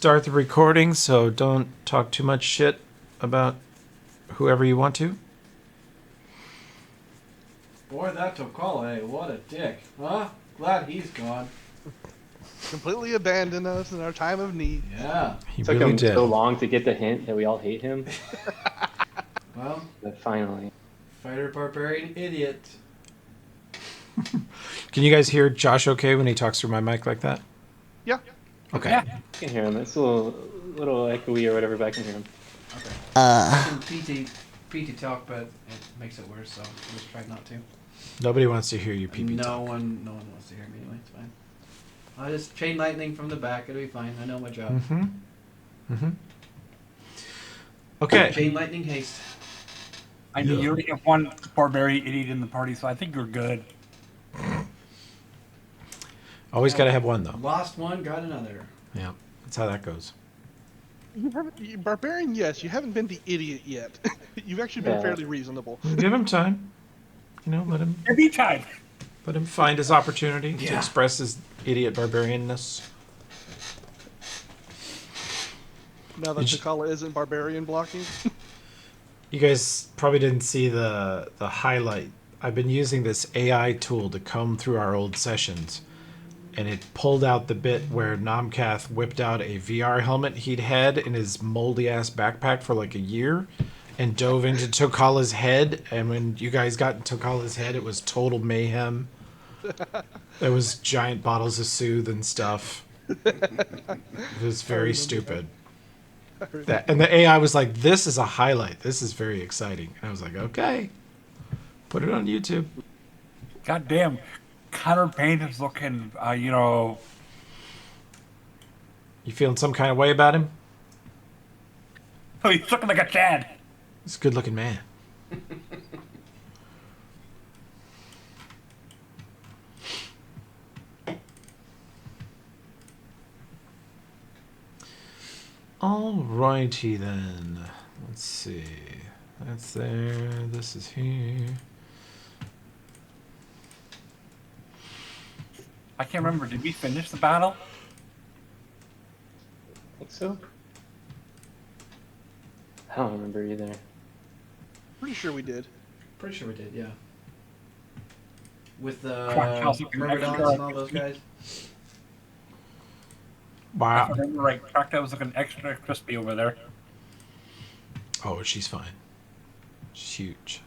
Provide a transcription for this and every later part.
start the recording, so don't talk too much shit about whoever you want to. Boy, that Tokala, what a dick. Huh? Glad he's gone. Completely abandoned us in our time of need. Yeah. He Took really him did. so long to get the hint that we all hate him, Well, but finally. fighter barbarian idiot. Can you guys hear Josh okay when he talks through my mic like that? Yeah. Okay. Yeah. I can hear him. It's a little echoey or whatever, but I can hear him. Okay. I can PT talk, but it makes it worse, so I just tried not to. Nobody wants to hear you PP no talk. one wants to hear me anyway. It's fine. I'll just chain lightning from the back. It'll be fine. I know my job. Mm-hmm. Mm-hmm. Okay. Chain lightning haste. I mean, you already have one barbarian idiot in the party, so I think you're good. Always got to have one, though. Lost one, got another. Yeah, that's how that goes. Barbarian, yes. You haven't been the idiot yet. You've actually been Yeah. fairly reasonable. Give him time. You know, let him find his opportunity to Yeah. express his idiot barbarianness. Now that Takala isn't barbarian blocking. You guys probably didn't see the highlight. I've been using this AI tool to comb through our old sessions, and it pulled out the bit where Namkath whipped out a VR helmet he'd had in his moldy ass backpack for like a year and dove into Tokala's head, and when you guys got in Tokala's head, it was total mayhem. There was giant bottles of Soothe and stuff. It was very stupid. And the AI was like, this is a highlight. This is very exciting. And I was like, okay. Put it on YouTube. Goddamn, Connor Payne is looking, You feeling some kind of way about him? oh, he's looking like a Chad. He's a good looking man. Alrighty then. Let's see. That's there. This is here. I can't remember. Did we finish the battle? I think so. I don't remember either. Pretty sure we did. Pretty sure we did, yeah. With the Chelsea can Myrmidons extra- and all those guys. If I Wow. remember right, Crocodile was looking extra crispy over there. Oh, she's fine. She's huge.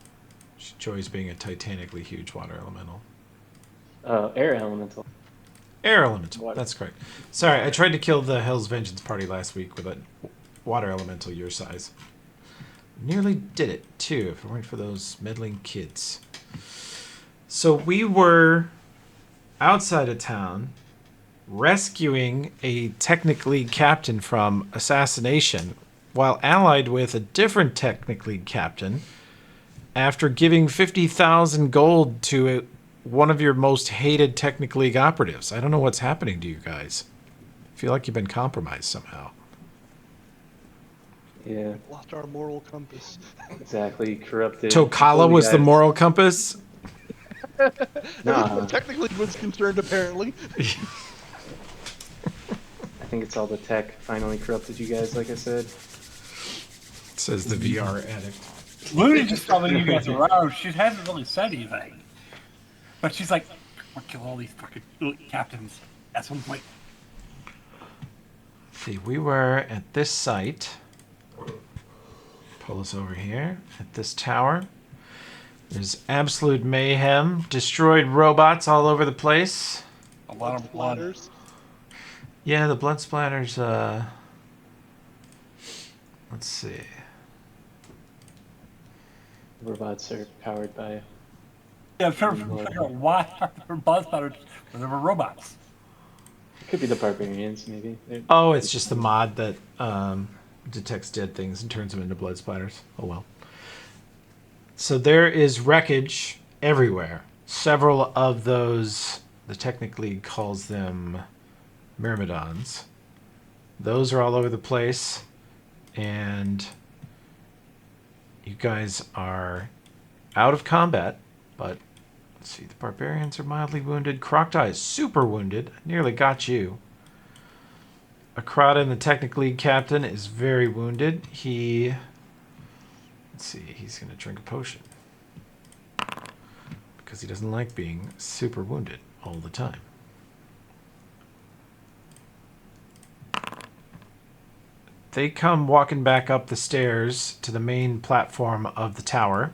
She enjoys being a titanically huge water elemental. Air elemental. Air elemental. Water. That's correct. Sorry, I tried to kill the Hell's Vengeance party last week with a water elemental your size. Nearly did it, too, if it weren't for those meddling kids. So we were outside of town rescuing a Technic League captain from assassination while allied with a different Technic League captain after giving 50,000 gold to one of your most hated Technic League operatives. I don't know what's happening to you guys. I feel like you've been compromised somehow. Yeah, Lost our moral compass. exactly. Corrupted. Tokala Holy was the guys. moral compass? Nah, Technically, was concerned apparently. I think it's all the tech finally corrupted you guys, like I said. Says the VR addict. Looney just following you guys around. She hasn't really said anything. But she's like, we'll kill all these fucking captains at some point. See, we were at this site. Pull us over here at this tower. There's absolute mayhem. Destroyed robots all over the place. A lot of blood. Splatters. Yeah, the blood splatters, let's see. Robots are powered by. Yeah, I'm trying to figure out why her blood splatters when they were robots. It could be the barbarians, maybe. Oh, it's just the mod that detects dead things and turns them into blood splatters. Oh well. So there is wreckage everywhere. Several of those, the Technic League calls them Myrmidons. Those are all over the place. And you guys are out of combat, but let's see, the barbarians are mildly wounded. Crocodile is super wounded. Nearly got you. Akrada, the technical lead captain, is very wounded. Let's see, he's going to drink a potion. Because he doesn't like being super wounded all the time. They come walking back up the stairs to the main platform of the tower.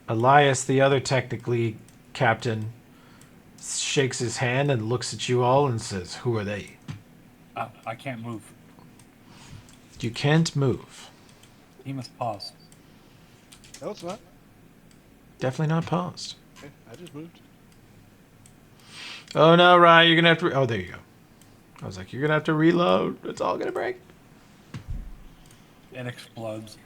Elias, the other technically captain, shakes his hand and looks at you all and says, "Who are they?" I can't move. You can't move. He must pause. No, it's not. Definitely not paused. Okay, I just moved. Oh no, Ryan, you're gonna have to. Oh, there you go. I was like, you're gonna have to reload. It's all gonna break. It explodes.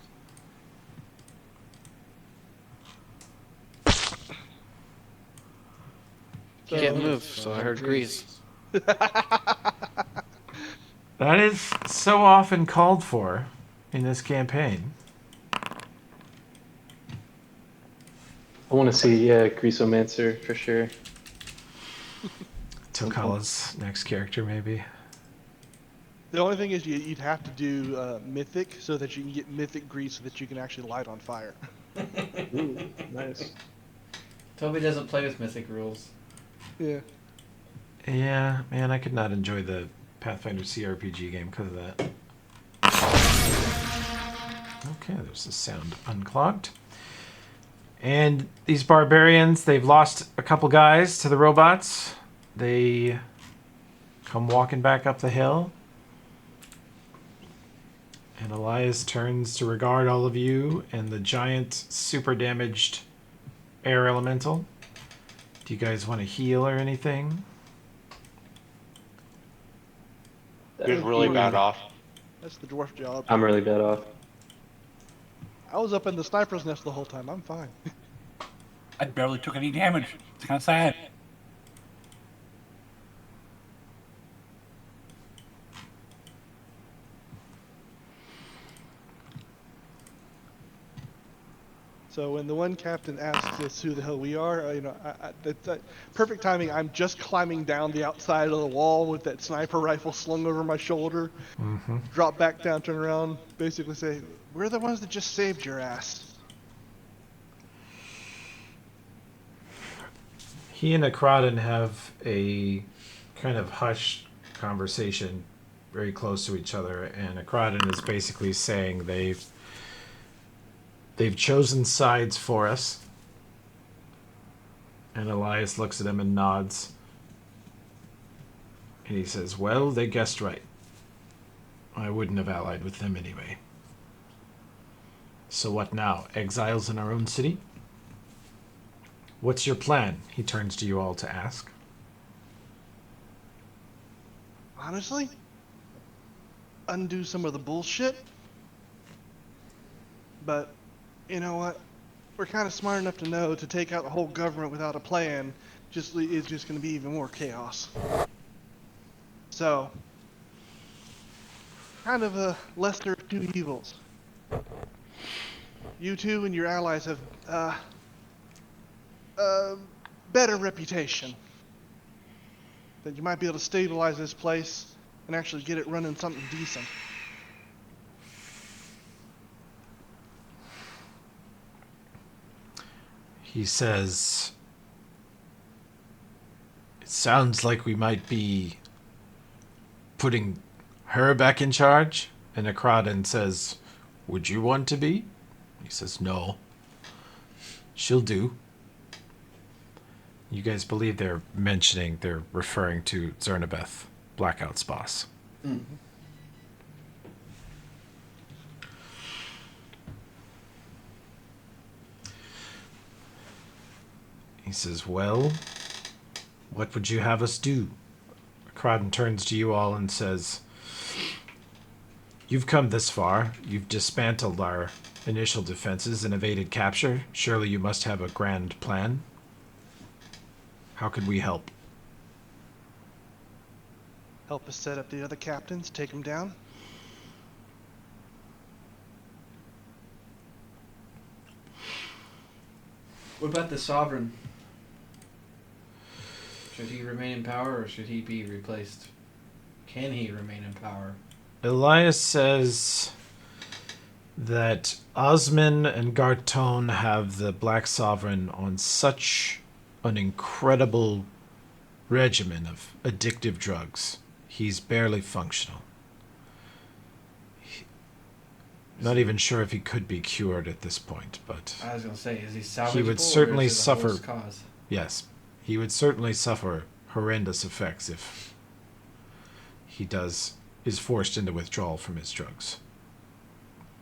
Can't move, so I heard grease. That is so often called for in this campaign. I want to see, Greasomancer for sure. Tokala's next character, maybe. The only thing is you'd have to do Mythic so that you can get Mythic grease so that you can actually light on fire. Ooh, nice. Toby doesn't play with mythic rules. Yeah. Yeah, man, I could not enjoy the Pathfinder CRPG game because of that. Okay, there's the sound unclogged. And these barbarians, they've lost a couple guys to the robots. They come walking back up the hill. And Elias turns to regard all of you and the giant, super damaged air elemental. Do you guys want to heal or anything? Who's really bad off? That's the dwarf job. I'm really bad off. I was up in the sniper's nest the whole time. I'm fine. I barely took any damage. It's kind of sad. So when the one captain asks us who the hell we are, that's perfect timing. I'm just climbing down the outside of the wall with that sniper rifle slung over my shoulder. Mm-hmm. Drop back down, turn around, basically say, "We're the ones that just saved your ass." He and Akradin have a kind of hushed conversation very close to each other, and Akradin is basically saying they've chosen sides for us. And Elias looks at him and nods. And he says, "Well, they guessed right. I wouldn't have allied with them anyway. So what now? Exiles in our own city? What's your plan?" He turns to you all to ask. Honestly, undo some of the bullshit. But you know what? We're kind of smart enough to know to take out the whole government without a plan is just going to be even more chaos. So, kind of a lesser of two evils. You two and your allies have better reputation. That you might be able to stabilize this place and actually get it running something decent. He says, "It sounds like we might be putting her back in charge." And Akradin says, "Would you want to be?" He says, "No. She'll do." You guys believe they're referring to Zernabeth, Blackout's boss. Mm-hmm. He says, "Well, what would you have us do?" Akradin turns to you all and says, "You've come this far. You've dismantled our initial defenses and evaded capture. Surely you must have a grand plan. How could we help?" Help us set up the other captains, take them down. What about the Sovereign? Should he remain in power or should he be replaced? can he remain in power? Elias says that Osman and Gartone have the Black Sovereign on such an incredible regimen of addictive drugs. He's barely functional. Not even sure if he could be cured at this point, but I was gonna say, is he salvageable? he would certainly or is it a suffer. host cause? Yes, he would certainly suffer horrendous effects if he is forced into withdrawal from his drugs.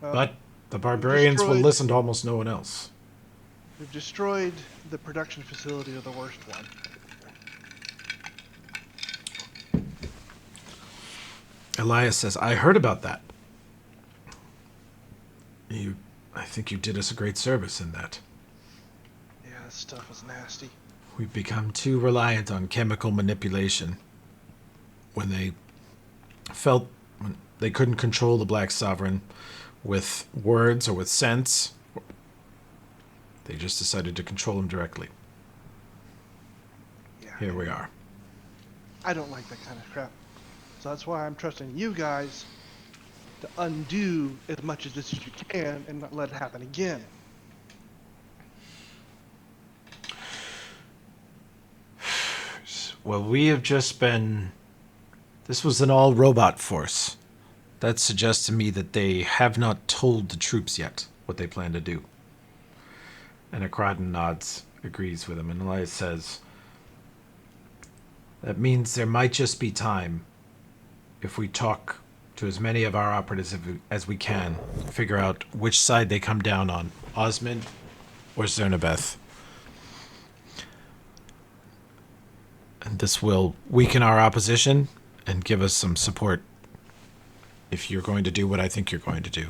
But the barbarians will listen to almost no one else. We've destroyed the production facility of the worst one. Elias says, I heard about that. I think you did us a great service in that. Yeah, this stuff was nasty. We've become too reliant on chemical manipulation. When they felt they couldn't control the Black Sovereign with words or with sense, they just decided to control him directly. Yeah. Here we are. I don't like that kind of crap. So that's why I'm trusting you guys to undo as much of this as you can and not let it happen again. Well, we have just been... This was an all-robot force. That suggests to me that they have not told the troops yet what they plan to do. And Akradin nods, agrees with him, and Elias says, that means there might just be time, if we talk to as many of our operatives as we can, figure out which side they come down on, Osmond or Zernabeth. And this will weaken our opposition and give us some support if you're going to do what I think you're going to do.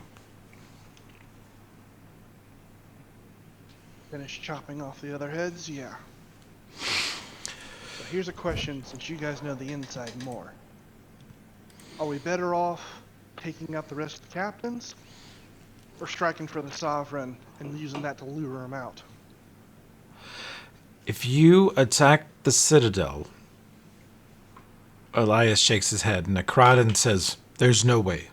Finish chopping off the other heads? Yeah. So here's a question, since you guys know the inside more. Are we better off taking out the rest of the captains, or striking for the Sovereign and using that to lure him out? If you attack the Citadel, Elias shakes his head, and Akradin says, there's no way.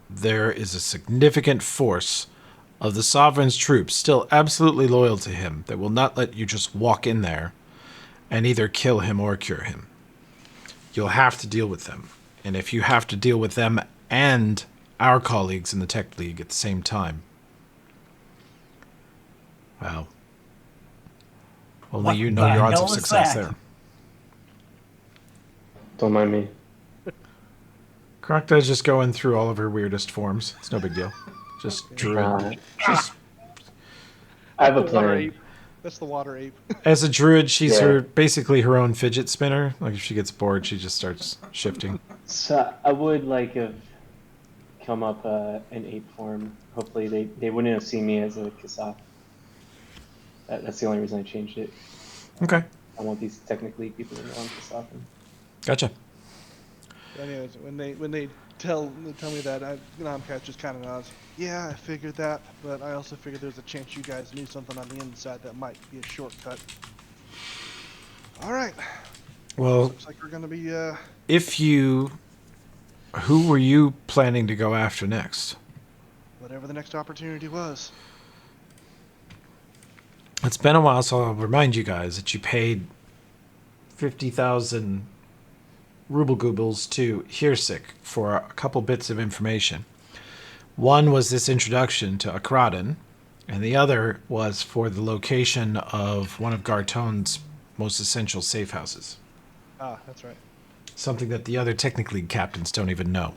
There is a significant force of the Sovereign's troops still absolutely loyal to him that will not let you just walk in there and either kill him or cure him. You'll have to deal with them. And if you have to deal with them and our colleagues in the Tech League at the same time, well, only What you know the your odds hell of is success that? there. Don't mind me. Crocodile's just going through all of her weirdest forms. It's no big deal. Just druid. Just I have a The water plan. ape. That's the water ape. as a druid, she's Yeah. her basically her own fidget spinner. Like if she gets bored, she just starts shifting. So I would like have come up in ape form. Hopefully they wouldn't have seen me as a Kasaf. That's the only reason I changed it. Okay, I want these technically people to know I'm Kasaf. gotcha. Anyways, when they tell me that, Nomcat just kind of nods. Yeah, I figured that, but I also figured there's a chance you guys knew something on the inside that might be a shortcut. All right, Well, looks like we're gonna be who were you planning to go after next? whatever the next opportunity was. It's been a while, so I'll remind you guys that you paid 50,000 ruble goobles to Hirsik for a couple bits of information. One was this introduction to Akradin, and the other was for the location of one of Gartone's most essential safe houses. Ah, that's right. Something that the other Technic League captains don't even know.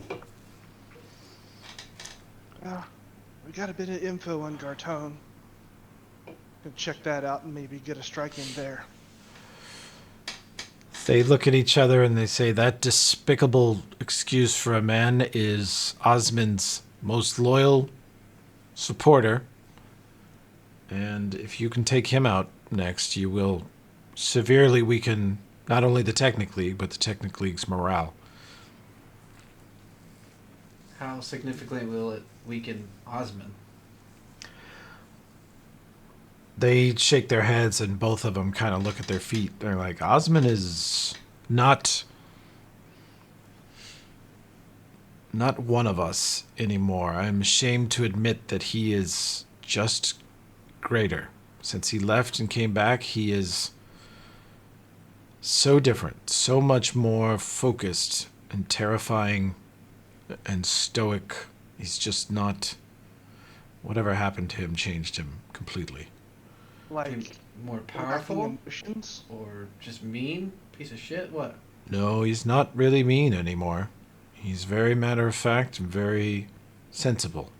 We got a bit of info on Gartone. Gonna check that out and maybe get a strike in there. They look at each other and they say, that despicable excuse for a man is Osmond's most loyal supporter. And if you can take him out next, you will severely weaken not only the Technic League, but the Technic League's morale. How significantly will it weaken Osmond? They shake their heads and both of them kind of look at their feet. They're like, Osmond is not not one of us anymore. I'm ashamed to admit that he is just greater. Since he left and came back, he is so different, so much more focused and terrifying and stoic. He's just not. Whatever happened to him changed him completely. Like More lacking powerful emotions. or just mean? Piece of shit? What? No, he's not really mean anymore. He's very matter of fact and very sensible.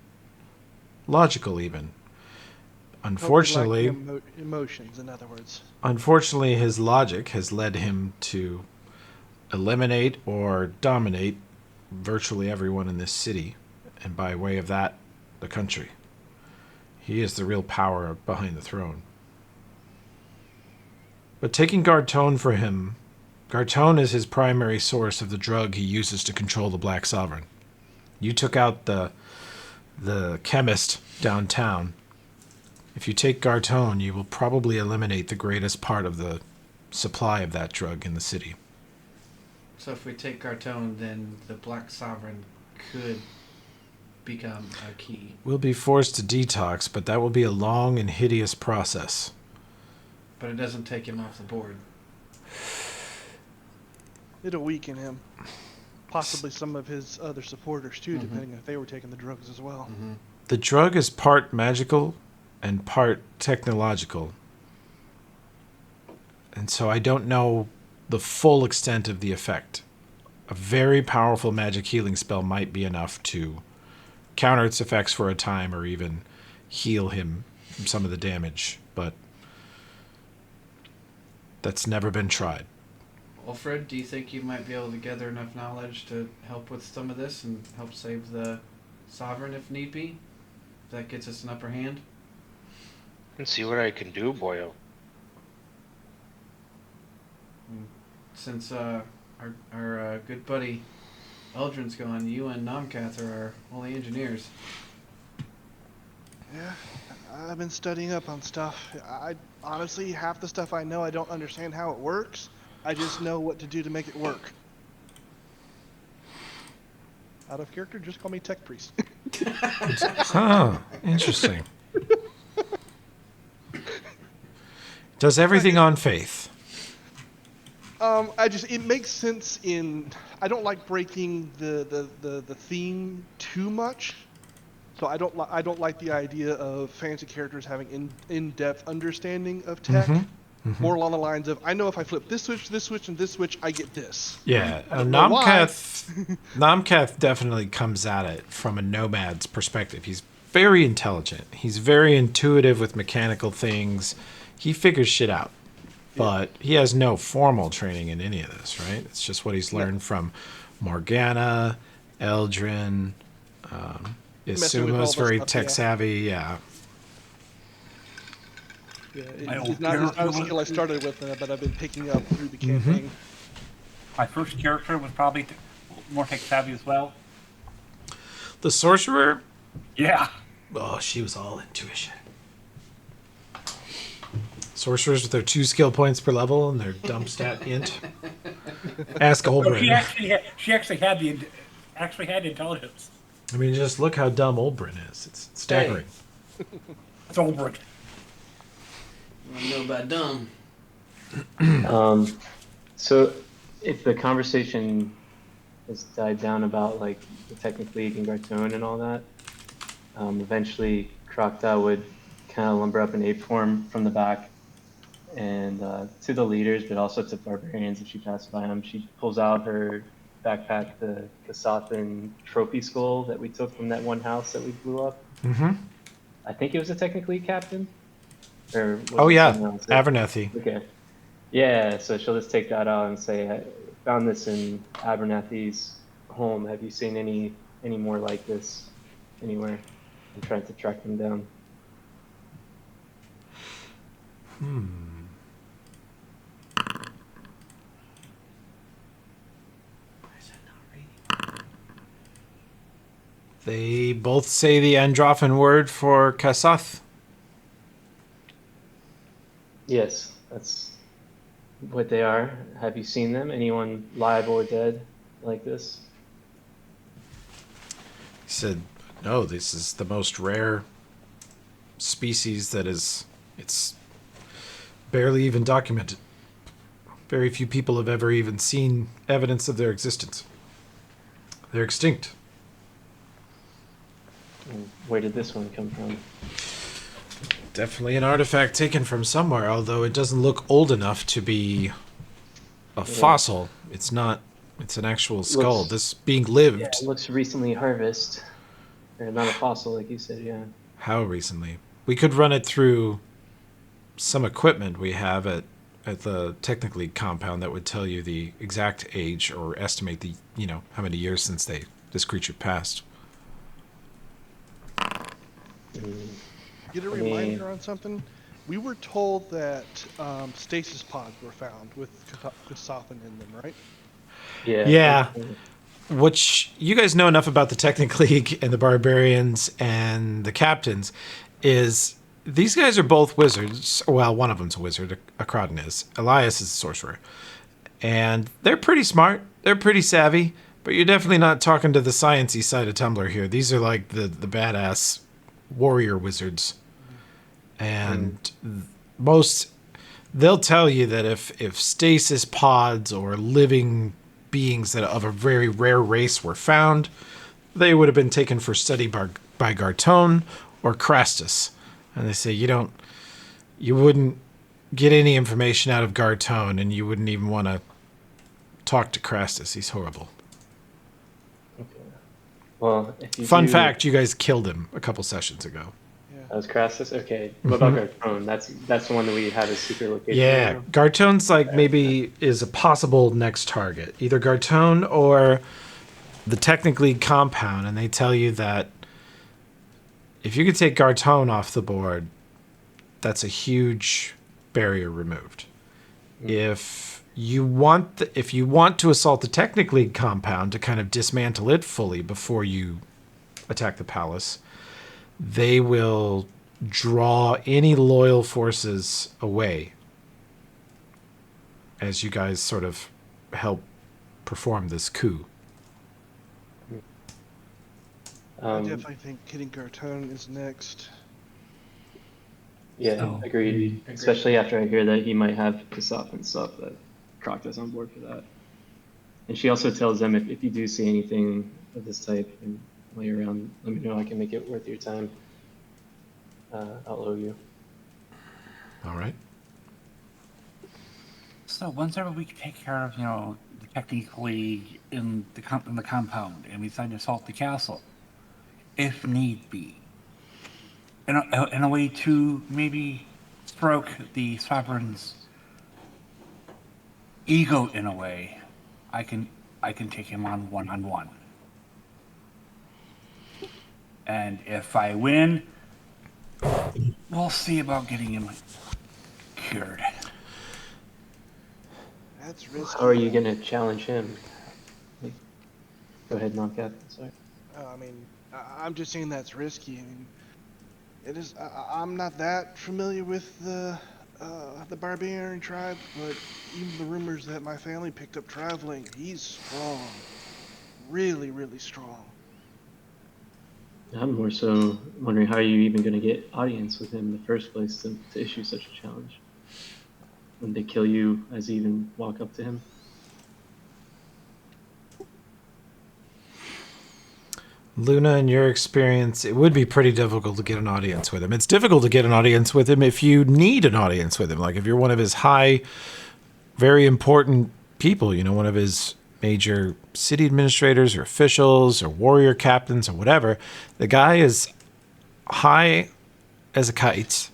Logical, even. Probably lacking Unfortunately, emotions, in other words. unfortunately, his logic has led him to eliminate or dominate virtually everyone in this city, and by way of that, the country. He is the real power behind the throne. But taking Gartone for him, Gartone is his primary source of the drug he uses to control the Black Sovereign. You took out the chemist downtown. If you take Gartone, you will probably eliminate the greatest part of the supply of that drug in the city. So if we take Gartone, then the Black Sovereign could become a key. We'll be forced to detox, but that will be a long and hideous process. But it doesn't take him off the board. It'll weaken him. Possibly some of his other supporters too, depending if they were taking the drugs as well. Mm-hmm. The drug is part magical and part technological. And so I don't know the full extent of the effect. A very powerful magic healing spell might be enough to counter its effects for a time or even heal him from some of the damage, but that's never been tried. Alfred, do you think you might be able to gather enough knowledge to help with some of this and help save the Sovereign if need be? If that gets us an upper hand? And see what I can do, boyo. Since our good buddy Eldrin's gone, you and Nomcath are our only engineers. Yeah, I've been studying up on stuff. I honestly, half the stuff I know, I don't understand how it works. I just know what to do to make it work. Out of character, just call me Tech Priest. Huh, interesting. Does everything on faith. It makes sense I don't like breaking the theme too much. So I don't like the idea of fantasy characters having in-depth understanding of tech. More along the lines of, I know if I flip this switch, and this switch, I get this. Yeah, I don't know why. Nomcath definitely comes at it from a nomad's perspective. He's very intelligent. He's very intuitive with mechanical things. He figures shit out. But he has no formal training in any of this, right? It's just what he's learned from Morgana, Eldrin. Isuma's very tech savvy, yeah. Yeah, it's not a skill I started with, but I've been picking up through the campaign. My first character was probably more tech savvy as well. The sorcerer? Yeah. Oh, she was all intuition. Sorcerers with their 2 skill points per level and their dump stat int. Ask Oldbrin. She actually had intelligence. I mean, just look how dumb Oldbrin is. It's staggering. Hey. It's Oldbrin. I know about dumb. So if the conversation has died down about like the technically eating Gartone and all that, eventually Crocta would kind of lumber up in ape form from the back and to the leaders, but also to barbarians if she passed by them. She pulls out her backpack, the Kasathan trophy skull that we took from that one house that we blew up. Mm-hmm. I think it was a technically captain. Or Oh, yeah. Abernethy. Okay. Yeah, so she'll just take that out and say, I found this in Abernethy's home. Have you seen any more like this anywhere? I'm trying to track them down. They both say the Androphan word for Kasath. Yes, that's what they are. Have you seen them? Anyone live or dead like this? He said, "No, this is the most rare species that is. It's barely even documented. Very few people have ever even seen evidence of their existence. They're extinct." Where did this one come from? Definitely an artifact taken from somewhere, although it doesn't look old enough to be a fossil. It's not. It's an actual skull. This being lived. Yeah, it looks recently harvested. Or not a fossil, like you said, yeah. How recently? We could run it through some equipment we have at the technically compound that would tell you the exact age or estimate the how many years since this creature passed. Get a reminder on something. We were told that stasis pods were found with Kasathan in them, right? Yeah. Which you guys know enough about the Technic League and the Barbarians and the Captains is these guys are both wizards. Well, one of them's a wizard, Akrodin is. Elias is a sorcerer. And they're pretty smart. They're pretty savvy. But you're definitely not talking to the sciencey side of Tumblr here. These are like the badass warrior wizards. And they'll tell you that if stasis pods or living beings that of a very rare race were found, they would have been taken for study by Gartone or Crastus. And they say you wouldn't get any information out of Gartone, and you wouldn't even want to talk to Crastus. He's horrible. Okay. Well, if you Fun fact, you guys killed him a couple sessions ago. That was Crassus? Okay. What about Gartone? That's the one that we have as secret location. Yeah, now? Gartone's maybe is a possible next target. Either Gartone or the Technic League compound, and they tell you that if you could take Gartone off the board, that's a huge barrier removed. If you want to assault the Technic League compound to kind of dismantle it fully before you attack the palace, they will draw any loyal forces away as you guys sort of help perform this coup. I definitely think hitting Gartone is next. Yeah, agreed. Especially after I hear that he might have Kasaf and stuff, that Crocta's on board for that. And she also tells them if you do see anything of this type and while you're around, let me know. I can make it worth your time. I'll owe you. All right. So once ever we take care of, the Technic League in the compound, and we decide to assault the castle, if need be, in a way to maybe stroke the sovereign's ego in a way, I can take him on one-on-one. And if I win, we'll see about getting him cured. That's risky. How are you going to challenge him? Go ahead, Knockout. Sorry. I'm just saying that's risky. I mean, it is. I'm not that familiar with the barbarian tribe, but even the rumors that my family picked up traveling, he's strong. Really, really strong. I'm more so wondering how are you even going to get audience with him in the first place to issue such a challenge? When they kill you as you even walk up to him? Luna, in your experience, it would be pretty difficult to get an audience with him. It's difficult to get an audience with him if you need an audience with him. Like if you're one of his high, very important people, one of his major city administrators or officials or warrior captains or whatever. The guy is high as a kite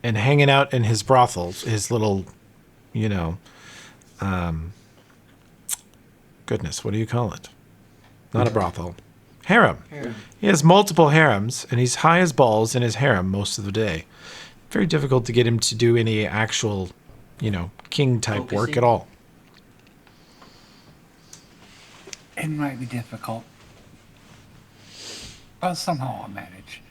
and hanging out in his brothels, his little, goodness, what do you call it? Not a brothel. Harem. He has multiple harems, and he's high as balls in his harem most of the day. Very difficult to get him to do any actual, king-type work at all. It might be difficult, but somehow I'll manage.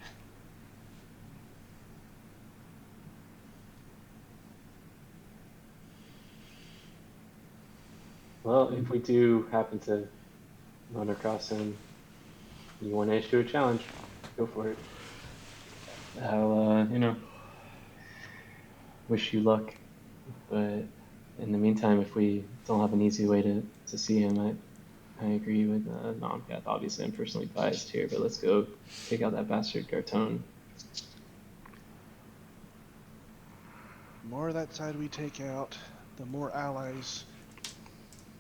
Well, if we do happen to run across him, you want to issue a challenge, go for it. I'll, wish you luck. But in the meantime, if we don't have an easy way to see him, I agree with Nomcath. Obviously, I'm personally biased here, but let's go take out that bastard Gartone. The more of that side we take out, the more allies,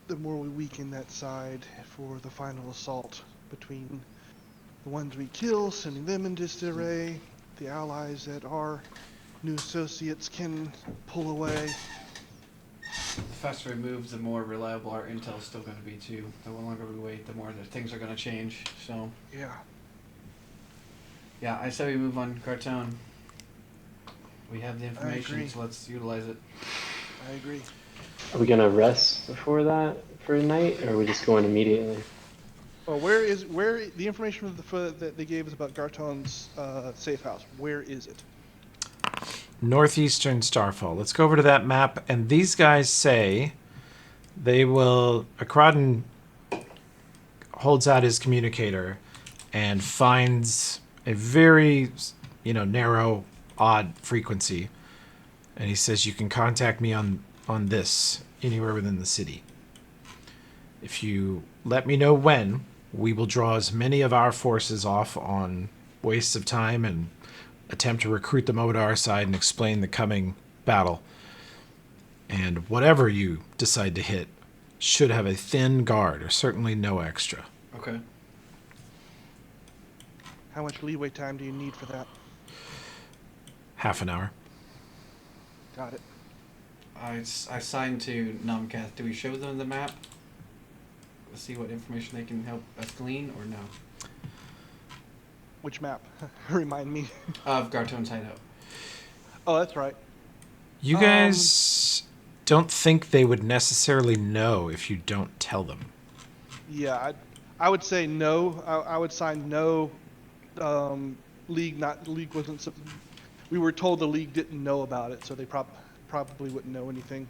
the more we weaken that side for the final assault between the ones we kill, sending them into disarray, the allies that our new associates can pull away. The faster we move, the more reliable our intel's still going to be too. The longer we wait, the more that things are going to change. So yeah, I say we move on Cartone. We have the information, so let's utilize it. I agree. Are we gonna rest before that for a night, or are we just going immediately? Well, where the information that they gave us about Garton's safe house? Where is it? Northeastern Starfall. Let's go over to that map, and these guys say they will. Akradin holds out his communicator and finds a very, narrow, odd frequency, and he says you can contact me on this anywhere within the city. If you let me know when, we will draw as many of our forces off on wastes of time and attempt to recruit them over to our side and explain the coming battle. And whatever you decide to hit should have a thin guard, or certainly no extra. Okay. How much leeway time do you need for that? Half an hour. Got it. I signed to Nomcath. Do we show them the map? Let's see what information they can help us glean, or no? Which map? Remind me. Of Gartone's hideout. Oh, that's right. You guys don't think they would necessarily know if you don't tell them. Yeah, I would say no. I would sign no. League wasn't. We were told the league didn't know about it, so they probably wouldn't know anything.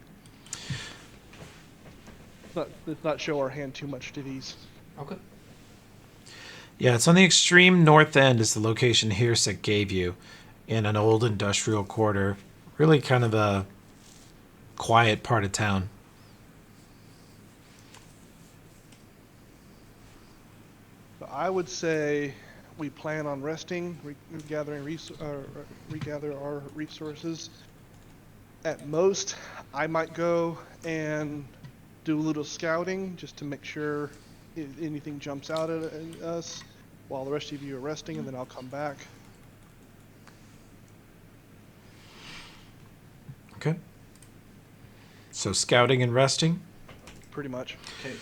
Let's not show our hand too much to these. Okay. Yeah, it's on the extreme north end is the location Hearsik gave you, in an old industrial quarter. Really kind of a quiet part of town. So I would say we plan on resting, regather our resources. At most, I might go and do a little scouting just to make sure if anything jumps out at us while the rest of you are resting, and then I'll come back. Okay. So scouting and resting. Pretty much. Okay.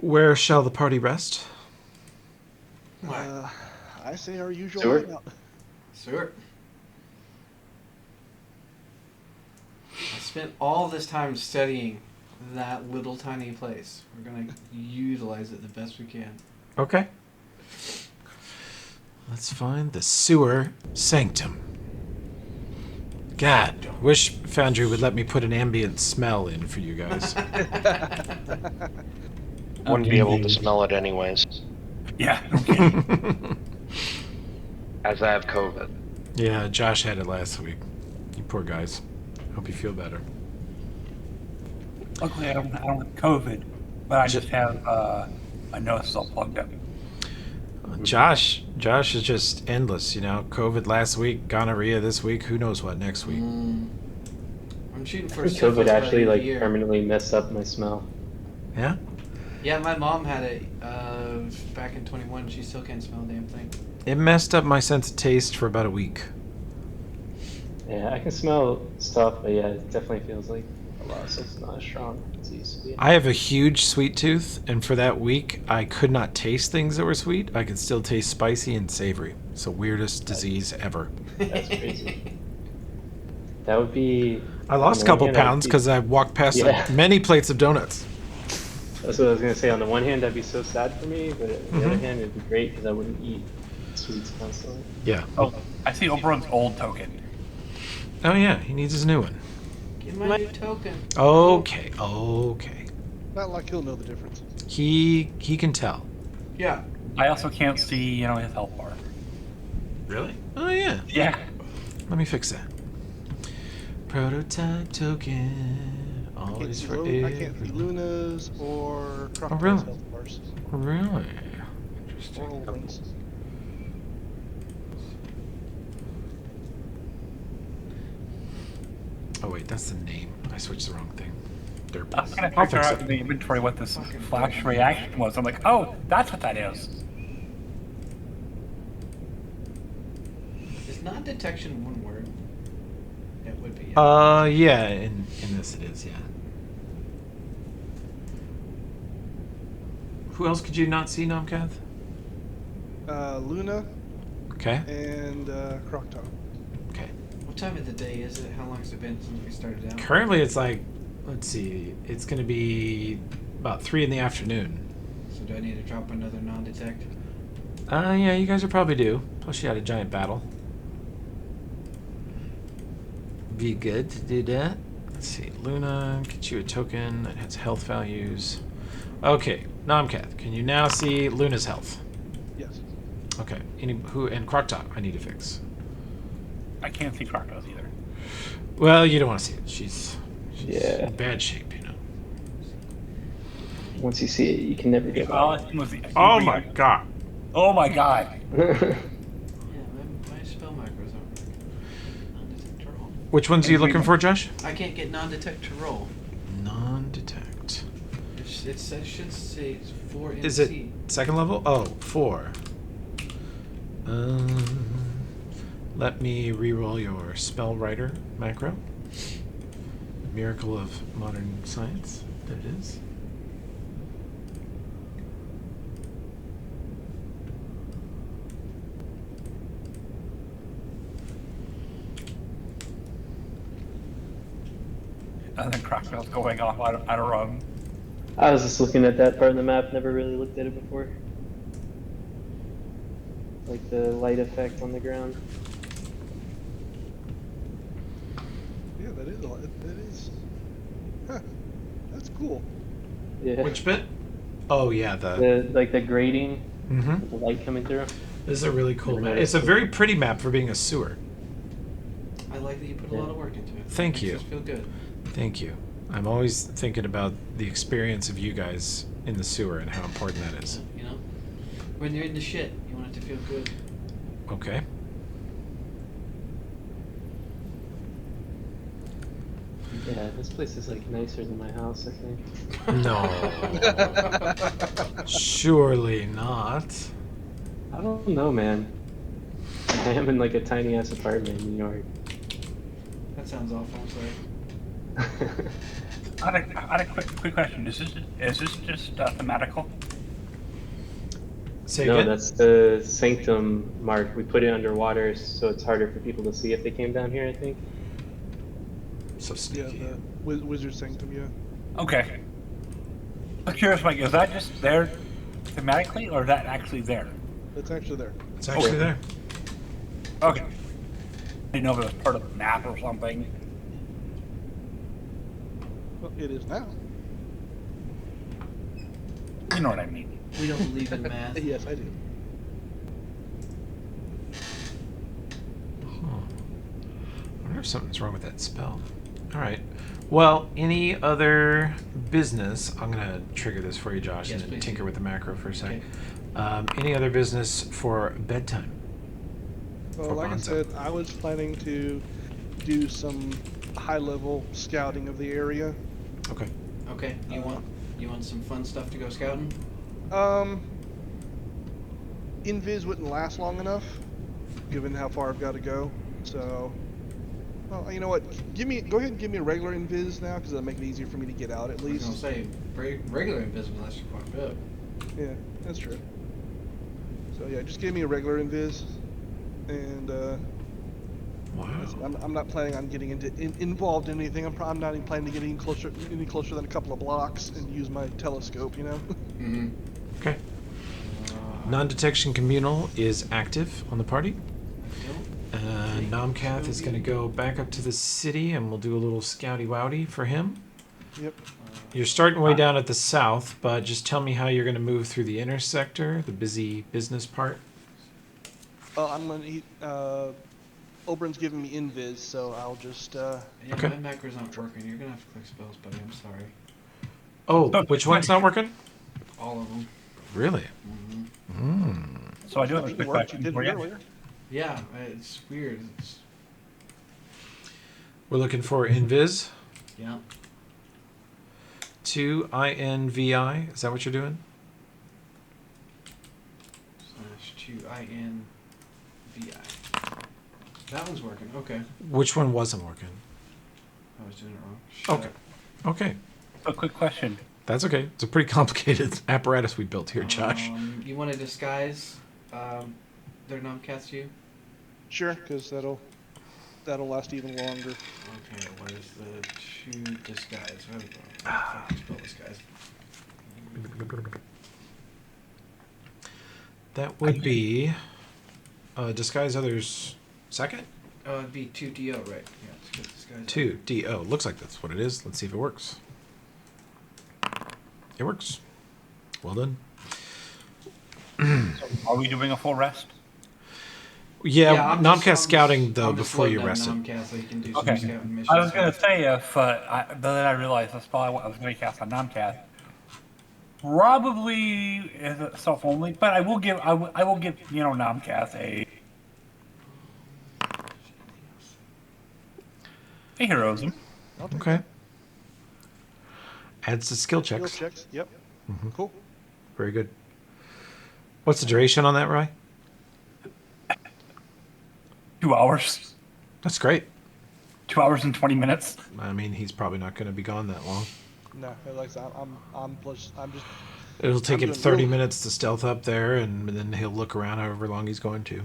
Where shall the party rest? I say our usual Stewart? hideout. Stewart. I spent all this time studying that little tiny place. We're going to utilize it the best we can. Okay. Let's find the sewer sanctum. God, wish Foundry would let me put an ambient smell in for you guys. Wouldn't be able to smell it anyways, Yeah, okay. as I have COVID. Yeah, Josh had it last week. You poor guys. Hope you feel better. Luckily, I don't have COVID, but I just have my nose still plugged up. Josh is just endless, COVID last week, gonorrhea this week, who knows what next week. I'm shooting I for think syphilis COVID by actually the end of the year. permanently messed up my smell. Yeah? Yeah, my mom had it back in 21. She still can't smell a damn thing. It messed up my sense of taste for about a week. Yeah, I can smell stuff, but yeah, it definitely feels like a lot, so it's not as strong as it used to be. I have a huge sweet tooth, and for that week, I could not taste things that were sweet. I could still taste spicy and savory. It's the weirdest disease ever. That's crazy. That would be... I lost a couple pounds because I walked past many plates of donuts. That's what I was going to say. On the one hand, that'd be so sad for me, but on the other hand, it'd be great because I wouldn't eat sweets constantly. Yeah. Oh, I see Oberon's old token. Oh, yeah, he needs his new one. Get my new token. Okay. Not like he'll know the difference. He can tell. Yeah, I also can't see, his health bar. Really? Oh yeah. Yeah. Let me fix that. Prototype token. Always for I can't see Luna's or Oh, Crocodile's really? health bars Really? or Interesting. Olin's. Oh wait, that's the name. I switched the wrong thing. Derp. I was trying to I'll figure fix out in it. the inventory what this flash reaction was. I'm like, oh, that's what that is. Is non-detection one word? It would be. Yeah. Yeah, in this it is, yeah. Who else could you not see, Nomcath? Luna Okay. and Crocodile. Okay. What time of the day is it? How long has it been since we started out? Currently it's like, let's see, it's gonna be about 3 in the afternoon. So do I need to drop another non-detect? Yeah, you guys are probably due. Plus you had a giant battle. Be good to do that. Let's see, Luna, get you a token that has health values. Okay, Nomcath, can you now see Luna's health? Yes. Okay, and Croctop I need to fix. I can't see crocodiles either. Well, you don't want to see it. She's Yeah. in bad shape, you know. Once you see it, you can never get Well, back. it was the- Oh my god. Oh my god. Yeah, my spell macros aren't working. Non-detect to roll. Which ones are you looking for, Josh? I can't get non-detect to roll. Non-detect. It should say it's 4 in Is it C. second level? Oh, 4. Let me reroll your spell writer macro. Miracle of modern science. There it is. And then crocodiles going off on a run. I was just looking at that part of the map, never really looked at it before. Like the light effect on the ground. Yeah, that is. That is. Huh. That's cool. Yeah. Which bit? Oh yeah, the Like the grading, mm-hmm. the light coming through. This is a really cool Never map. It's a very pretty map for being a sewer. I like that you put a lot of work into it. Thank Makes you. us feel good. Thank you. I'm always thinking about the experience of you guys in the sewer and how important that is. You know, when you're in the shit, you want it to feel good. Okay. Yeah, this place is like nicer than my house, I think. No. Surely not. I don't know, man. I am in like a tiny ass apartment in New York. That sounds awful. I'm sorry. I had a quick question. Is this just thematical? Say No, again? that's the sanctum mark. We put it underwater so it's harder for people to see if they came down here, I think. So Yeah, sneaky. the Wizard Sanctum. Yeah. Okay. I'm curious, Mike. Is that just there thematically, or is that actually there? That's actually there. It's actually Okay. there. Okay. I didn't know if it was part of the map or something. Well, it is now. You know what I mean. We don't believe in math. Yes, I do. Huh. I wonder if something's wrong with that spell. All right. Well, any other business? I'm gonna trigger this for you, Josh, Yes, and please. tinker with the macro for a sec. Okay. Any other business for bedtime? Well, For like I Bonzo. said, I was planning to do some high-level scouting of the area. Okay. Okay, you want some fun stuff to go scouting? Invis wouldn't last long enough, given how far I've got to go. So, well, you know what? Go ahead and give me a regular invis now, because that'll make it easier for me to get out at I was gonna least. say regular invisible lasts quite a bit. Yeah, that's true. So yeah, just give me a regular invis, and Wow. I'm not planning on getting involved in anything. I'm not even planning to get any closer than a couple of blocks and use my telescope. You know. Mm-hmm. Okay. Non-detection communal is active on the party. Nomcath is going to go back up to the city, and we'll do a little scouty wowdy for him. Yep. You're starting way down at the south, but just tell me how you're going to move through the intersector, the busy business part. Well, I'm gonna eat. Oberon's giving me invis, so I'll just. Yeah, Okay. my macro's not working. You're gonna have to click spells, buddy. I'm sorry. Oh, which one's not working? All of them. Really? So I do have a It quick worked. You question did for it you. earlier. Yeah, it's weird. It's, We're looking for invis. yeah. 2 INVI. Is that what you're doing? /2INVI. That one's working. Okay. Which one wasn't working? I was doing it wrong. Okay. Okay. A quick question. That's okay. It's a pretty complicated apparatus we built here, Josh. You want to disguise their numbcast you? Sure, because that'll last even longer. Okay, what is the to disguise? Where do we go? How do you spell disguise? That would be disguise others second. It'd be 2DO, right? Yeah, it's good disguise. 2DO. Looks like that's what it is. Let's see if it works. It works. Well done. Are we doing a full rest? Yeah, I'm Nomcast just- scouting though I'm just before you loading up rested. Nomcast so you can do Okay. some scouting missions. I was gonna say if but then I realized the spell I was gonna cast on Nomcast probably is self only, but I will give Nomcast a heroism. I'll take Okay. Adds to skill Skill checks. checks. Yep. Cool. Very good. What's the duration on that, Rye? 2 hours. That's great. 2 hours and 20 minutes. I mean, he's probably not going to be gone that long. No, like I'm just. It'll take I'm him doing 30 real- minutes to stealth up there, and then he'll look around however long he's going to.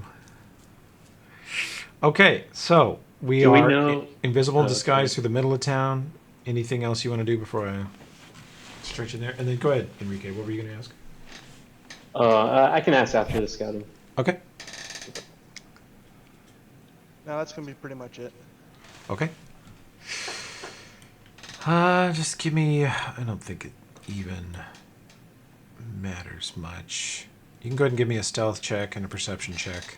Okay, so we Do we are know- invisible and okay. disguised through the middle of town. Anything else you want to do before I stretch in there? And then go ahead, Enrique. What were you going to ask? I can ask after the scouting. Okay. No, that's gonna be pretty much it. Okay. Just give me. I don't think it even matters much. You can go ahead and give me a stealth check and a perception check.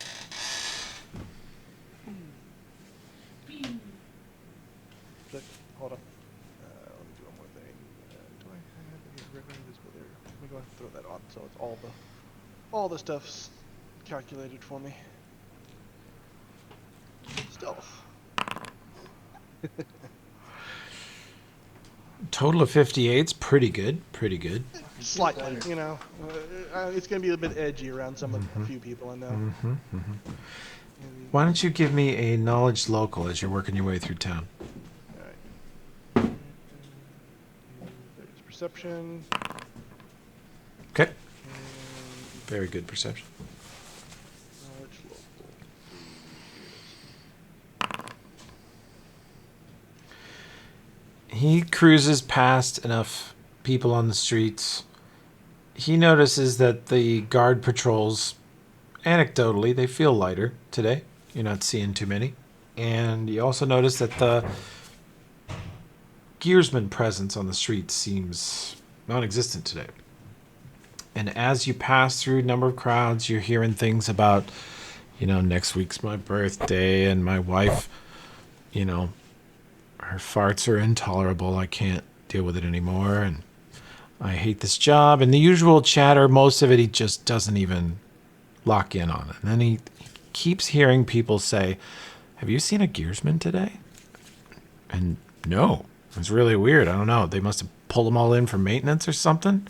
Look, hold on. Let me do one more thing. Do I have any ribbon invisible there? Let me go ahead and throw that on, so it's all the stuff's calculated for me. Stealth. Total of 58's pretty good. Pretty good. Slightly, you know. It's gonna be a bit edgy around a few people I know. Why don't you give me a knowledge local as you're working your way through town? Alright. There's perception. Okay. And Very good perception. knowledge local. He cruises past enough people on the streets. He notices that the guard patrols, anecdotally, they feel lighter today. You're not seeing too many. And you also notice that the gearsman presence on the streets seems non-existent today. And as you pass through a number of crowds, you're hearing things about, next week's my birthday and my wife, her farts are intolerable. I can't deal with it anymore. And I hate this job. And the usual chatter, most of it, he just doesn't even lock in on it. And then he keeps hearing people say, "Have you seen a gearsman today?" And no, it's really weird. I don't know. They must have pulled them all in for maintenance or something.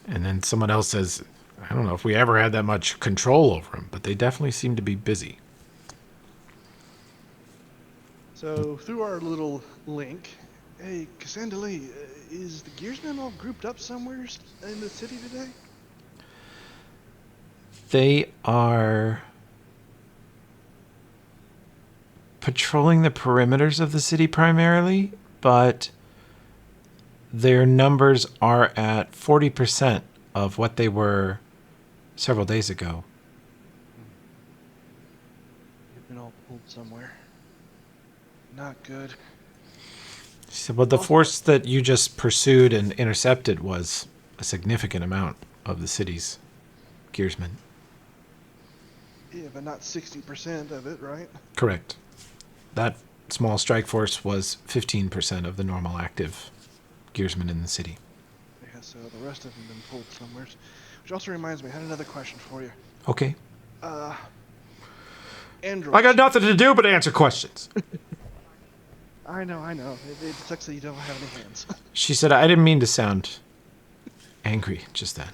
And then someone else says, "I don't know if we ever had that much control over them, but they definitely seem to be busy." So through our little link, hey, Cassandra Lee, is the Gearsmen all grouped up somewhere in the city today? They are patrolling the perimeters of the city primarily, but their numbers are at 40% of what they were several days ago. They've been all pulled somewhere. Not good. She said, well, the force that you just pursued and intercepted was a significant amount of the city's gearsmen. Yeah, but not 60% of it, right? Correct. That small strike force was 15% of the normal active gearsmen in the city. Yeah, so the rest of them been pulled somewhere. Which also reminds me, I had another question for you. Okay. Androids. I got nothing to do but answer questions. I know. It sucks that you don't have any hands. She said, I didn't mean to sound angry just then.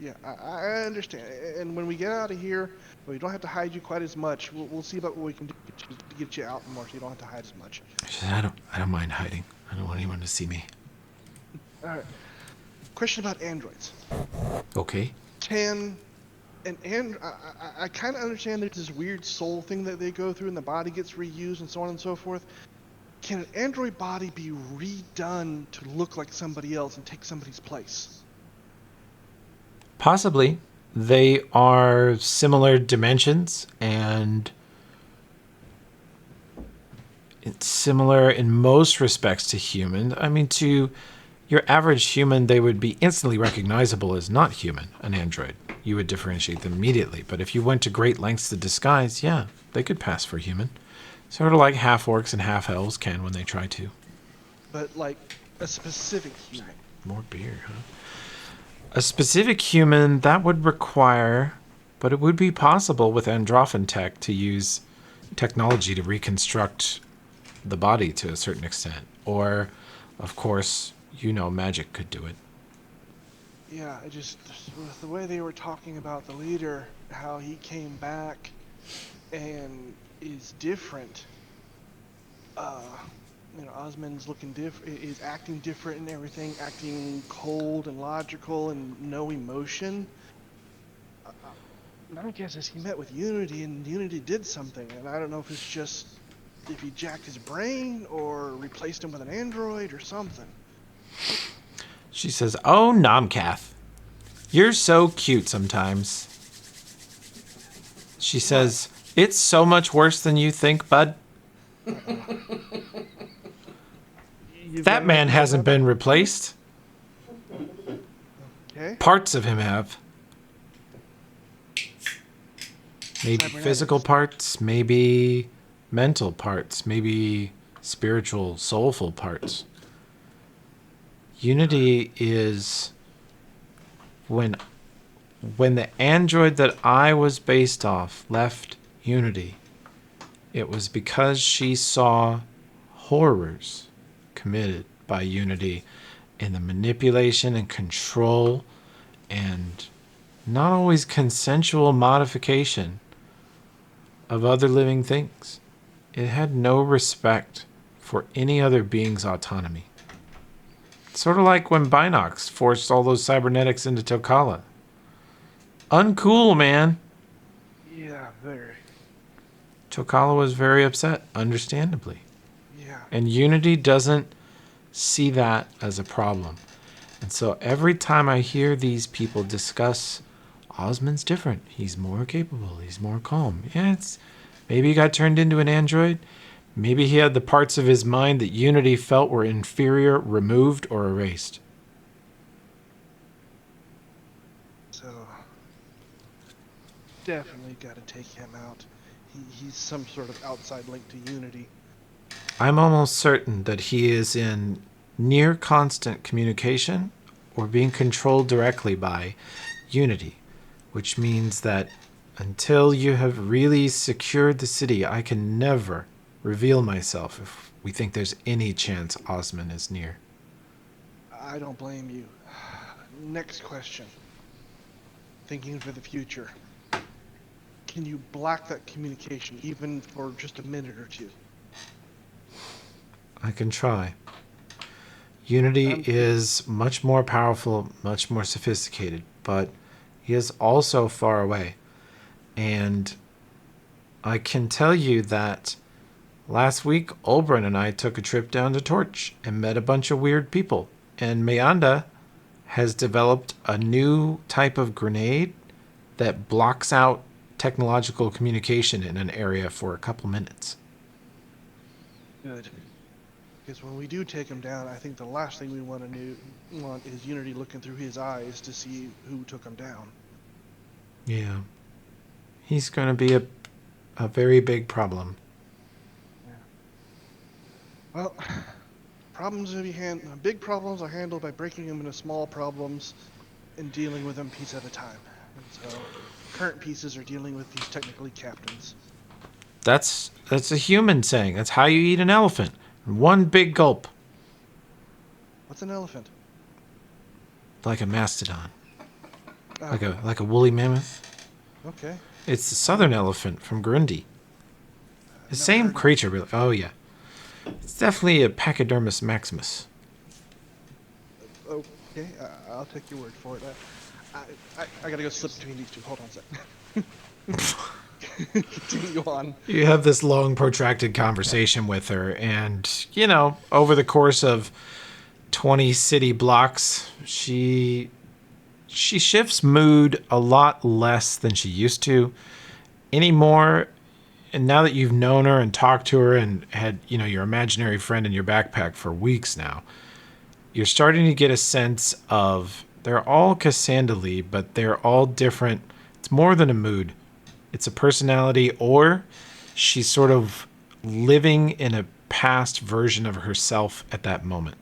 Yeah, I understand. And when we get out of here, we don't have to hide you quite as much. We'll see about what we can do to get you out more so you don't have to hide as much. She said, I don't mind hiding. I don't want anyone to see me. All right. Question about androids. Okay. I kind of understand there's this weird soul thing that they go through and the body gets reused and so on and so forth. Can an android body be redone to look like somebody else and take somebody's place? Possibly. They are similar dimensions and it's similar in most respects to human. I mean, to your average human, they would be instantly recognizable as not human, an android. You would differentiate them immediately. But if you went to great lengths to disguise, yeah, they could pass for human. Sort of like half orcs and half elves can when they try to. But like a specific human. More beer, huh? A specific human, that would require, but it would be possible with Androphen tech to use technology to reconstruct the body to a certain extent. Or, of course, magic could do it. Yeah, with the way they were talking about the leader, how he came back and is different. Osmond's looking is acting different and everything, acting cold and logical and no emotion. My guess is he met with Unity and Unity did something, and I don't know if it's just if he jacked his brain or replaced him with an android or something. She says, oh, Nomcath, you're so cute sometimes. She says, it's so much worse than you think, bud. That man hasn't been replaced. Okay. Parts of him have. Maybe physical parts, maybe mental parts, maybe spiritual, soulful parts. Unity is when the android that I was based off left Unity, it was because she saw horrors committed by Unity in the manipulation and control and not always consensual modification of other living things. It had no respect for any other being's autonomy. Sort of like when Binox forced all those cybernetics into Tokala. Uncool, man. Yeah, very. Tokala was very upset, understandably. Yeah. And Unity doesn't see that as a problem. And so every time I hear these people discuss Osmond's different, he's more capable, he's more calm. Yeah, maybe he got turned into an android. Maybe he had the parts of his mind that Unity felt were inferior removed or erased. So, definitely got to take him out. He's some sort of outside link to Unity. I'm almost certain that he is in near constant communication or being controlled directly by Unity, which means that until you have really secured the city, I can never reveal myself if we think there's any chance Osmond is near. I don't blame you. Next question. Thinking for the future. Can you block that communication, even for just a minute or two? I can try. Unity is much more powerful, much more sophisticated, but he is also far away. And I can tell you that last week, Olbrin and I took a trip down to Torch and met a bunch of weird people. And Mayanda has developed a new type of grenade that blocks out technological communication in an area for a couple minutes. Good. Because when we do take him down, I think the last thing we want is Unity looking through his eyes to see who took him down. Yeah. He's going to be a very big problem. Well, big problems are handled by breaking them into small problems and dealing with them piece at a time. And so, current pieces are dealing with these technically captains. That's a human saying. That's how you eat an elephant. One big gulp. What's an elephant? Like a mastodon. Oh, Like a woolly mammoth. okay. It's the southern elephant from Grundy. The Never same heard of creature, really. Oh, yeah. It's definitely a Pachydermus maximus. Okay, I'll take your word for it. I gotta go slip between these two. Hold on a sec. Continue on. You have this long, protracted conversation with her, and, over the course of 20 city blocks, she shifts mood a lot less than she used to anymore. And now that you've known her and talked to her and had, your imaginary friend in your backpack for weeks now, you're starting to get a sense of they're all Cassandra, but they're all different. It's more than a mood. It's a personality, or she's sort of living in a past version of herself at that moment.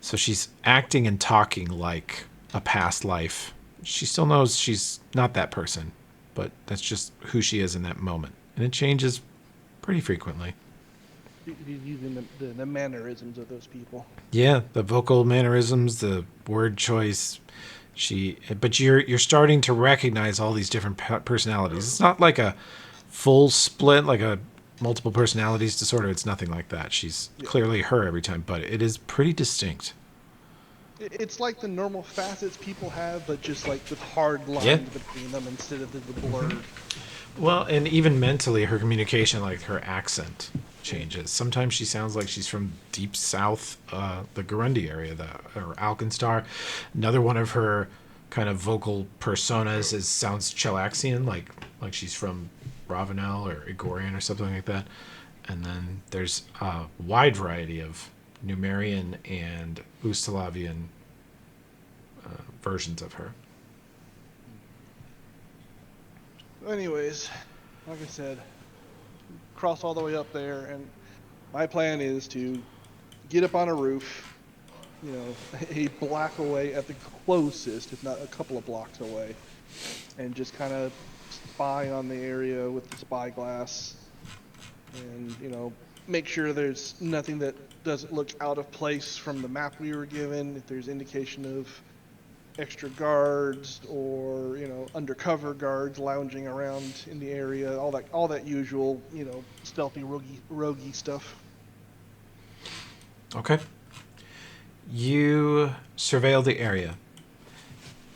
So she's acting and talking like a past life. She still knows she's not that person, but that's just who she is in that moment. And it changes pretty frequently. He's using the mannerisms of those people. Yeah, the vocal mannerisms, the word choice. But you're starting to recognize all these different personalities. It's not like a full split, like a multiple personalities disorder. It's nothing like that. She's clearly her every time, but it is pretty distinct. It's like the normal facets people have, but just like with hard lines between them instead of the blurred. Well, and even mentally, her communication, like her accent, changes. Sometimes she sounds like she's from deep south, the Gurundi area, or Alkenstar. Another one of her kind of vocal personas sounds Chelaxian, like she's from Ravenel or Igorian or something like that. And then there's a wide variety of Numerian and Ustalavian versions of her. Anyways, like I said, cross all the way up there, and my plan is to get up on a roof, a block away at the closest, if not a couple of blocks away, and just kind of spy on the area with the spyglass, and make sure there's nothing that doesn't look out of place from the map we were given. If there's indication of extra guards or undercover guards lounging around in the area, all that usual stealthy roguey stuff. Okay. You surveil the area.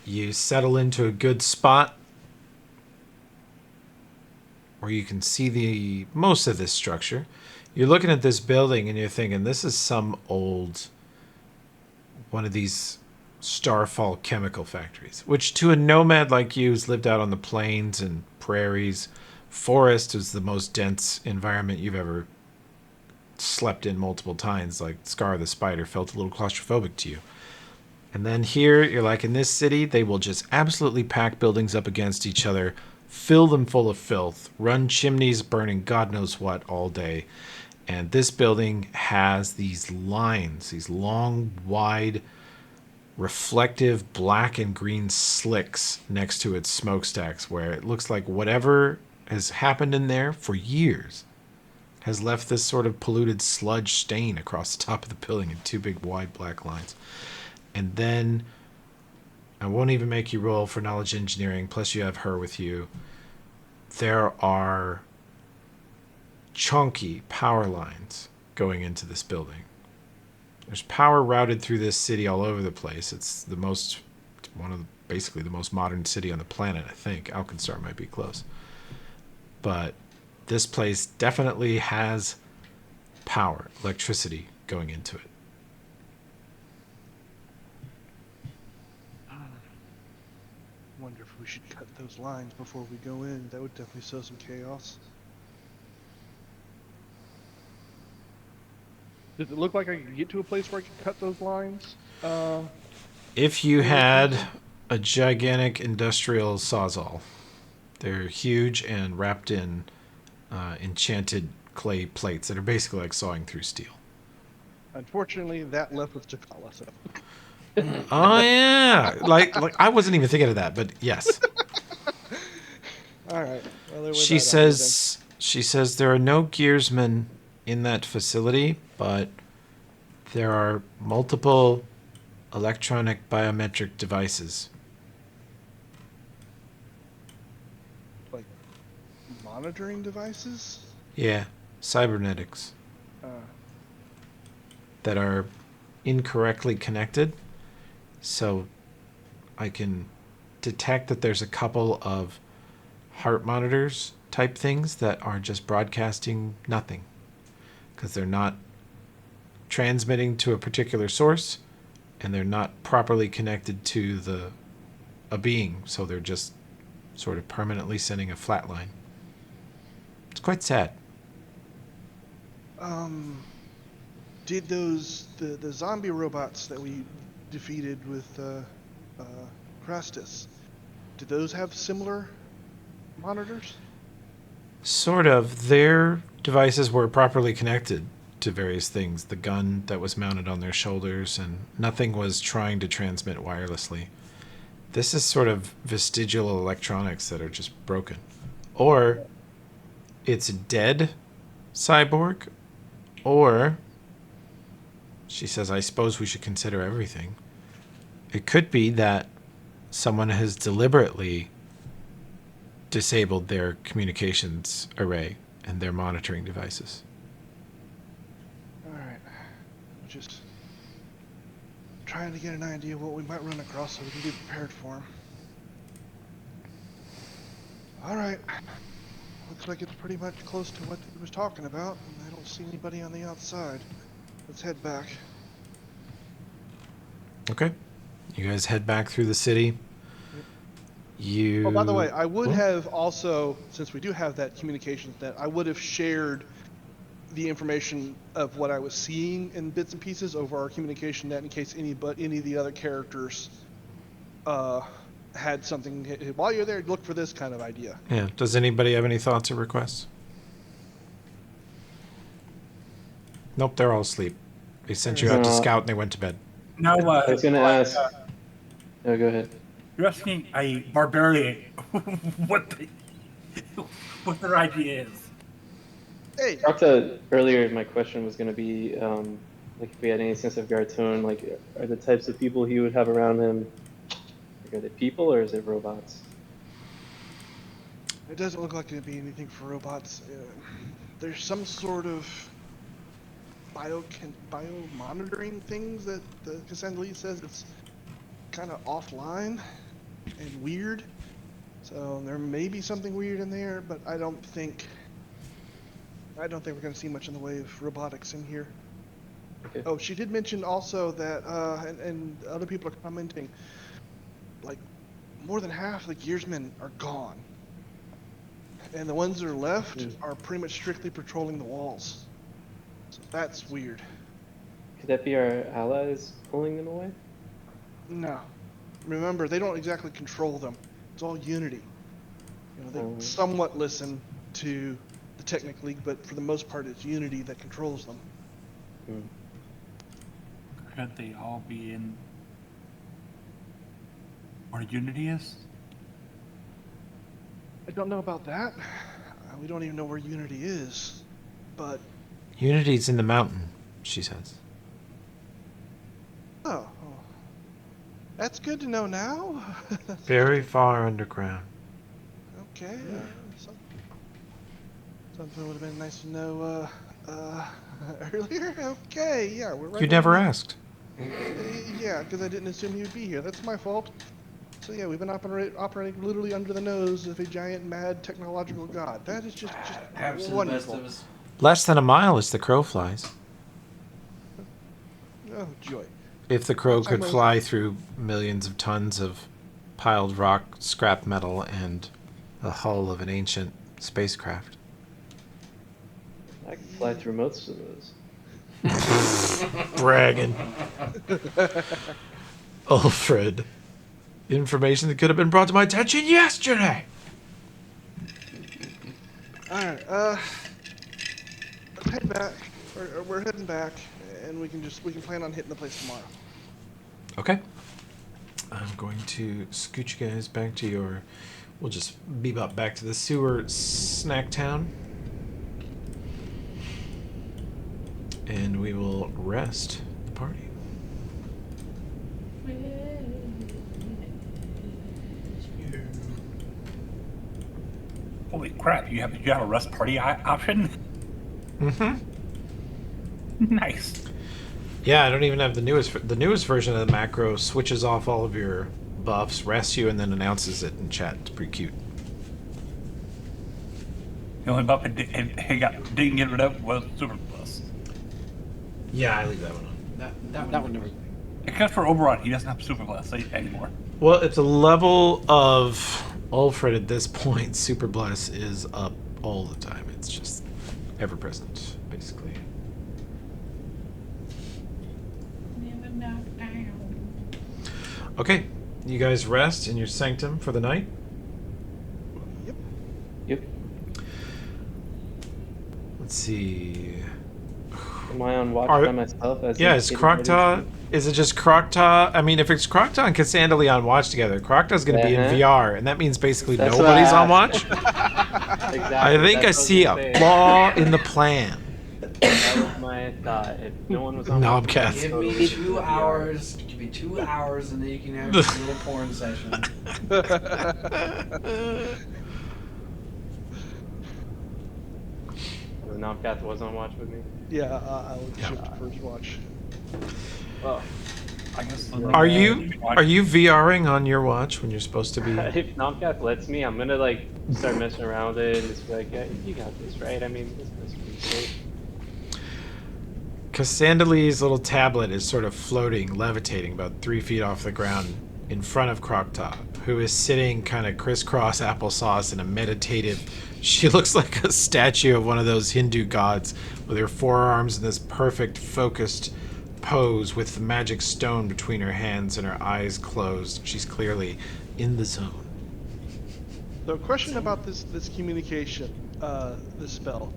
You settle into a good spot where you can see most of this structure. You're looking at this building and you're thinking, this is some old one of these starfall chemical factories, which to a nomad like you who's lived out on the plains and prairies, forest is the most dense environment you've ever slept in multiple times. Like Scar the Spider felt a little claustrophobic to you. And then here, you're like, in this city, they will just absolutely pack buildings up against each other, fill them full of filth, run chimneys burning God knows what all day. And this building has these lines, these long, wide, reflective black and green slicks next to its smokestacks, where it looks like whatever has happened in there for years has left this sort of polluted sludge stain across the top of the building in two big wide black lines. And then I won't even make you roll for knowledge engineering, plus you have her with you. There are chunky power lines going into this building. There's power routed through this city all over the place. It's basically the most modern city on the planet, I think. Alkenstar might be close. But this place definitely has power, electricity going into it. Wonder if we should cut those lines before we go in. That would definitely sow some chaos. Does it look like I could get to a place where I could cut those lines? If you Really had quickly? a gigantic industrial sawzall, they're huge and wrapped in enchanted clay plates that are basically like sawing through steel. Unfortunately, that left with Takala. So. Oh yeah, like I wasn't even thinking of that, but yes. All right. Well, there went She that idea then. says there are no gearsmen in that facility, but there are multiple electronic biometric devices. Like monitoring devices. Yeah, cybernetics Uh, that are incorrectly connected. So I can detect that there's a couple of heart monitors type things that are just broadcasting nothing because they're not transmitting to a particular source and they're not properly connected to a being, so they're just sort of permanently sending a flat line. It's quite sad. Did the zombie robots that we defeated with Crastus, did those have similar monitors? Sort of. Their devices were properly connected to various things. The gun that was mounted on their shoulders, and nothing was trying to transmit wirelessly. This is sort of vestigial electronics that are just broken. Or it's a dead cyborg, or she says, I suppose we should consider everything. It could be that someone has deliberately disabled their communications array and their monitoring devices. All right. Just trying to get an idea of what we might run across so we can be prepared for them. All right. Looks like it's pretty much close to what he was talking about, and I don't see anybody on the outside. Let's head back. Okay. You guys head back through the city. You. Oh, by the way, I would Well, have also, since we do have that communications net, I would have shared the information of what I was seeing in bits and pieces over our communication net in case any of the other characters had something. While you're there, look for this kind of idea. Yeah. Does anybody have any thoughts or requests? Nope, they're all asleep. They sent you out to scout and they went to bed. Now, I was gonna ask. No, go ahead. you're asking a barbarian what the, what their idea is. Hey, Earlier, my question was gonna be, like, if we had any sense of Gartoon, like, are the types of people he would have around him, like, are they people or is it robots? it doesn't look like it'd be anything for robots. There's some sort of bio monitoring things that the Cassandra Lee says it's kind of offline and weird. So there may be something weird in there, but I don't think we're going to see much in the way of robotics in here. Okay. Oh, she did mention also that, and other people are commenting, like more than half the gearsmen are gone, and the ones that are left are pretty much strictly patrolling the walls. So that's weird. Could that be our allies pulling them away? No, remember they don't exactly control them. It's all Unity. You know, they somewhat listen to the Technic League, but for the most part, it's Unity that controls them. Could they all be in where Unity is? I don't know about that. We don't even know where Unity is, but Unity's in the mountain, she says. oh, that's good to know now. Very far underground. Okay. Something would have been nice to know earlier. Okay, yeah, we're right. You never asked. Yeah, because I didn't assume he would be here. That's my fault. So yeah, we've been operating literally under the nose of a giant, mad technological god. That is just Perhaps to the best wonderful. of us. Less than a mile as the crow flies. Oh joy! If the crow could Somewhere- fly through millions of tons of piled rock, scrap metal, and the hull of an ancient spacecraft. I could fly through most of those. Bragging. Alfred. Information that could have been brought to my attention yesterday. Alright, let's head back. Or we're heading back, and we can plan on hitting the place tomorrow. Okay. I'm going to scoot you guys back to your... We'll just bebop back to the sewer snack town. And we will rest the party. Holy crap! You have a rest party option? Mm-hmm. Nice. Yeah, I don't even have the newest. The newest version of the macro switches off all of your buffs, rests you, and then announces it in chat. It's pretty cute. The only buff it didn't get rid of was Super Plus. Yeah, I leave that one on. That one never. Except for Oberon, he doesn't have Super Plus anymore. Well, it's a level of Alfred at this point. Super Bless is up all the time. It's just ever present, basically. Okay, you guys rest in your sanctum for the night. Yep. Let's see. Am I on watch by myself? Yeah, is Croctaw... Is it just Croctaw? I mean, if it's Croctaw and Cassandra on watch together, Croctaw's going to be in VR, and that means basically That's nobody's what I on watch. Exactly. I think I see a flaw in the plan. That was my thought. If no one was on watch, Knobcast. Give me 2 hours. Give me 2 hours, and then you can have your little porn session. The Knobcast was on watch with me. Yeah, I would shift to first watch. Well, I guess. Are you VRing on your watch when you're supposed to be? if Knobcast lets me, I'm gonna like start messing around with it and just be like, yeah, you got this, right? I mean, this is pretty safe. Cassandali's little tablet is sort of floating, levitating about 3 feet off the ground in front of Croctaw, who is sitting kind of crisscross applesauce in a meditative... She looks like a statue of one of those Hindu gods with her forearms in this perfect focused pose with the magic stone between her hands and her eyes closed. She's clearly in the zone. So, question about this communication, this spell,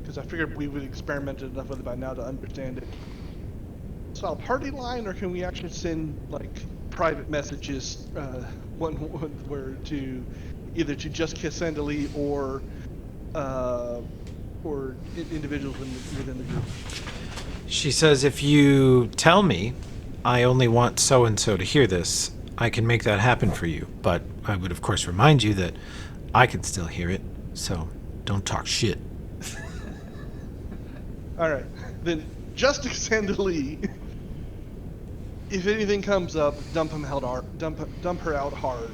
because I figured we would experimented enough with it by now to understand it. So, a party line, or can we actually send like private messages, where to either to just Cassandra or individuals within the group? She says, if you tell me I only want so-and-so to hear this, I can make that happen for you. But I would, of course, remind you that I can still hear it, so don't talk shit. Alright, then just to Cassandra, if anything comes up, dump her out hard.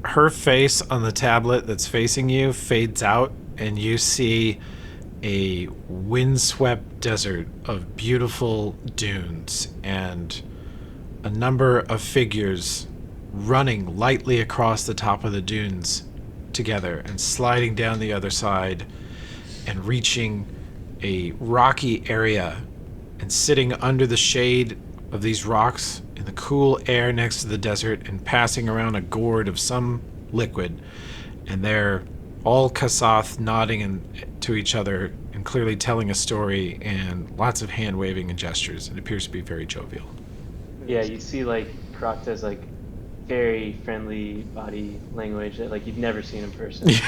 Her face on the tablet that's facing you fades out, and you see a windswept desert of beautiful dunes and a number of figures running lightly across the top of the dunes together and sliding down the other side and reaching a rocky area and sitting under the shade of these rocks in the cool air next to the desert and passing around a gourd of some liquid. And they're all Kasath nodding to each other and clearly telling a story, and lots of hand waving and gestures. It appears to be very jovial. Yeah, you see like Crocta's like very friendly body language that like you've never seen in person. He's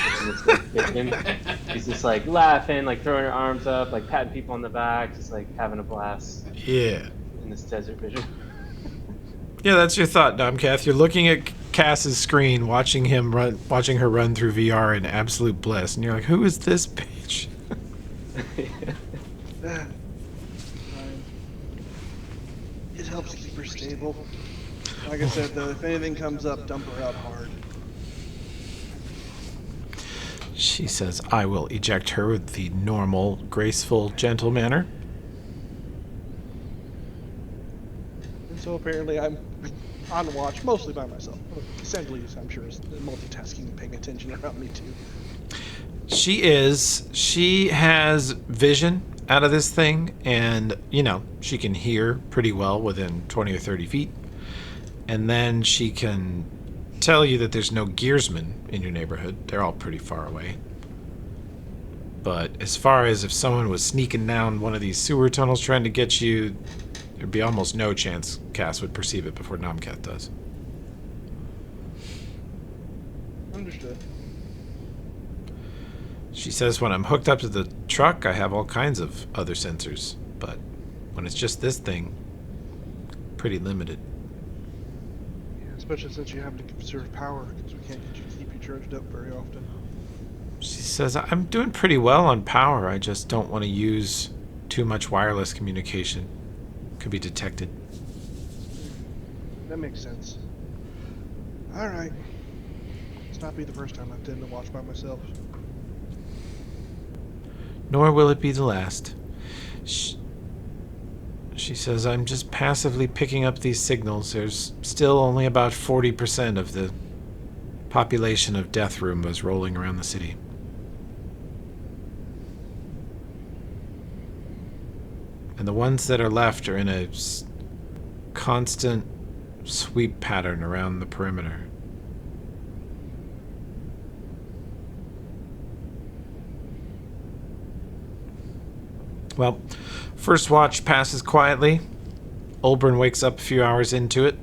just like laughing, like throwing her arms up, like patting people on the back, just like having a blast. Yeah. In this desert vision. Yeah, that's your thought, Domcath. You're looking at Cass's screen, watching her run through VR in absolute bliss, and you're like, "Who is this bitch?" It helps keep her stable. Like I said, though, if anything comes up, dump her out hard. She says, "I will eject her with the normal, graceful, gentle manner." And so apparently I'm on watch, mostly by myself. Cassandra, I'm sure, is multitasking and paying attention around me too. She is. She has vision out of this thing, and, she can hear pretty well within 20 or 30 feet. And then she can tell you that there's no gearsmen in your neighborhood. They're all pretty far away. But as far as if someone was sneaking down one of these sewer tunnels trying to get you, there'd be almost no chance Cass would perceive it before Nomcat does. Understood. She says when I'm hooked up to the truck, I have all kinds of other sensors, but when it's just this thing, pretty limited. Yeah, especially since you have to conserve power, because we can't keep you charged up very often. She says, I'm doing pretty well on power. I just don't want to use too much wireless communication. Could be detected. That makes sense. Alright. It's not be the first time I tend to watch by myself. Nor will it be the last. She says, I'm just passively picking up these signals. There's still only about 40% of the population of Death Room was rolling around the city. And the ones that are left are in a constant sweep pattern around the perimeter. Well, first watch passes quietly. Olbern wakes up a few hours into it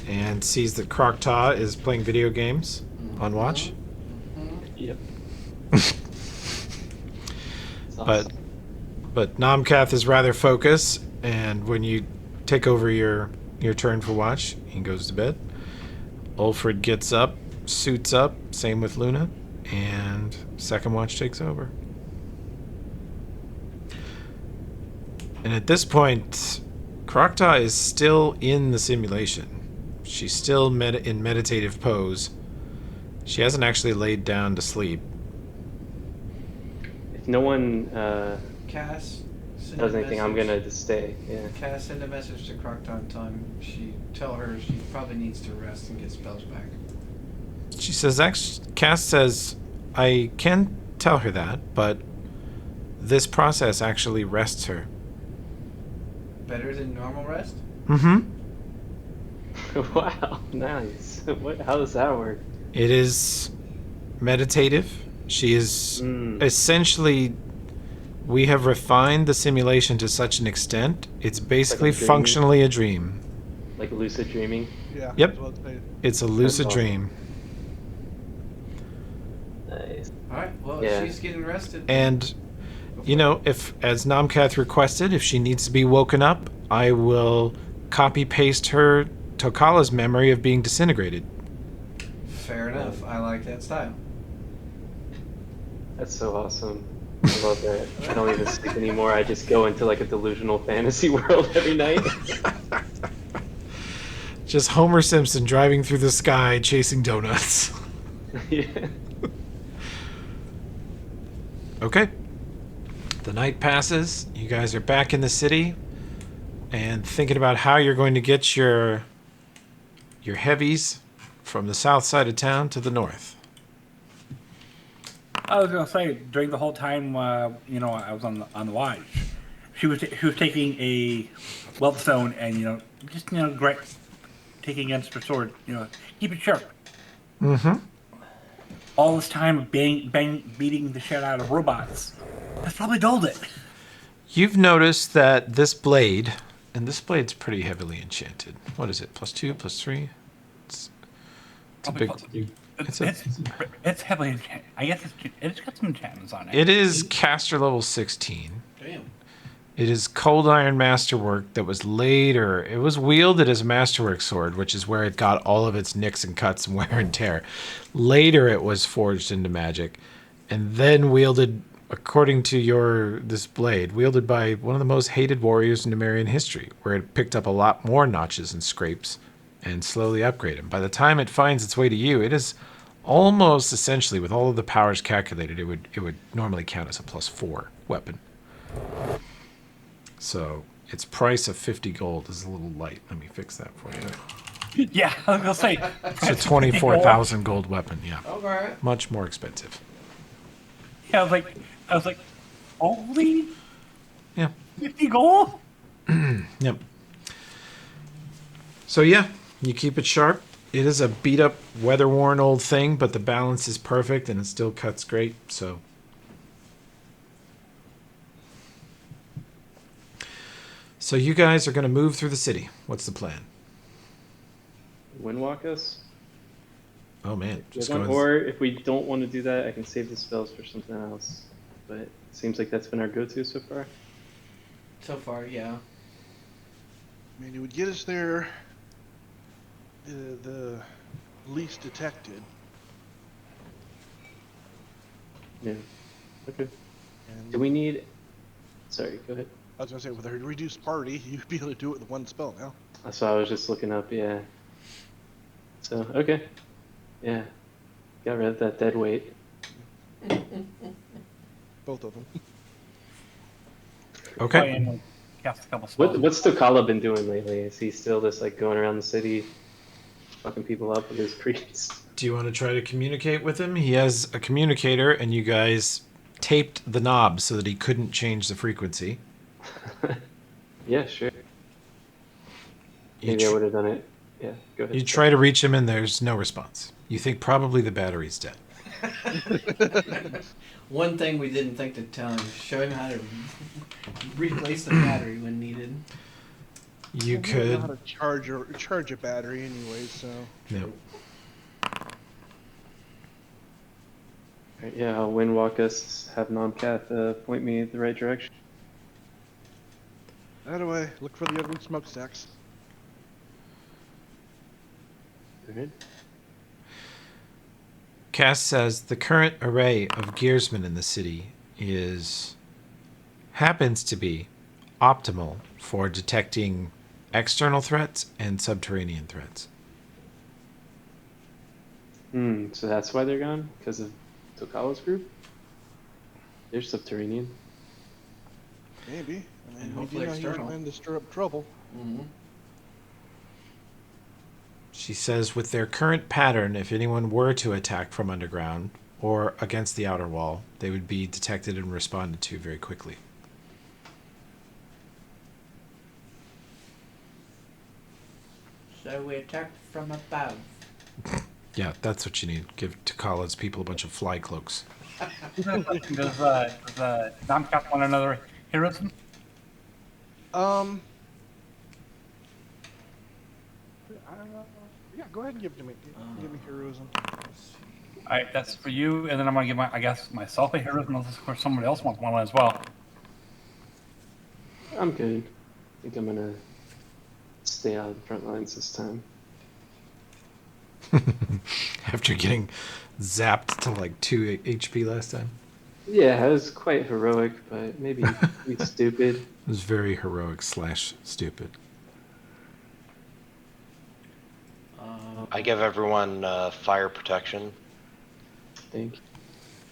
and sees that Croctaw is playing video games on watch. Yep. But Nomcath is rather focused, and when you take over your turn for watch, he goes to bed. Ulfred gets up, suits up, same with Luna, and second watch takes over. And at this point, Croctaw is still in the simulation. She's still in meditative pose. She hasn't actually laid down to sleep. If no one Cass, send does a anything, I'm message. gonna just stay. Yeah. Cass, send a message to Croctaw and tell her she probably needs to rest and get spells back. She says, Cass says, I can tell her that, but this process actually rests her. Better than normal rest? Mm-hmm. Wow, nice. How does that work? It is meditative. She is essentially... We have refined the simulation to such an extent, it's basically dreaming? functionally a dream. Like lucid dreaming? Yeah. Yep. that's what I'd say. It's a lucid awesome. dream. Nice. Alright, well, Yeah. she's getting rested. And, if, as Nomcath requested, if she needs to be woken up, I will copy-paste her Tokala's memory of being disintegrated. Fair enough. I like that style. That's so awesome. I love that. I don't even sleep anymore. I just go into like a delusional fantasy world every night. Just Homer Simpson driving through the sky chasing donuts. Yeah. Okay. The night passes. You guys are back in the city and thinking about how you're going to get your heavies from the south side of town to the north. I was gonna say during the whole time, I was on the watch. She was taking a wellstone and taking against her sword. Keep it sharp. Mm-hmm. All this time, beating the shit out of robots. That's probably dulled it. You've noticed that this blade, and this blade's pretty heavily enchanted. What is it? +2, +3? It's a big. It's heavily enchanted. I guess it's got some enchantments on it. It is caster level 16. Damn. It is cold iron masterwork that was later. It was wielded as a masterwork sword, which is where it got all of its nicks and cuts and wear and tear. Later, it was forged into magic, and then wielded, according to this blade, wielded by one of the most hated warriors in Numerian history, where it picked up a lot more notches and scrapes, and slowly upgraded. By the time it finds its way to you, it is almost essentially, with all of the powers calculated, it would normally count as a +4 weapon. So its price of 50 gold is a little light. Let me fix that for you. Yeah, I was gonna say It's a 24,000 gold wepen. Yeah, Alright. much more expensive. Yeah, I was like, Holy Yeah. 50 gold? Yep. So yeah, you keep it sharp. It is a beat up, weather worn old thing, but the balance is perfect and it still cuts great. So you guys are going to move through the city. What's the plan? Windwalk us. Oh man, just go. Or if we don't want to do that, I can save the spells for something else. But it seems like that's been our go-to so far. So far, yeah. I mean, it would get us there the least detected. Yeah. Okay. And Do we need? Sorry, go ahead. I was gonna say, with a reduced party, you'd be able to do it with one spell now. So I was just looking up. Yeah. So okay. Yeah. Got rid of that dead weight. Both of them. Okay. And cast a couple spells. What's Tokala been doing lately? Is he still just like going around the city, fucking people up with his priests? Do you want to try to communicate with him? He has a communicator, and you guys taped the knob so that he couldn't change the frequency. Yeah, sure. Maybe I would have done it. Yeah, go ahead. You try to reach him, and there's no response. You think probably the battery's dead. One thing we didn't think to tell him: show him how to replace the battery when needed. You Well, we could. know how to charge a battery anyway, so. No. Right, yeah, I'll windwalk us. Have Nomcath point me in the right direction. That way, look for the other smokestacks. All right. Cass says the current array of gearsmen in the city happens to be optimal for detecting external threats and subterranean threats. So that's why they're gone? Because of Tokala's group? They're subterranean. Maybe. I And mean, we hopefully do know he was external. planning to stir up trouble. Mm-hmm. She says with their current pattern, if anyone were to attack from underground or against the outer wall, they would be detected and responded to very quickly. So we attacked from above. Yeah, that's what you need. Give Takala's people a bunch of fly cloaks. Does Nomcat want another heroism? Yeah, go ahead and give it to me. Give me heroism. Alright, that's for you, and then I'm gonna give myself a heroism, unless of course somebody else wants one as well. I'm good. I think I'm gonna stay out of the front lines this time. After getting zapped to like 2 HP last time. Yeah, it was quite heroic, but maybe stupid. It was very heroic / stupid. I give everyone fire protection. Thank you.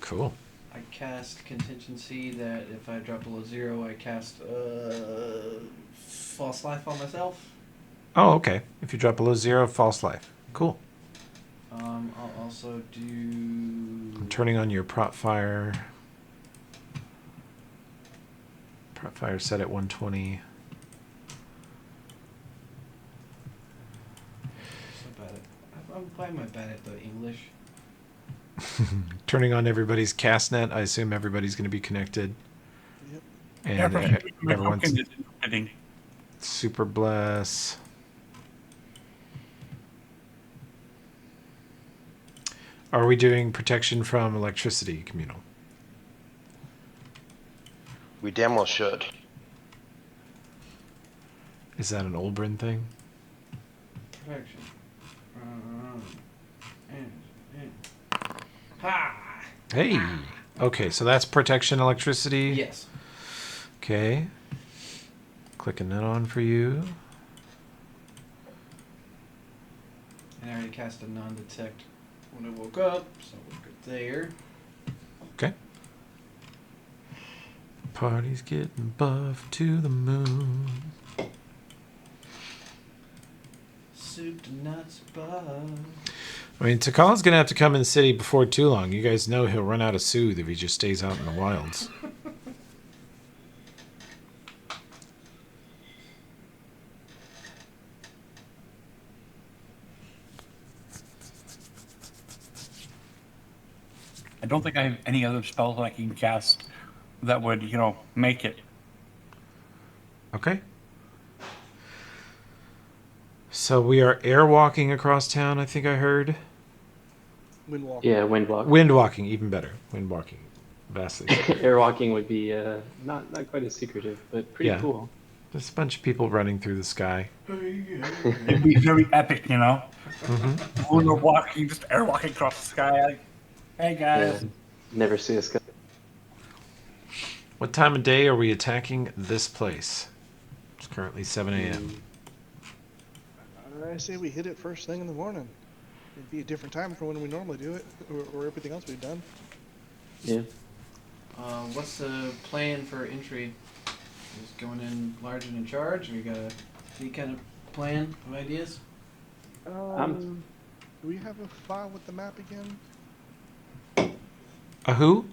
Cool. I cast contingency that if I drop below 0, I cast false life on myself. Oh, okay. If you drop below 0, false life. Cool. I'll also do. I'm turning on your prop fire. Prop fire set at 120. So bad why am I bad at the English? Turning on everybody's cast net. I assume everybody's going to be connected. Yep. And everyone's Fitting. super bless. Are we doing protection from electricity communal? We damn well should. Is that an Olbrin thing? Protection. And. Ha! Hey. Okay, so that's protection electricity. Yes. Okay. Clicking that on for you. And I already cast a non-detect when I woke up, so we're good there. Okay. Party's getting buffed to the moon. Soup to nuts above. I mean, Takala's going to have to come in the city before too long. You guys know he'll run out of soothe if he just stays out in the wilds. I don't think I have any other spells that I can cast that would, make it. Okay. So we are airwalking across town, I think I heard. Windwalk. Yeah, wind walk. Wind walking, even better. Wind walking. Vastly. Air walking would be not quite as secretive, but pretty Yeah. cool. There's a bunch of people running through the sky. It'd be very epic, When we're walking, just air walking across the sky. Like, hey guys. Yeah. Never see us go. What time of day are we attacking this place? It's currently 7 a.m. I say we hit it first thing in the morning. It'd be a different time from when we normally do it, or everything else we've done. Yeah. What's the plan for entry? Just going in large and in charge? Or you got any kind of plan of ideas? Do we have a file with the map again? A who?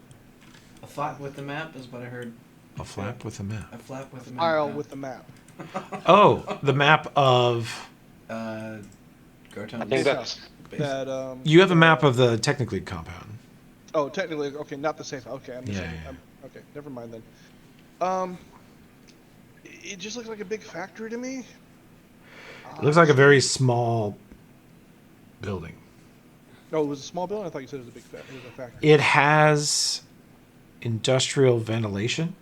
A flap with the map is what I heard. A flap with a map. A flap with the map. File yeah. with the map. Oh, the map of... Garton. I think that's That You have a map of the Technically compound. Oh, technically, okay, not the safe. Okay, I'm Yeah, yeah. okay, never mind then. It just looks like a big factory to me. It looks like a very small building. No, it was a small building. I thought you said it was a big factory. It was a factory. It has industrial ventilation,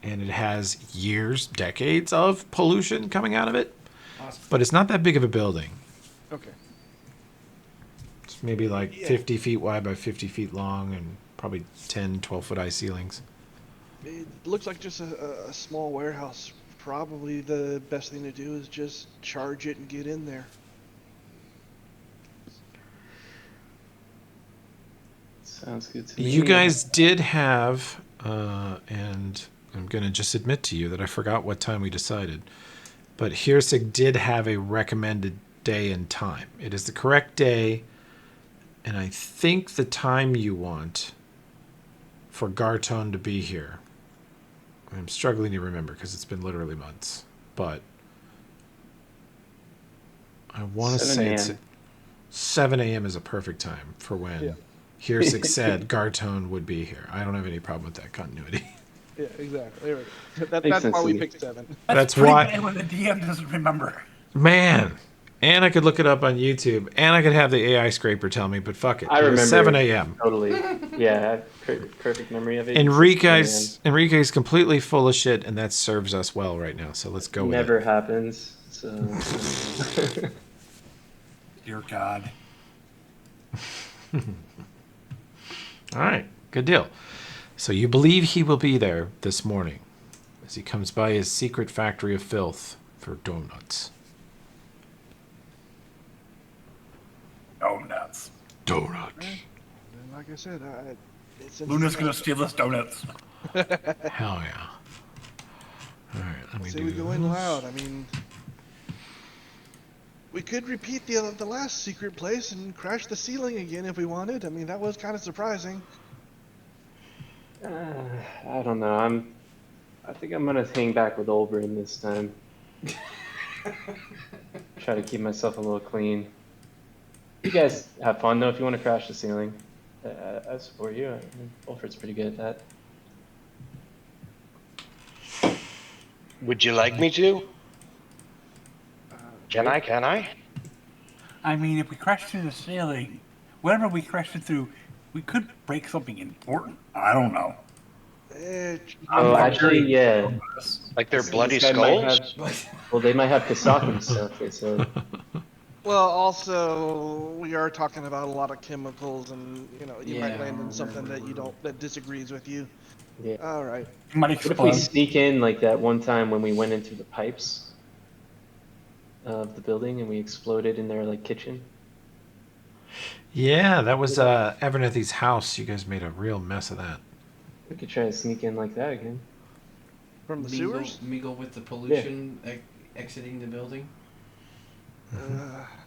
and it has years, decades of pollution coming out of it. Awesome. But it's not that big of a building. Okay. It's maybe like Yeah. 50 feet wide by 50 feet long and probably 10, 12-foot high ceilings. It looks like just a small warehouse. Probably the best thing to do is just charge it and get in there. Sounds good to me. You guys did have, and I'm going to just admit to you that I forgot what time we decided, but Hirsig did have a recommended day and time. It is the correct day, and I think the time you want for Garton to be here. I'm struggling to remember because it's been literally months, but I want to 7 say it's a.m. 7 a.m. is a perfect time for when Yeah. Hirsig said Garton would be here. I don't have any problem with that continuity. Yeah, exactly. There we go. That's Makes why sense to we me. picked 7. That's pretty why- bad when the DM doesn't remember. Man, and I could look it up on YouTube, and I could have the AI scraper tell me, but fuck it. I It was remember 7 a.m. Totally. Yeah, I have perfect memory of it. Enrique's completely full of shit, and that serves us well right now. So let's go with Never it. happens. So. Dear God. All right, good deal. So you believe he will be there this morning as he comes by his secret factory of filth for donuts. Oh, nuts. Donut. And like I said, it's Luna's gonna steal us donuts. Hell yeah. All right, let me Say do we go in this. loud. I mean, we could repeat the last secret place and crash the ceiling again if we wanted. I mean, that was kind of surprising. I don't know. I think I'm gonna hang back with Olbrin this time. Try to keep myself a little clean. You guys have fun though. If you want to crash the ceiling, I support you. I mean, Wolford's pretty good at that. Would you like me to? Can I? I mean, if we crash through the ceiling, whatever we crash it through, we could break something important. I don't know. Oh, actually, yeah. Like their This bloody guy might skulls? Well, they might have Kasaki stuff. They said. Well, also, we are talking about a lot of chemicals, and you might Yeah, land in something right. that disagrees with you. Yeah. All right. Might What if we explode. sneak in like that one time when we went into the pipes of the building and we exploded in their like kitchen? Yeah, that was Evernethy's house. You guys made a real mess of that. We could try to sneak in like that again. From the sewers? Mingle with the pollution exiting the building.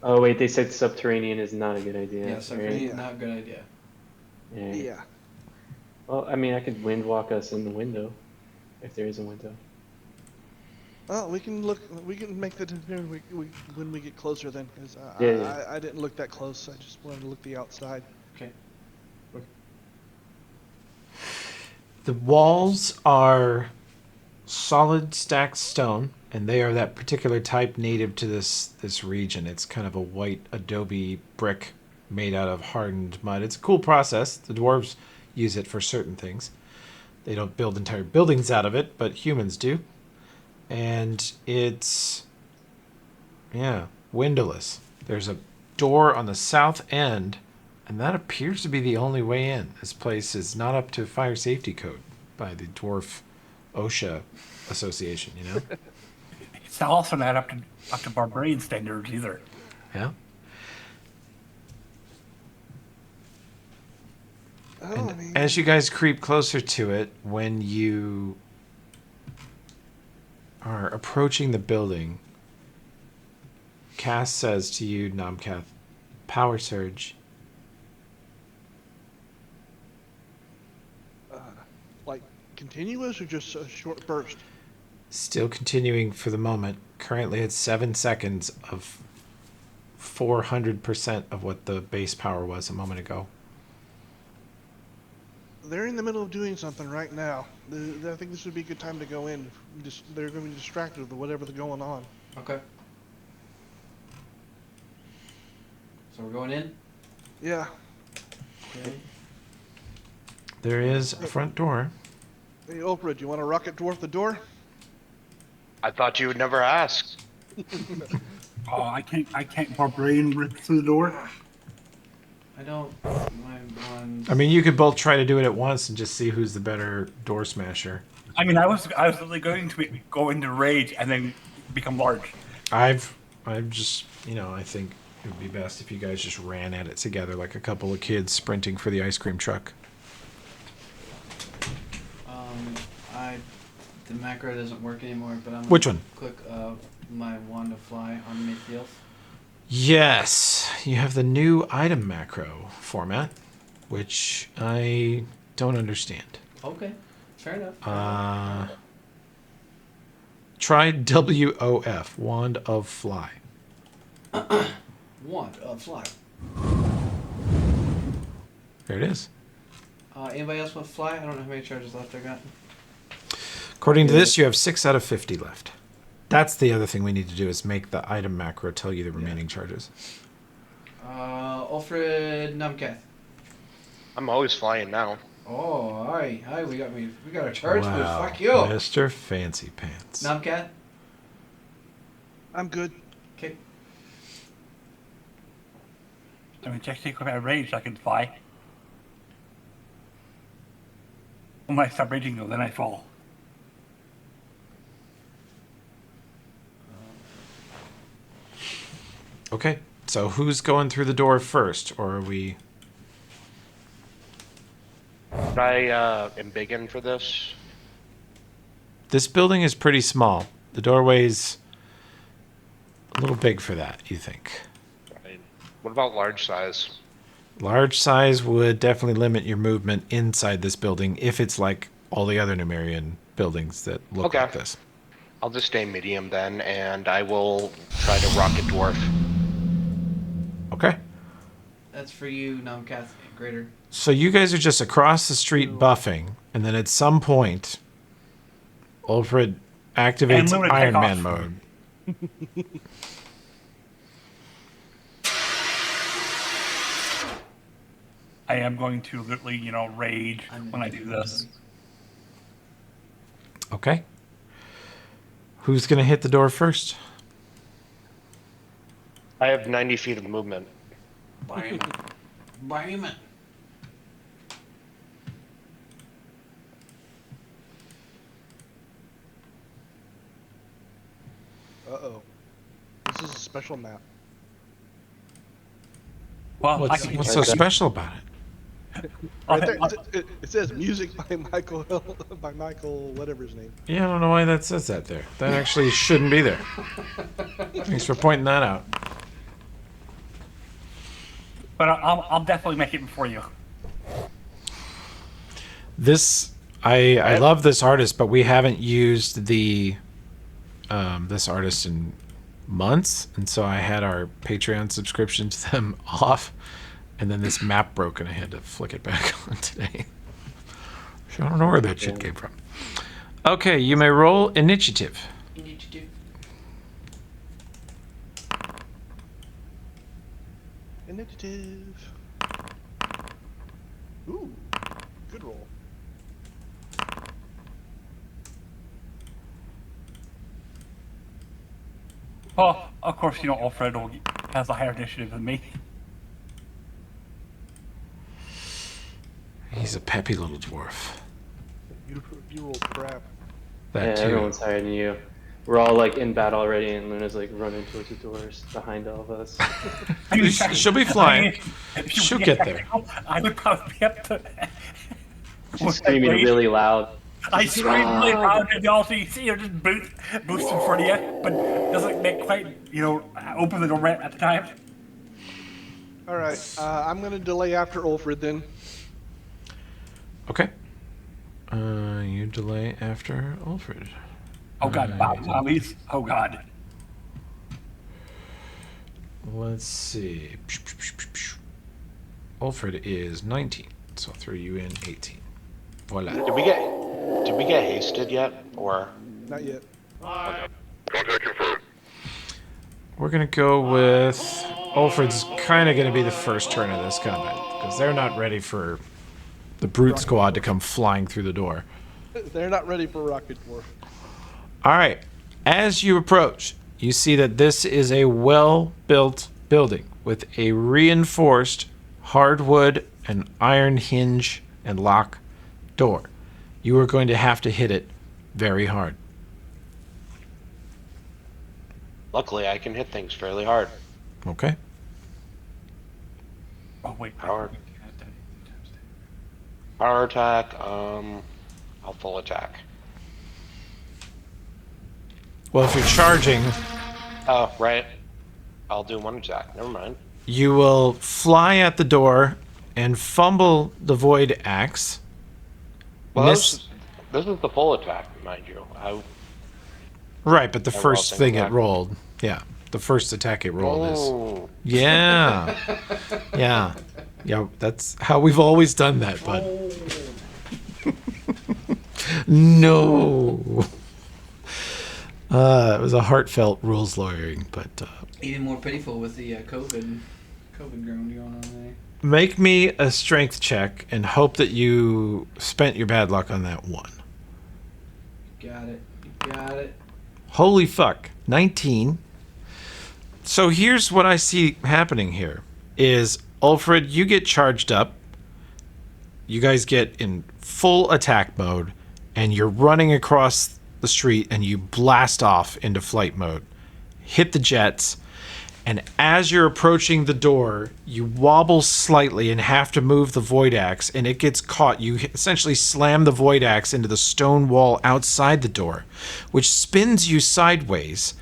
Oh wait, they said subterranean is not a good idea. Yeah, right? subterranean, not a good idea. Yeah. Yeah. Well, I mean, I could wind walk us in the window, if there is a window. Well, we can look. We can make the decision when we get closer. Then, because Yeah. I didn't look that close. I just wanted to look the outside. Okay. The walls are solid stacked stone, and they are that particular type native to this region. It's kind of a white adobe brick made out of hardened mud. It's a cool process. The dwarves use it for certain things. They don't build entire buildings out of it, but humans do. And it's, yeah, windowless. There's a door on the south end, and that appears to be the only way in. This place is not up to fire safety code by the dwarf OSHA association, you know? It's also not up to barbarian standards either. Yeah. Oh, And I mean, as you guys creep closer to it, when you are approaching the building, Cass says to you, Namkath, power surge. like continuous or just a short burst? Still continuing for the moment. Currently at 7 seconds of 400% of what the base power was a moment ago. They're in the middle of doing something right now. I think this would be a good time to go in. They're going to be distracted with whatever's going on. Okay. So we're going in? Yeah. Okay. There is a front door. Hey, Oprah, do you want to rocket dwarf the door? I thought you would never ask. Oh, I can't barbarian rip through the door. I don't mind one. I mean, you could both try to do it at once and just see who's the better door smasher. I mean, I was literally going to go into rage and then become large. I've just, I think it would be best if you guys just ran at it together like a couple of kids sprinting for the ice cream truck. The macro doesn't work anymore, but I'm gonna Which one? click my wand to fly on Midfield. Yes, you have the new item macro format, which I don't understand. Okay, fair enough. Try WOF, Wand of Fly. Wand fly. There it is. Anybody else want to fly? I don't know how many charges left I got. According to this, you have 6 out of 50 left. That's the other thing we need to do is make the item macro tell you the remaining charges. Alfred Numkath. I'm always flying now. Oh, hi, we got our charge boost. Wow, Fuck you, Mr. Fancy Pants. Numkath. I'm good. Okay. I mean, just take my rage so I can fly. When I stop raging, though, then I fall. Okay, so who's going through the door first, or are we... I am big in for this. This building is pretty small. The doorway's a little big for that, you think? What about large size? Large size would definitely limit your movement inside this building if it's like all the other Numerian buildings that look Okay. like this. I'll just stay medium then, and I will try to rocket dwarf. Okay. That's for you, Numkath. Greater. So you guys are just across the street buffing, and then at some point, Ulfred activates And Luna Iron take Man off. mode. I am going to literally, rage when I do this. Okay. Who's going to hit the door first? I have 90 feet of movement. Bam. Bam. Uh-oh. This is a special map. Well, What's so special about it? Right there, it says music by Michael whatever his name. Yeah, I don't know why that says that there. That actually shouldn't be there. Thanks for pointing that out. But I'll definitely make it before you. This I love this artist, but we haven't used the this artist in months, and so I had our Patreon subscription to them off, and then this map broke, and I had to flick it back on today. I don't know where that shit came from. Okay, you may roll initiative. Initiative. Initiative. Ooh, good roll. Oh, of course, Alfredo has a higher initiative than me. He's a peppy little dwarf. You rolled crap. That Yeah, too. everyone's higher than you. We're all like in battle already, and Luna's like running towards the doors behind all of us. She'll be flying. She'll get there. I would probably be up to. She's screaming really loud. I scream really loud, and y'all see just boost in front of you, but doesn't make quite, open the door right at the time. All right, I'm gonna delay after Ulfred then. Okay. You delay after Alfred. Oh god, zombies. Oh god. Let's see. Alfred is 19, so I'll throw you in 18. Voila. Did we get hasted yet, or? Not yet. We're gonna go with Alfred's kind of gonna be the first turn of this combat because they're not ready for the brute squad to come flying through the door. They're not ready for Rocket Dwarf. All right. As you approach, you see that this is a well-built building with a reinforced hardwood and iron hinge and lock door. You are going to have to hit it very hard. Luckily, I can hit things fairly hard. Okay? Oh wait. Power attack. I'll full attack. Well, if you're charging, Oh, right. I'll do one attack. Never mind. you will fly at the door and fumble the void axe. Well, Miss- this is the full attack, mind you. Right, but the I first rolled thing it exactly. rolled. Yeah. The first attack it rolled is. Oh, Yeah. Yeah. Yeah, that's how we've always done that, bud. No. It was a heartfelt rules lawyering, but Even more pitiful with the COVID ground going on there. make me a strength check and hope that you spent your bad luck on that one. Got it. You got it. Holy fuck. 19. So here's what I see happening here is Ulfred, you get charged up. You guys get in full attack mode and you're running across the street and you blast off into flight mode. Hit the jets, and as you're approaching the door, you wobble slightly and have to move the void axe, and it gets caught. You essentially slam the void axe into the stone wall outside the door, which spins you sideways,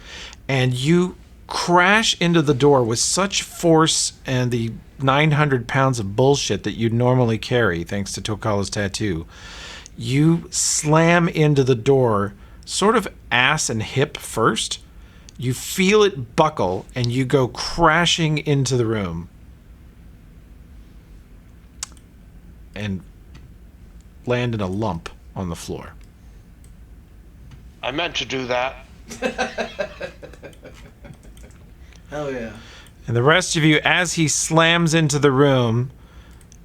and you crash into the door with such force and the 900 pounds of bullshit that you'd normally carry, thanks to Tokala's tattoo. You slam into the door, sort of ass and hip first. You feel it buckle, and you go crashing into the room. And land in a lump on the floor. I meant to do that. Hell yeah. And the rest of you, as he slams into the room,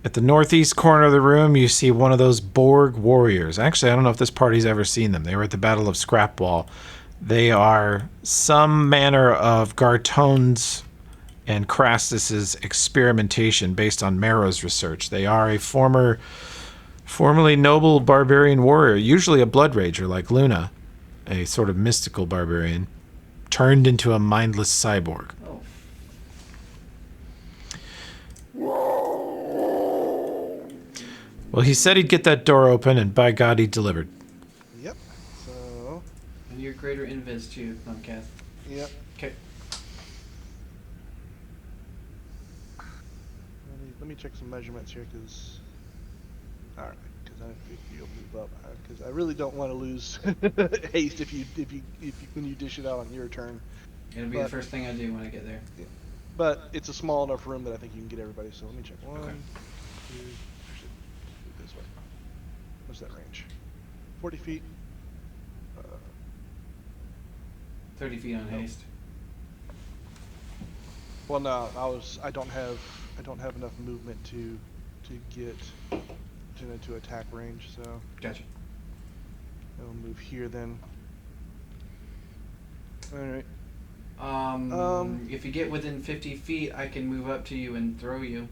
at the northeast corner of the room, you see one of those Borg warriors. Actually, I don't know if this party's ever seen them. They were at the Battle of Scrapwall. They are some manner of Gartone's and Crassus's experimentation based on Marrow's research. They are a formerly noble barbarian warrior, usually a blood rager like Luna, a sort of mystical barbarian, turned into a mindless cyborg. Oh. Well, he said he'd get that door open, and by God, he delivered. Yep. So, And you're greater invis too, Numpcast. yep. Okay. Let me check some measurements here, because. Alright, because I think you'll move up. Because I really don't want to lose haste if you when you dish it out on your turn. It'll be the first thing I do when I get there. But it's a small enough room that I think you can get everybody. So let me check. One, Okay. two, this way. what's that range? 40 feet. 30 feet on Nope. haste. Well, no, I don't have enough movement to get into attack range, so Gotcha. I'll move here then. All right. If you get within 50 feet, I can move up to you and throw you.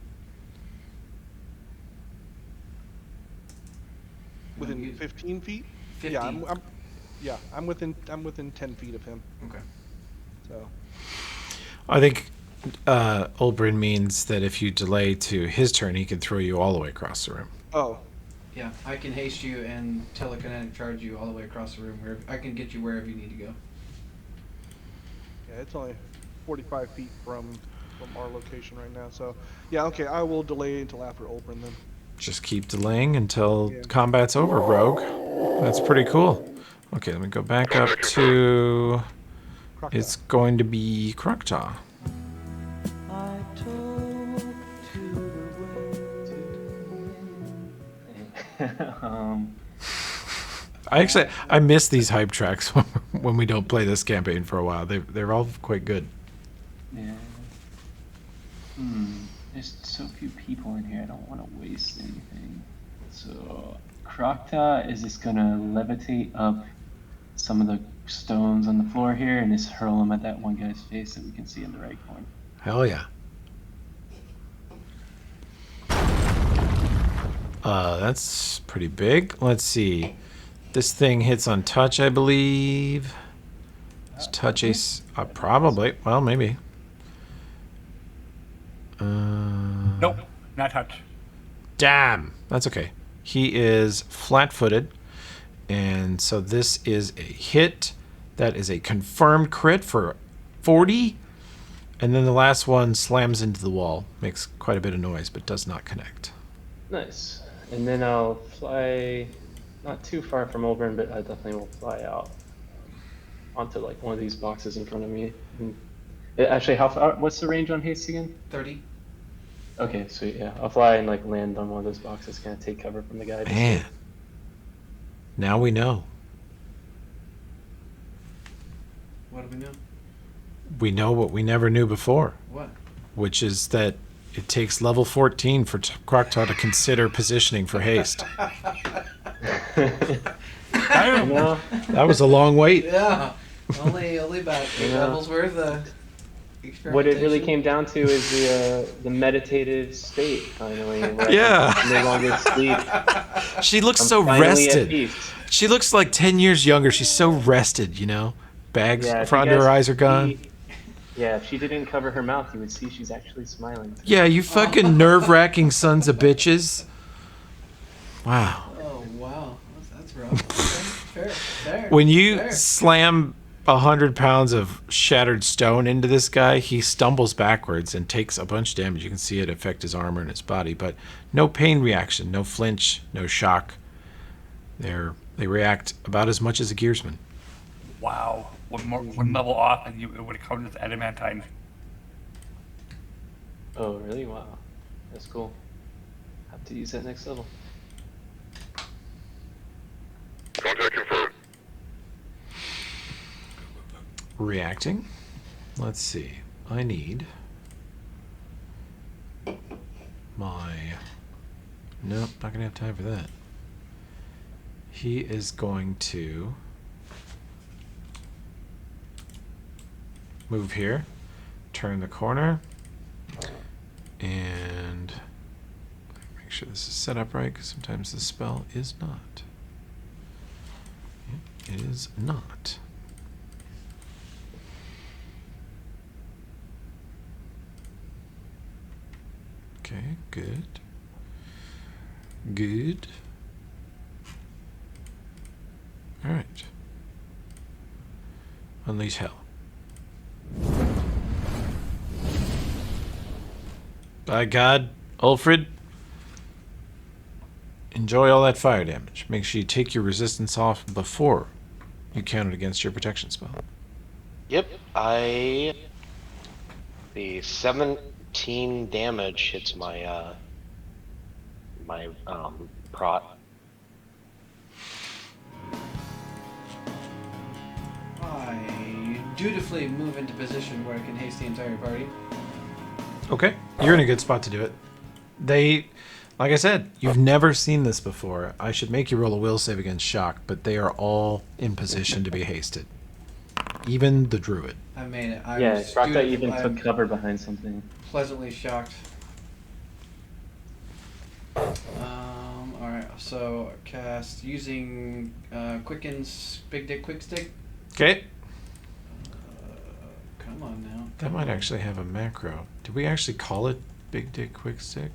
Within 15 feet? 50. Yeah, I'm within 10 feet of him. Okay. So I think Olbrin means that if you delay to his turn, he can throw you all the way across the room. oh, Yeah, I can haste you and telekinetic charge you all the way across the room. I can get you wherever you need to go. yeah, it's only 45 feet from our location right now. So yeah, okay, I will delay until after Olbrin then. Just keep delaying until Yeah. combat's over, Rogue. That's pretty cool. Okay, let me go back up to... Crocodile. It's going to be Croctaw. I miss these hype tracks when we don't play this campaign for a while. They're all quite good. Yeah. There's so few people in here. I don't want to waste anything. So, Crocta is just gonna levitate up some of the stones on the floor here and just hurl them at that one guy's face that we can see in the right corner. Hell yeah. That's pretty big. Let's see. This thing hits on touch, I believe. It's touch ace. Probably. Well, maybe. Nope, not touch. Damn. That's okay. He is flat-footed. And so this is a hit. That is a confirmed crit for 40. And then the last one slams into the wall. Makes quite a bit of noise, but does not connect. Nice. And then I'll fly not too far from Oberon, but I definitely will fly out onto like one of these boxes in front of me. And actually, how far? What's the range on haste again? 30. Okay, sweet. Yeah, I'll fly and like land on one of those boxes, kind of take cover from the guy. Man. Now we know. What do we know? We know what we never knew before, What? which is that it takes level 14 for Croctaw to consider positioning for haste. No, That was a long wait. Yeah. only about 8 levels worth of experimentation. what it really came down to is the meditative state finally. Where Yeah. I can no longer sleep. She looks I'm so finally at rested. peace. She looks like 10 years younger. She's so rested, you know? Bags Yeah, for under her eyes are gone. Yeah, if she didn't cover her mouth, you would see she's actually smiling. Yeah, you fucking nerve-wracking sons of bitches. Wow. Oh, wow. That's rough. Okay. Fair. When you Fair. slam 100 pounds of shattered stone into this guy, he stumbles backwards and takes a bunch of damage. You can see it affect his armor and his body, but no pain reaction, no flinch, no shock. They react about as much as a gearsman. Wow. One level off, and it would have come with adamantine. Oh, really? Wow. That's cool. Have to use that next level. Contact confirmed. Reacting. Let's see. I need my... Nope, not gonna have time for that. He is going to move here, turn the corner, and make sure this is set up right, because sometimes the spell is not. It is not. Okay, good. Good. All right. Unleash hell. By God, Ulfrid, enjoy all that fire damage. Make sure you take your resistance off before you count it against your protection spell. Yep, the 17 damage hits my prot. dutifully move into position where I can haste the entire party. Okay, you're in a good spot to do it. They, like I said, you've never seen this before. I should make you roll a will save against shock, but they are all in position to be hasted. Even the druid. I made it. Yeah, Crocta even took cover behind something. Pleasantly shocked. Alright, so cast using Quicken's Big Dick Quick Stick. Okay. Come on now. That might actually have a macro. Did we actually call it Big Dick Quick Stick?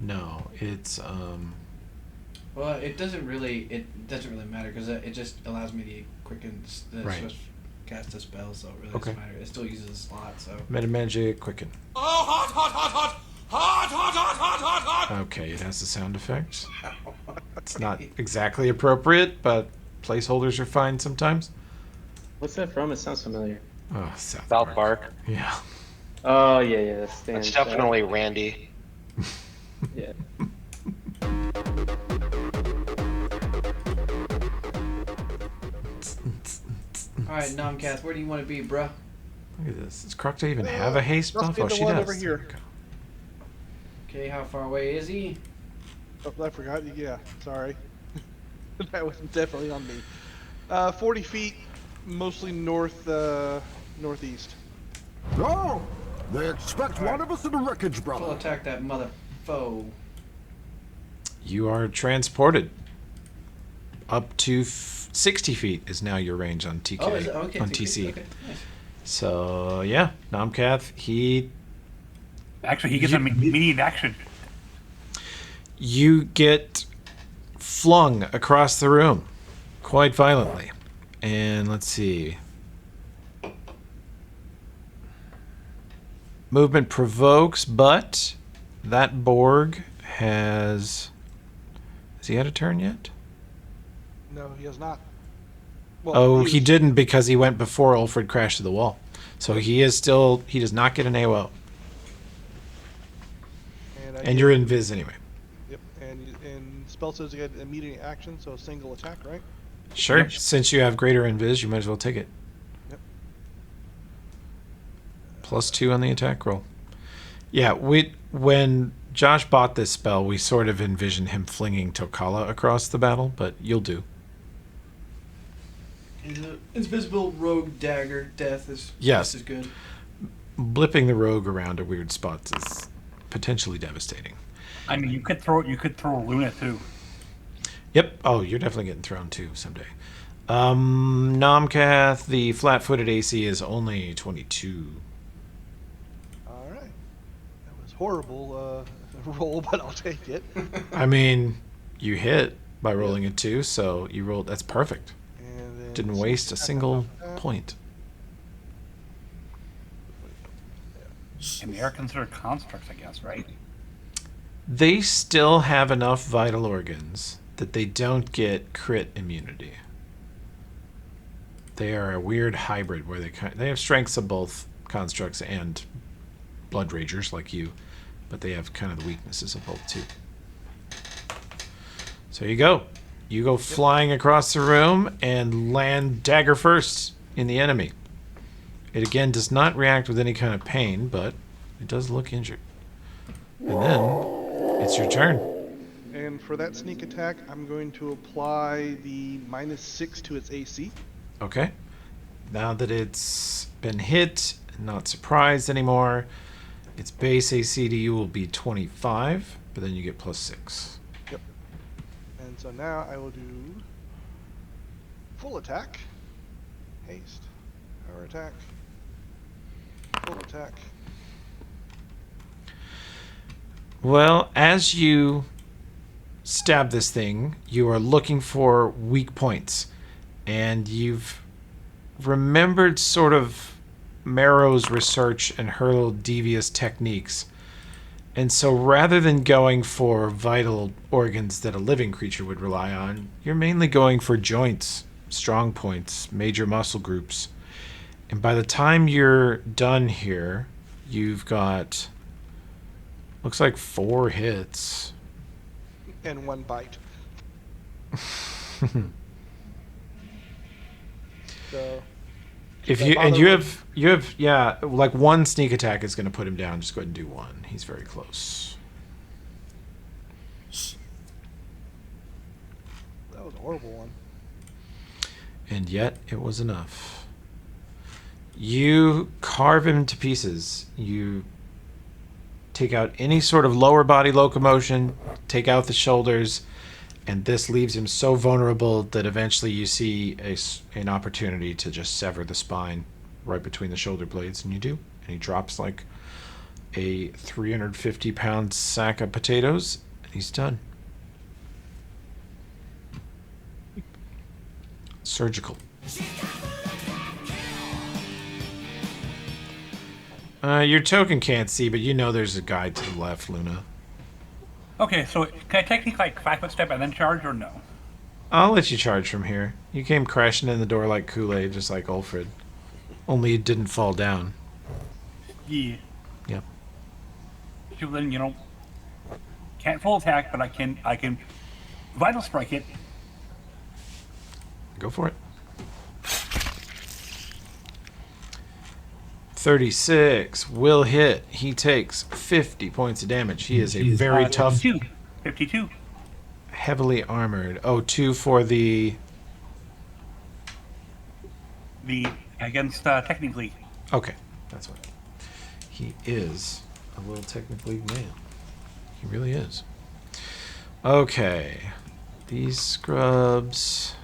No, it's Well, it doesn't really matter because it just allows me to quicken the Right. swift cast a spell, so it really Okay. doesn't matter. It still uses a slot, so. Metamagic Quicken. Oh, hot, hot, hot, hot! Hot, hot, hot, hot, hot, hot! Okay, it has the sound effect. It's not exactly appropriate, but placeholders are fine sometimes. What's that from? It sounds familiar. Oh, South South Park. Yeah. Oh, yeah, that's Stan. That's definitely Randy. Yeah. Alright, Nomcath, where do you want to be, bruh? Look at this. Does Crocta even have a haste must buff? be Oh, the she one does. over here. There we go. Okay, how far away is he? Oh, I forgot. Yeah, sorry. That was definitely on me. 40 feet, mostly northeast. Oh, they expect one of us in the wreckage, Full brother. attack that mother foe. You are transported. Up to 60 feet is now your range on TK. Oh, is it? Okay, on 60. TC. Okay, nice. So, yeah. Nomcath, Actually, he gets an immediate action. you get flung across the room quite violently. And let's see. Movement provokes, but that Borg has he had a turn yet? No, he has not. Well, Oh, was- he didn't because he went before Ulfred crashed to the wall. So he does not get an AOL. And, And you're in Viz anyway. Yep, and spell says you get immediate action, so a single attack, right? Sure. Yep. Since you have greater invis, you might as well take it. Yep. +2 on the attack roll. Yeah, when Josh bought this spell, we sort of envisioned him flinging Tokala across the battle, but you'll do. Invisible rogue dagger death is Yes. just as good. Blipping the rogue around at weird spots is potentially devastating. I mean, you could throw Luna too. Yep. Oh, you're definitely getting thrown too someday. Nomcath, the flat-footed AC is only 22. All right. That was horrible roll, but I'll take it. I mean, you hit by rolling a 2, so you rolled. That's perfect. And then Didn't six waste a attack single on that. point. And they are considered constructs, I guess, right? They still have enough vital organs that they don't get crit immunity. They are a weird hybrid where they have strengths of both constructs and blood ragers like you, but they have kind of the weaknesses of both too. So you go. You go flying across the room and land dagger first in the enemy. It again does not react with any kind of pain, but it does look injured. And then it's your turn. And for that sneak attack, I'm going to apply the -6 to its AC. Okay. Now that it's been hit, not surprised anymore, its base AC to you will be 25, but then you get +6. Yep. And so now I will do full attack, haste, power attack, full attack. Well, as you stab this thing, you are looking for weak points. And you've remembered sort of Marrow's research and her little devious techniques. And so rather than going for vital organs that a living creature would rely on, you're mainly going for joints, strong points, major muscle groups. And by the time you're done here, you've got, looks like 4 hits. And 1 bite. So If that you and bother you me. have yeah, like one sneak attack is going to put him down. Just go ahead and do one. He's very close. that was a horrible one. And yet it was enough. You carve him to pieces. You take out any sort of lower body locomotion, take out the shoulders, and this leaves him so vulnerable that eventually you see an opportunity to just sever the spine right between the shoulder blades, and you do. And he drops like a 350-pound sack of potatoes, and he's done. Surgical. Your token can't see, but you know there's a guy to the left, Luna. Okay, so can I technically like 5-foot step and then charge, or no? I'll let you charge from here. You came crashing in the door like Kool-Aid, just like Ulfred. Only you didn't fall down. Yeah. Yep. So then, can't full attack, but I can vital strike it. Go for it. 36 will hit. He takes 50 points of damage. He is a very tough, 52. heavily armored. Oh, 2 for the... Against technically. Okay, that's what. He is a little technically man. He really is. Okay. These scrubs...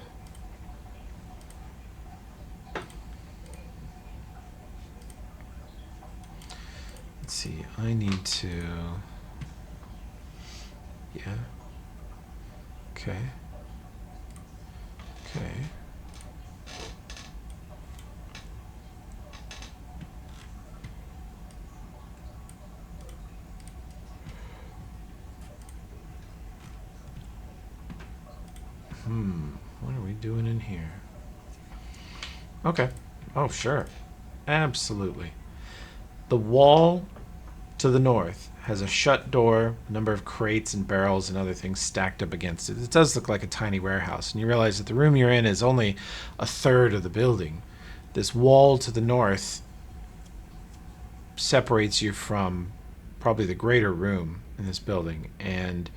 Let's see, I need to... Yeah. Okay. Okay. What are we doing in here? Okay. Oh, sure. Absolutely. The wall to the north has a shut door, a number of crates and barrels and other things stacked up against it. It does look like a tiny warehouse, and you realize that the room you're in is only a third of the building. This wall to the north separates you from probably the greater room in this building, and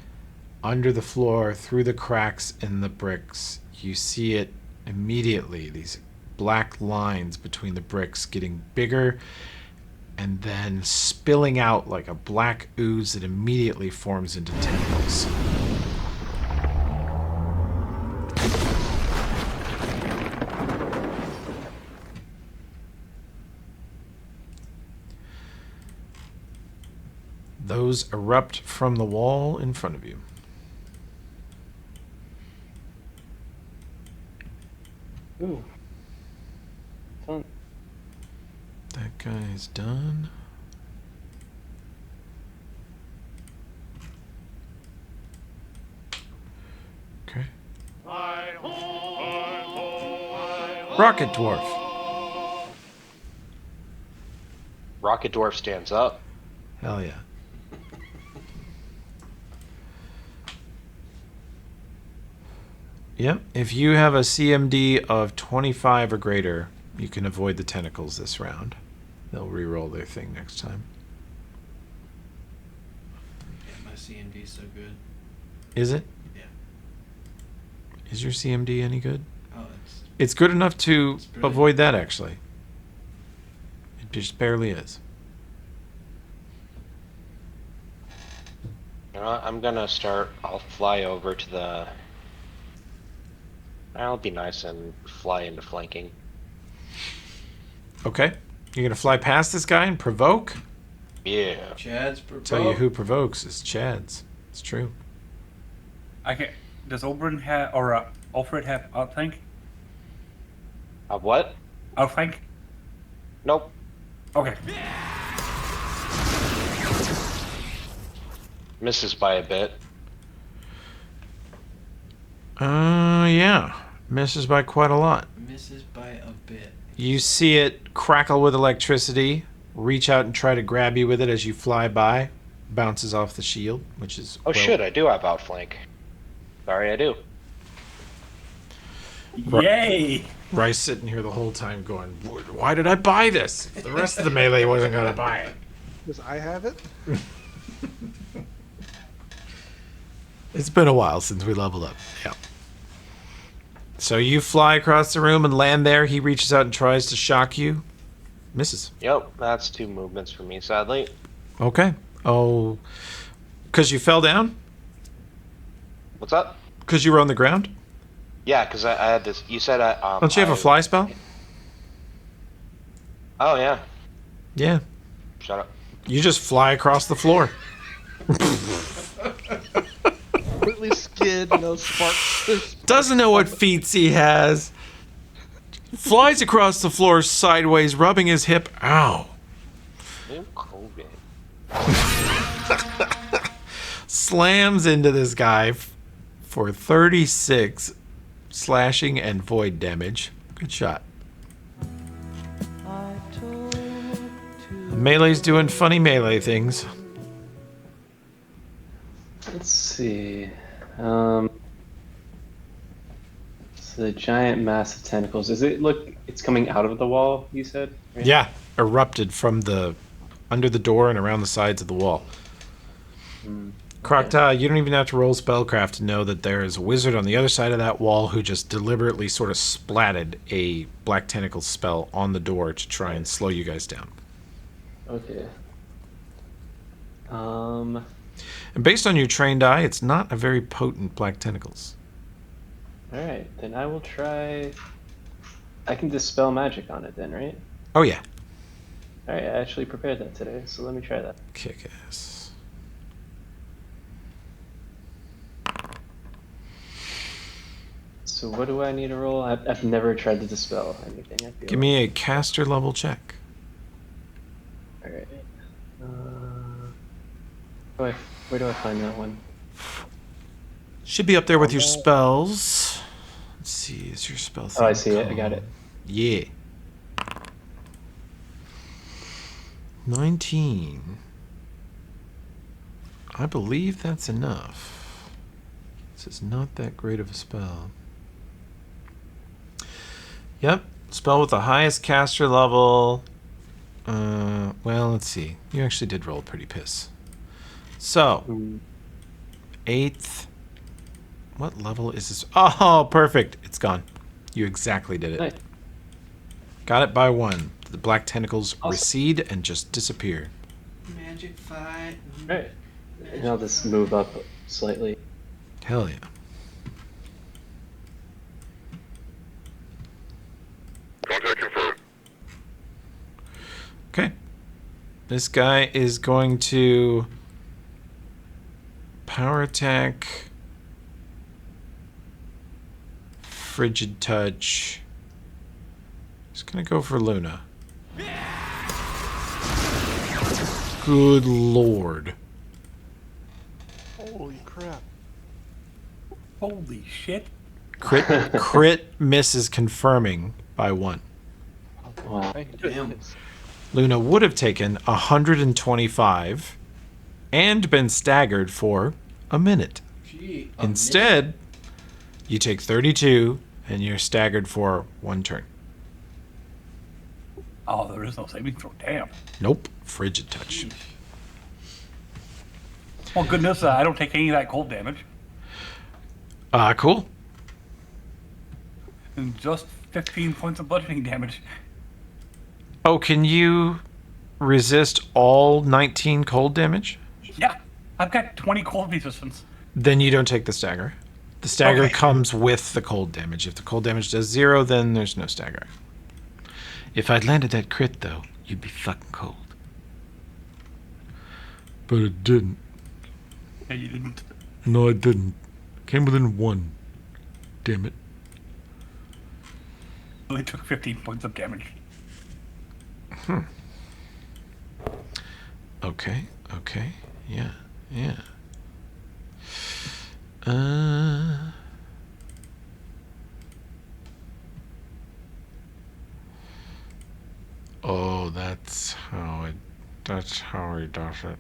under the floor, through the cracks in the bricks, you see it immediately, these black lines between the bricks getting bigger and then spilling out like a black ooze that immediately forms into tentacles. Those erupt from the wall in front of you. Ooh. Fun. That guy is done. Okay. Rocket Dwarf. Rocket Dwarf stands up. Hell yeah. Yep. If you have a CMD of 25 or greater, you can avoid the tentacles this round. They'll re-roll their thing next time. Yeah, my CMD's so good. Is it? Yeah. Is your CMD any good? Oh, It's good enough to It's brilliant. avoid that, actually. It just barely is. You know what? I'm gonna start. I'll fly over to the. I'll be nice and fly into flanking. Okay. You're going to fly past this guy and provoke? Yeah. Chad's provoke. Tell you who provokes is Chad's. It's true. Does Oberyn have, or Alfred have outflank? What? Outflank? Nope. Okay. Misses by a bit. Yeah. Misses by quite a lot. Misses by a bit. You see it crackle with electricity, reach out and try to grab you with it as you fly by. Bounces off the shield, which is... Oh shit, I do have outflank. Sorry, I do. Yay! Rice sitting here the whole time going, why did I buy this? The rest of the melee wasn't going to buy it. Because I have it. It's been a while since we leveled up. Yeah. So you fly across the room and land there. He reaches out and tries to shock you. Misses. Yep, that's 2 movements for me, sadly. Okay. Oh, because you fell down? What's up? Because you were on the ground? Yeah, because I had this. You said I. Don't you have a fly spell? Oh yeah. Yeah. Shut up. You just fly across the floor. Completely skid, no sparks. Doesn't know what feats he has. Flies across the floor sideways, rubbing his hip. Ow. New COVID. Slams into this guy for 36 slashing and void damage. Good shot. Melee's doing funny melee things. Let's see. So the giant mass of tentacles. Is it look? It's coming out of the wall. You said. Right? Yeah, erupted from the under the door and around the sides of the wall. Crocta, you don't even have to roll spellcraft to know that there is a wizard on the other side of that wall who just deliberately sort of splatted a black tentacle spell on the door to try and slow you guys down. Okay. And based on your trained eye, it's not a very potent black tentacles. All right, then I will try. I can dispel magic on it then, right? Oh yeah. All right, I actually prepared that today, so let me try that. Kick ass. So what do I need to roll? I've never tried to dispel anything. I feel Give me a caster level check. All right. Where do I find that one? Should be up there with your spells. Let's see, is your spell thing Oh, I see it. I got it. Yeah. 19. I believe that's enough. This is not that great of a spell. Yep, spell with the highest caster level. Well, let's see. You actually did roll pretty piss. So, 8th. What level is this? Oh, perfect. It's gone. You exactly did it. Nice. Got it by 1. The black tentacles Awesome. recede and just disappear. Magic fight. All right. And I'll just move up slightly. Hell yeah. Contact confirmed. Okay. This guy is going to power attack, frigid touch. He's going to go for Luna. Good lord. Holy crap. Holy shit. Crit misses confirming by 1. Wow. Thank Damn. goodness. Luna would have taken 125 and been staggered for a minute. Gee. Instead, you take 32 and you're staggered for 1 turn. Oh, there is no saving throw. Damn. Nope. Frigid touch. Well, goodness, I don't take any of that cold damage. Cool. And just 15 points of bludgeoning damage. Oh, can you resist all 19 cold damage? Yeah, I've got 20 cold resistance. Then you don't take the stagger. The stagger Okay. comes with the cold damage. If the cold damage does 0, then there's no stagger. If I'd landed that crit, though, you'd be fucking cold. But it didn't. Yeah, you didn't. No, it didn't. Came within 1. Damn it. Only took 15 points of damage. Okay. Yeah. Oh, that's how he does it.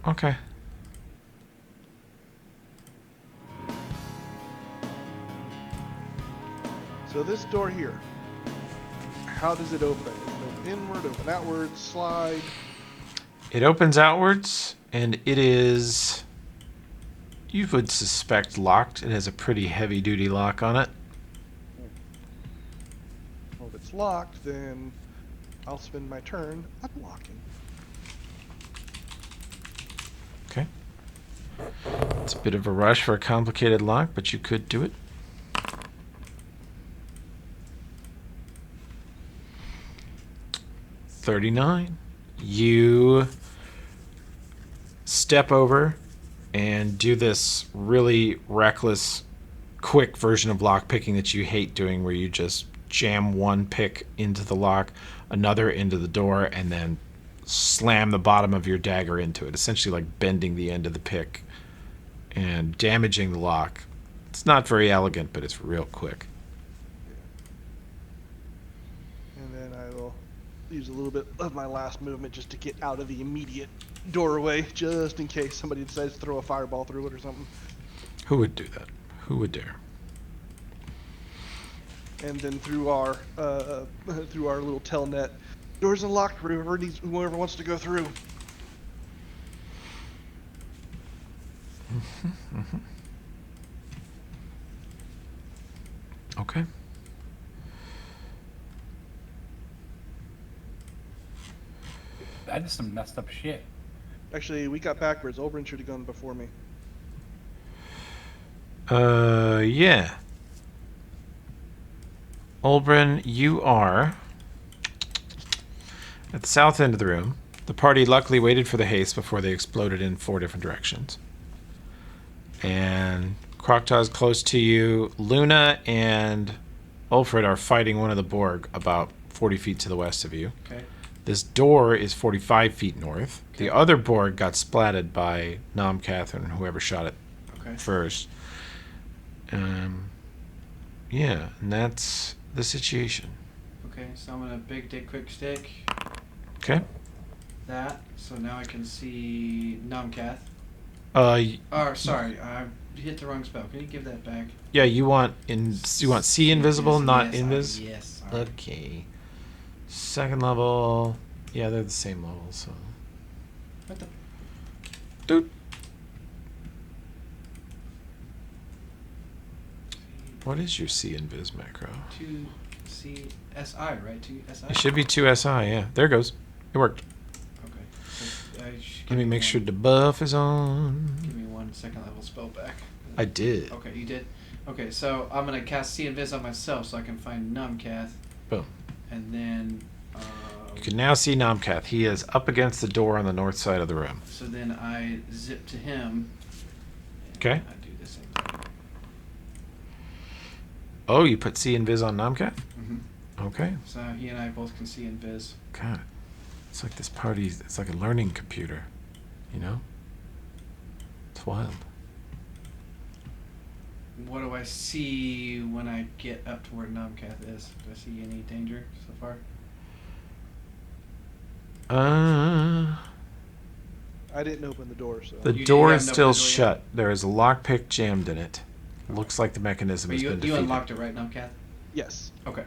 Okay. So this door here, how does it open? Does it open inward, open outward, slide? It opens outwards, and it is, you would suspect, locked. It has a pretty heavy-duty lock on it. Well, if it's locked, then I'll spend my turn unlocking. Okay. It's a bit of a rush for a complicated lock, but you could do it. $39. You step over and do this really reckless, quick version of lock picking that you hate doing, where you just jam one pick into the lock, another into the door, and then slam the bottom of your dagger into it, essentially like bending the end of the pick and damaging the lock. It's not very elegant, but it's real quick. And then I will use a little bit of my last movement just to get out of the immediate doorway, just in case somebody decides to throw a fireball through it or something. Who would do that? Who would dare? And then through our little telnet, doors unlocked. Whoever wants to go through. Okay. That is some messed up shit. Actually, we got backwards. Oberyn should have gone before me. Yeah. Oberyn, you are at the south end of the room. The party luckily waited for the haste before they exploded in 4 different directions. And Krokta's close to you. Luna and Ulfred are fighting one of the Borg about 40 feet to the west of you. Okay. This door is 45 feet north. The other Borg got splatted by Nomcath and whoever shot it first. Yeah, and that's the situation. Okay, so I'm gonna big dick quick stick Okay. that, so now I can see Nomcath. Uh, Sorry, I hit the wrong spell. Can you give that back? yeah, you want see invisible, not yes, invis? Yes. Sorry. Okay. Second level. Yeah, they're the same level, so. What the? Dude. What is your C invis macro? 2 CSI, right? 2 SI? It should be 2 SI, yeah. There it goes. It worked. Okay. So Let me make sure the buff is on. Give me 1 second level spell back. I did. Okay, you did? Okay, so I'm going to cast See Invis on myself so I can find Numcath. Boom. And then... You can now see Nomcath. He is up against the door on the north side of the room. So then I zip to him. Okay. I do the same thing. Oh, you put C invis on Nomcath? Mm-hmm. Okay. So he and I both can see Invis. God. It's like this party, it's like a learning computer. You know? It's wild. What do I see when I get up to where Nomcath is? Do I see any danger so far? I didn't open the door, so. The door is still shut. There is a lockpick jammed in it. Looks like the mechanism has been defeated. You unlocked it, right, Numcath? Yes. Okay.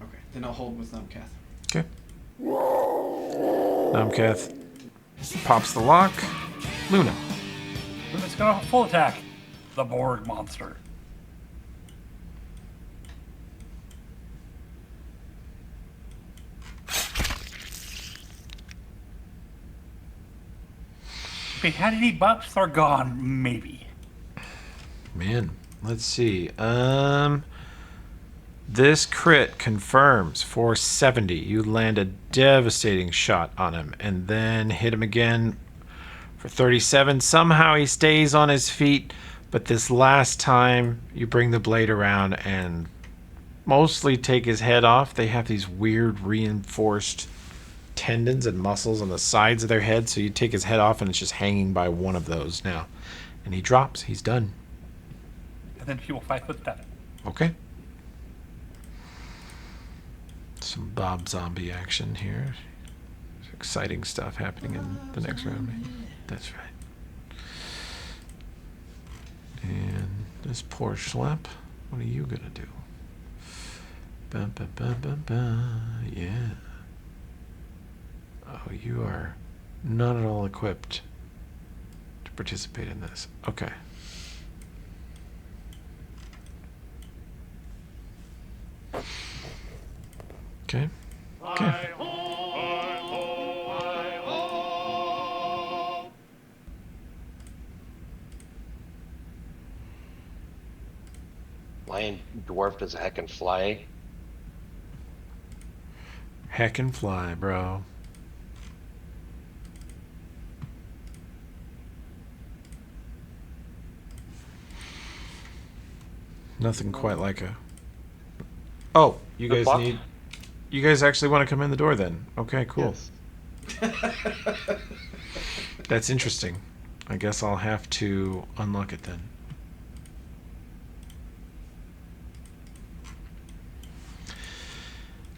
Okay, then I'll hold with Numcath. Okay. Nomcath pops the lock. Luna. Luna's gonna full attack the Borg monster. If we had any buffs, they're gone, maybe. Man, let's see. This crit confirms for 70. You land a devastating shot on him and then hit him again for 37. Somehow he stays on his feet, but this last time you bring the blade around and mostly take his head off. They have these weird reinforced tendons and muscles on the sides of their head, so you take his head off and it's just hanging by one of those now. And he drops. He's done. And then she will 5-foot-step. Okay. Some Bob Zombie action here. There's exciting stuff happening in the next round. That's right. And this poor schlep, what are you gonna do? Ba, ba, ba, ba, ba. Yeah. Oh, you are not at all equipped to participate in this. Okay. Okay. Okay. Lion dwarf does a heckin' fly. Heck and fly, bro. Nothing quite like a. Oh, you The guys fuck? need. You guys actually want to come in the door then? Okay, cool. Yes. That's interesting. I guess I'll have to unlock it then.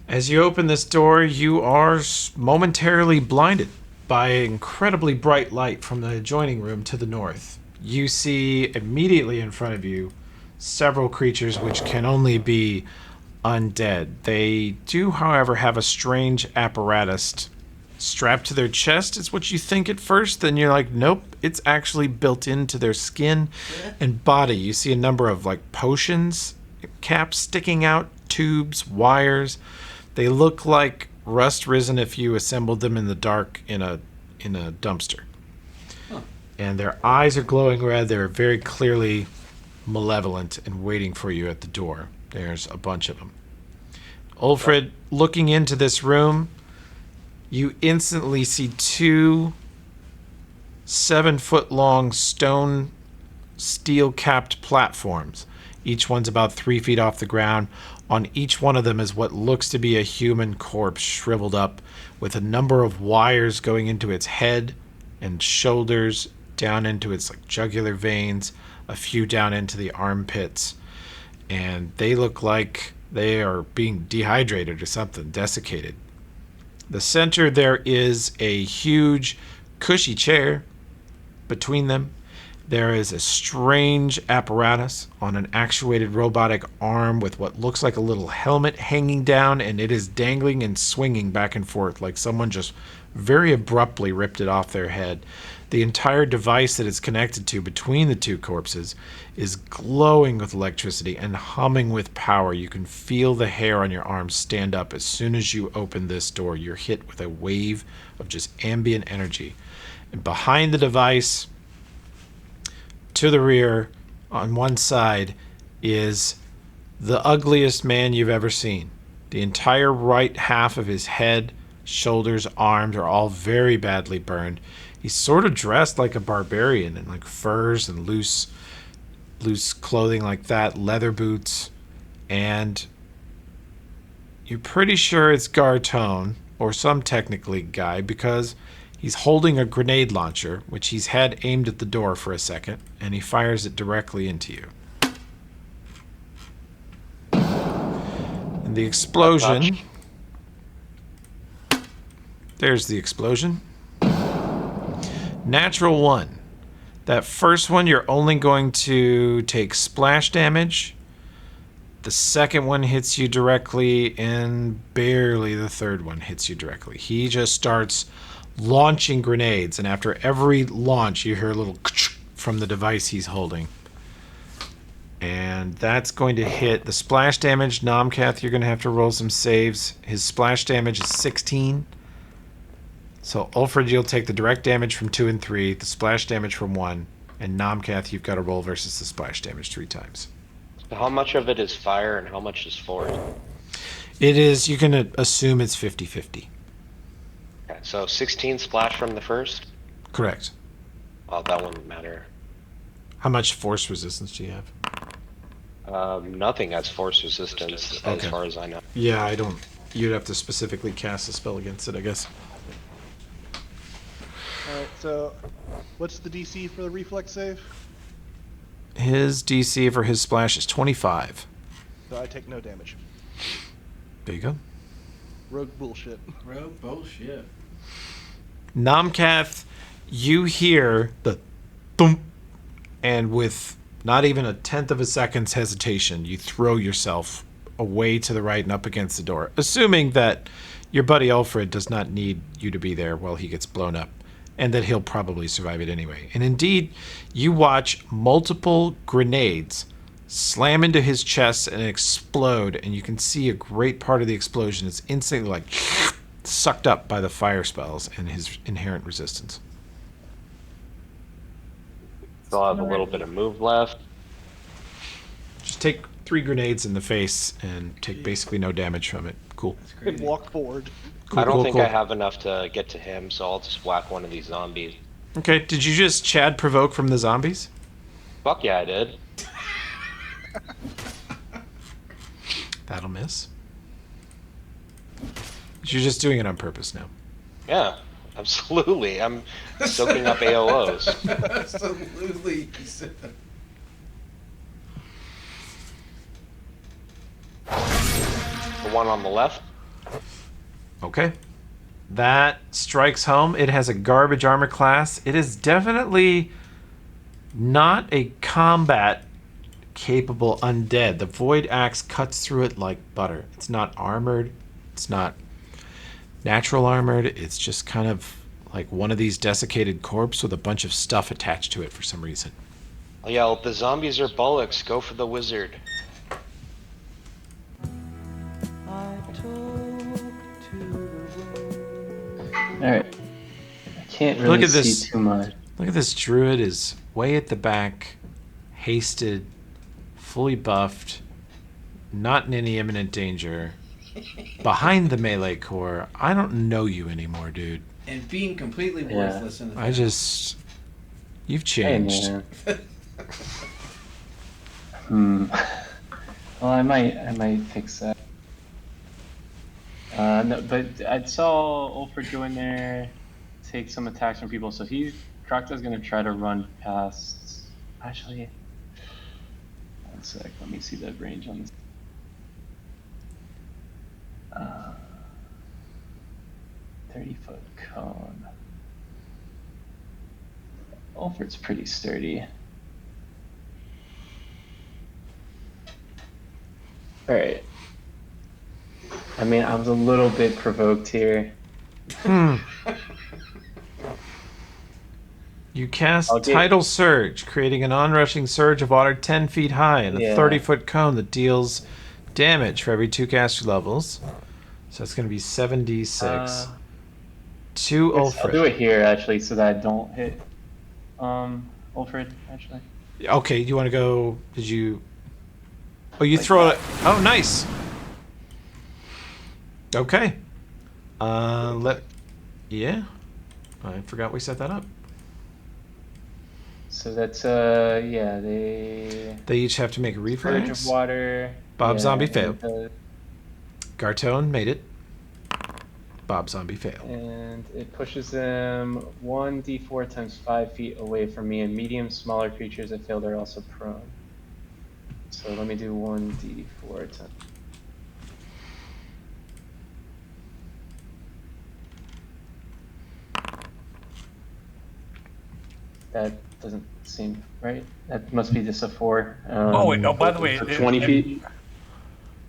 As you open this door, you are momentarily blinded by incredibly bright light from the adjoining room to the north. You see immediately in front of you several creatures which can only be undead. They do, however, have a strange apparatus strapped to their chest, is what you think at first. Then you're like, nope, it's actually built into their skin and body. You see a number of like potions caps sticking out, tubes, wires. They look like rust risen if you assembled them in the dark in a dumpster. Huh. And their eyes are glowing red. They're very clearly malevolent and waiting for you at the door. There's a bunch of them. Ulfred, looking into this room, you instantly see two 7-foot-long stone steel-capped platforms. Each one's about 3 feet off the ground. On each one of them is what looks to be a human corpse shriveled up with a number of wires going into its head and shoulders, down into its like jugular veins, a few down into the armpits. And they look like they are being dehydrated or something, desiccated. The center, there is a huge, cushy chair between them. There is a strange apparatus on an actuated robotic arm with what looks like a little helmet hanging down, and it is dangling and swinging back and forth like someone just very abruptly ripped it off their head. The entire device that it's connected to between the two corpses is glowing with electricity and humming with power. You can feel the hair on your arms stand up as soon as you open this door. You're hit with a wave of just ambient energy. And behind the device, to the rear, on one side, is the ugliest man you've ever seen. The entire right half of his head, shoulders, arms are all very badly burned. He's sort of dressed like a barbarian in like furs and loose clothing like that, leather boots, and you're pretty sure it's Gartone or some technically guy because he's holding a grenade launcher, which he's had aimed at the door for a second, and he fires it directly into you. And the explosion... There's the explosion. Natural 1. That first one, you're only going to take splash damage. The second one hits you directly, and barely the third one hits you directly. He just starts launching grenades, and after every launch you hear a little from the device he's holding, and that's going to hit the splash damage. Nomcath, you're going to have to roll some saves. His splash damage is 16, so Ulfred, you'll take the direct damage from 2 and 3, the splash damage from 1, and Nomcath, you've got to roll versus the splash damage 3 times. How much of it is fire and how much is force? It is, you can assume it's 50-50. Okay, so 16 splash from the first? Correct. Oh, that wouldn't matter. How much force resistance do you have? Nothing has force resistance as far as I know. Yeah, I don't. You'd have to specifically cast a spell against it, I guess. Alright, so what's the DC for the reflex save? His DC for his splash is 25. So I take no damage. There you go. Rogue bullshit. Rogue bullshit. Nomcath, you hear the thump, and with not even a tenth of a second's hesitation, you throw yourself away to the right and up against the door, assuming that your buddy Alfred does not need you to be there while he gets blown up, and that he'll probably survive it anyway. And indeed, you watch multiple grenades slam into his chest and explode, and you can see a great part of the explosion is instantly like sucked up by the fire spells and his inherent resistance. Still have a little bit of move left. Just take 3 grenades in the face and take basically no damage from it. Cool. That's And crazy. walk forward. Cool, I don't cool, think cool. I have enough to get to him, so I'll just whack one of these zombies. Okay, did you just Chad provoke from the zombies? Fuck yeah, I did. That'll miss. You're just doing it on purpose now. Yeah, absolutely. I'm soaking up AOs. Absolutely. The one on the left. Okay. That strikes home. It has a garbage armor class. It is definitely not a combat capable undead. The void axe cuts through it like butter. It's not armored. It's not natural armored. It's just kind of like one of these desiccated corpse with a bunch of stuff attached to it for some reason. I'll yell, the zombies are bollocks. Go for the wizard. Alright. I can't really Look at see this. too much. Look at this druid is way at the back, hasted, fully buffed, not in any imminent danger, behind the melee core. I don't know you anymore, dude. And being completely Yeah. worthless in the I just... You've Hey, changed. man. Well, I might fix that. No, but I saw Ulfred go in there, take some attacks from people, so Krakta's gonna try to run past. Actually, one sec. Let me see the range on this. 30-foot cone. Ulfred's pretty sturdy. All right. I mean, I was a little bit provoked here. You cast I'll get- Tidal Surge, creating an onrushing surge of water 10 feet high and a Yeah. 30-foot cone that deals damage for every 2 caster levels. So that's going to be 7d6. To I'll Ulfred. do it here actually, so that I don't hit Ulfred actually. Okay, you want to go? Did you? Oh, you Like throw that. it. Oh, nice. Okay. Yeah. I forgot we set that up. So that's yeah, they They each have to make a surge reflex. of water. Bob yeah, Zombie and failed. the- Gartone made it. Bob Zombie failed. And it pushes them 1d4 times 5 feet away from me, and medium, smaller creatures that failed are also prone. So let me do 1d4 times. That doesn't seem right. That must be just a 4. Oh, wait, oh, by the way, so it- 20 it- feet?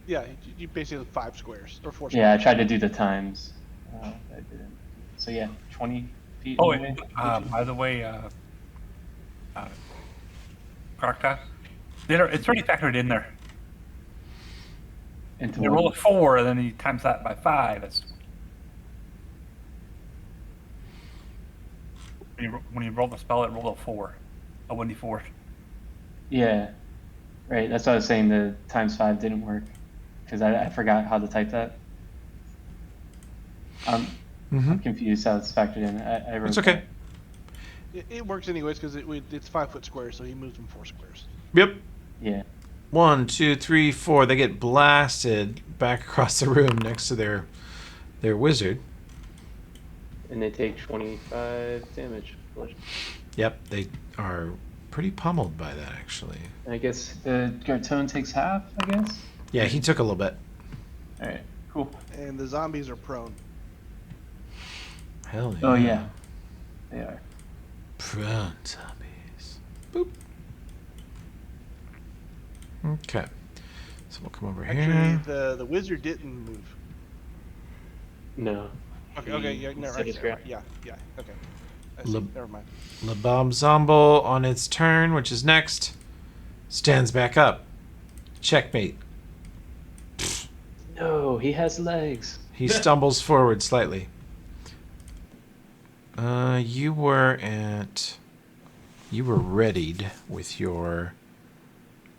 Yeah, you basically have 5 squares or 4 Yeah, I squares. tried to do the times. I didn't. So yeah, 20 feet. Oh, away. by the way, Krakta, it's already factored in there. Into You one. roll a 4, and then you times that by 5. That's when you roll the spell, it rolled a 4, a 1d4. Yeah, right. That's what I was saying. The times 5 didn't work because I forgot how to type that. I'm confused how it's factored in. I wrote It's okay. It works anyways because it's 5-foot squares, so he moves them 4 squares. Yep. that. Yeah. 1, 2, 3, 4. They get blasted back across the room next to their wizard. And they take 25 damage. Yep, they are pretty pummeled by that, actually. I guess the Gartone takes half, I guess? Yeah, he took a little bit. Alright, cool. And the zombies are prone. Hell yeah. Oh, yeah. They are. Prone zombies. Boop. Okay. So So we'll come over Actually, here. the wizard didn't move. No. Okay, yeah, no, Stayed right his there. ground. Right, yeah, okay. I see. Leb- Never mind. Le Bomb Zombo on its turn, which is next, stands back up. Checkmate. No, he has legs. He stumbles forward slightly. You were readied with your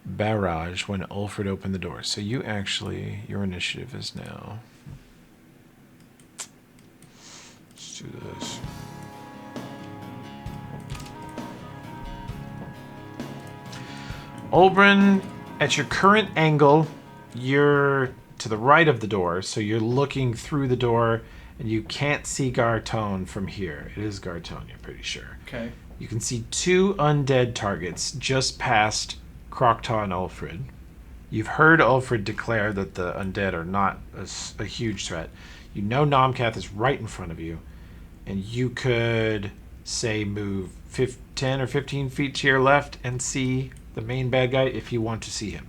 barrage when Ulfred opened the door. So your initiative is now. Let's do this. Olbrin, at your current angle, you're to the right of the door, so you're looking through the door, and you can't see Gartone from here. It is Gartone, you're pretty sure. Okay. You can see two undead targets just past Croctaw and Ulfrid. You've heard Ulfrid declare that the undead are not a huge threat. You know Nomcath is right in front of you, and you could, say, move 10 or 15 feet to your left and see the main bad guy if you want to see him.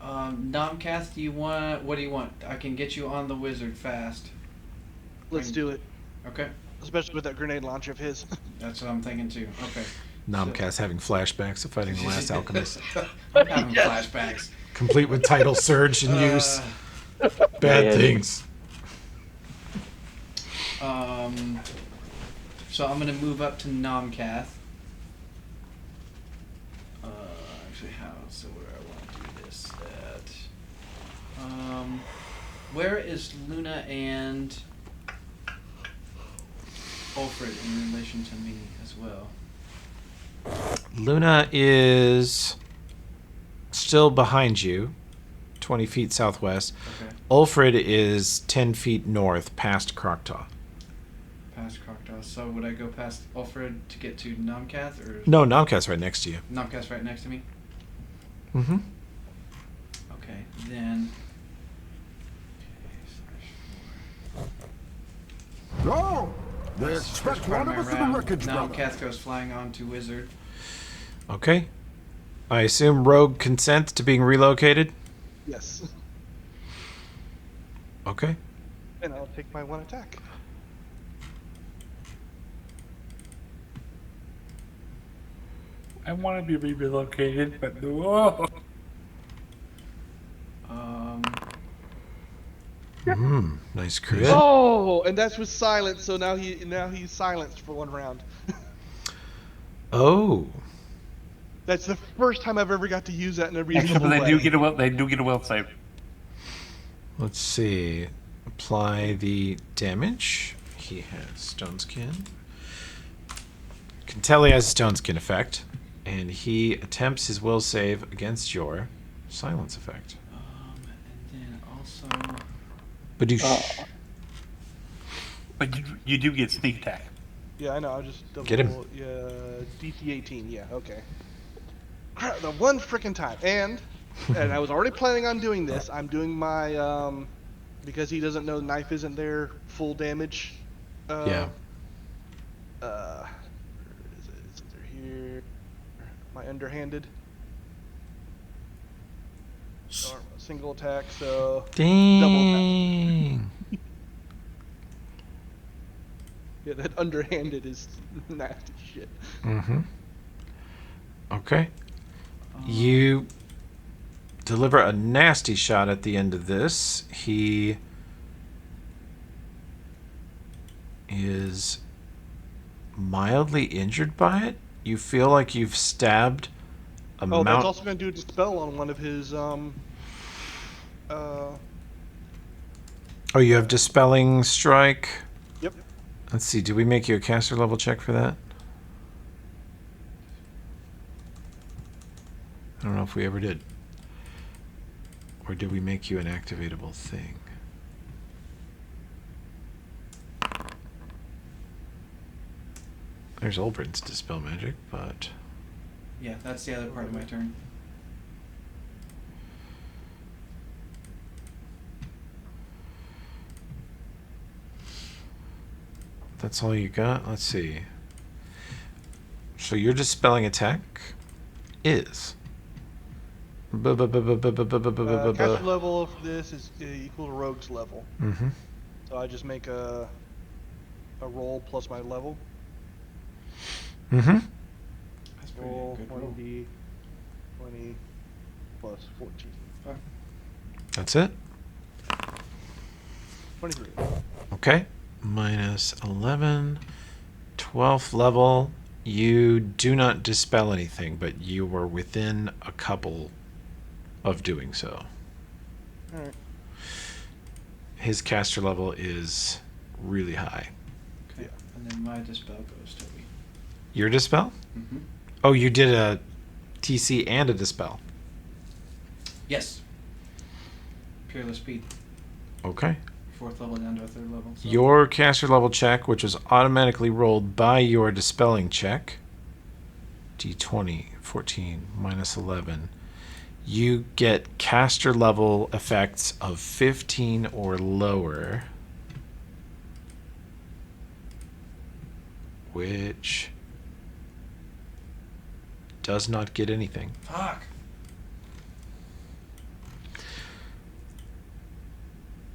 Nomcast, what do you want? I can get you on the wizard fast. Let's do it. Okay. Especially with that grenade launcher of his. That's what I'm thinking too. Okay. Nomcast having flashbacks of fighting the last alchemist. I'm having flashbacks. Complete with tidal surge in use. Bad things. So I'm gonna move up to Nomcath. Actually, where I want to do this at? Where is Luna and Ulfrid in relation to me as well? Luna is still behind you, 20 feet southwest. Okay. Ulfrid is 10 feet north, past Croctaw. Past Croctaw. So would I go past Ulfrid to get to Nomcath, or No, Nomcast's right next to you. Nomcath's right next to me? Mm-hmm. Okay, then. No! They expect one of us in the wreckage, brother. Nomcath goes flying on to Wizard. Okay. I assume Rogue consents to being relocated? Yes. Okay. And I'll take my one attack. I want to be relocated, but no. Nice crit. Oh, and that's with silence. So now he's silenced for one round. Oh. That's the first time I've ever got to use that in a Except reasonable they way. do get a will save. Let's see. Apply the damage. He has Stone Skin. Can tell he has a Stone Skin effect. And he attempts his will save against your silence effect. And then also. Badoosh. But you do get sneak attack. Yeah, I know. I'll just double. Get him. Yeah, DC 18. Yeah, okay. Crap, the one frickin' time, and I was already planning on doing this. I'm doing my because he doesn't know knife isn't there, full damage. Yeah. Where is it? Is it here? My underhanded. Or a single attack, so Dang. yeah, that underhanded is nasty shit. Mm-hmm. Okay. You deliver a nasty shot at the end of this. He is mildly injured by it. You feel like you've stabbed a Oh, mount. that's also going to do a dispel on one of his Oh, you have Dispelling Strike. Yep. Let's see. Do we make you a caster level check for that? I don't know if we ever did. Or did we make you an activatable thing? There's Olbrin's Dispel Magic, but... Yeah, that's the other part of my turn. That's all you got? Let's see. So your Dispelling attack is... Caster level for this is equal to rogue's level. Mm-hmm. So I just make a roll plus my level. Mm-hmm. That's pretty Roll good roll. 1d 20 plus 14. That's it. 23. Okay. Minus 11. 12th level. You do not dispel anything, but you were within a couple of doing so. Alright. His caster level is really high. Okay. Yeah. And then my dispel goes to me. Your dispel? Mm-hmm. Oh, you did a TC and a dispel. Yes. Peerless speed. Okay. 4th level down to a 3rd level. So. Your caster level check, which was automatically rolled by your dispelling check, D20, 14, minus 11. You get caster level effects of 15 or lower, which does not get anything. Fuck.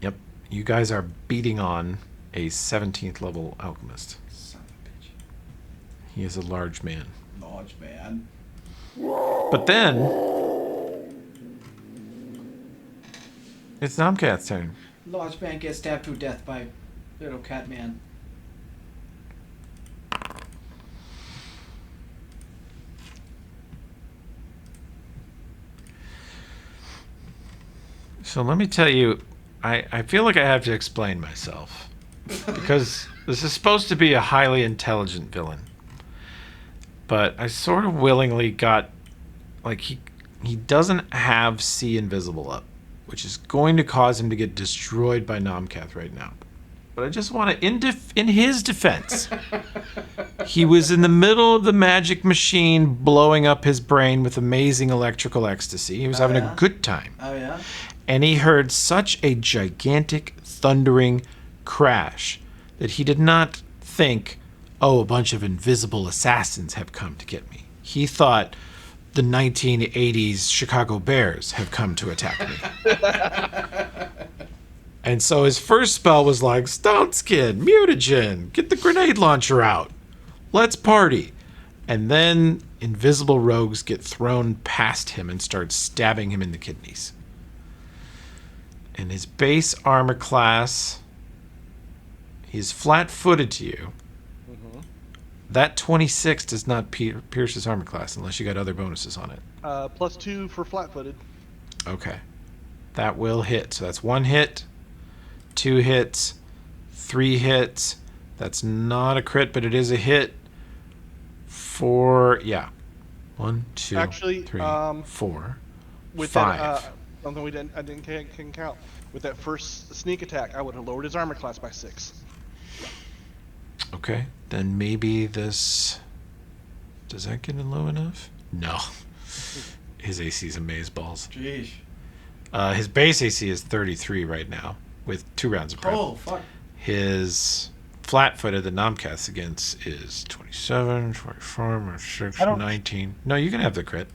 Yep. You guys are beating on a 17th level alchemist. Son of a bitch. He is a large man. Large man. But then it's Nomcat's turn. Large man gets stabbed to death by little cat man. So let me tell you, I feel like I have to explain myself. Because this is supposed to be a highly intelligent villain. But I sort of willingly got, like, he doesn't have See Invisible up, which is going to cause him to get destroyed by Nomcath right now. But I just want to, in his defense, he was in the middle of the magic machine blowing up his brain with amazing electrical ecstasy. He was having a good time. Oh, yeah? And he heard such a gigantic, thundering crash that he did not think, oh, a bunch of invisible assassins have come to get me. He thought the 1980s Chicago Bears have come to attack me. And so his first spell was like, Stone Skin, Mutagen, get the grenade launcher out. Let's party. And then invisible rogues get thrown past him and start stabbing him in the kidneys. And his base armor class, he's flat-footed to you. Mm-hmm. That 26 does not pierce his armor class unless you got other bonuses on it. +2 for flat-footed. Okay. That will hit. So that's 1 hit, 2 hits, 3 hits. That's not a crit, but it is a hit. 4, yeah. 1, 2, Actually, 3, 4, with 5. That, something I didn't count. With that first sneak attack, I would have lowered his armor class by 6. Okay, then maybe this... Does that get in low enough? No. His AC is amazeballs. Jeez. His base AC is 33 right now, with 2 rounds of prep. Oh, fuck. His flat-footed, the Nomcast against, is 27, 24, 6, 19. No, you can have the crit.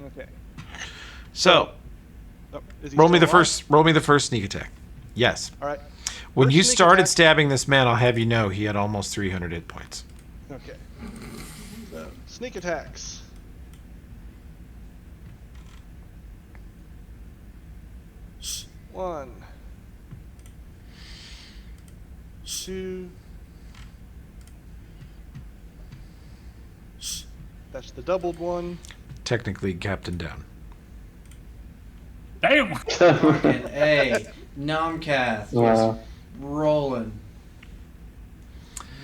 Okay. So, Oh, is he roll me still the alive? first sneak attack. Yes. All right. When First you sneak started attack- stabbing this man, I'll have you know he had almost 300 hit points. Okay. So, sneak attacks. One. 2. That's the doubled one. Technically, Captain down. Damn! Fucking A. Nomcath. Wow. Rolling.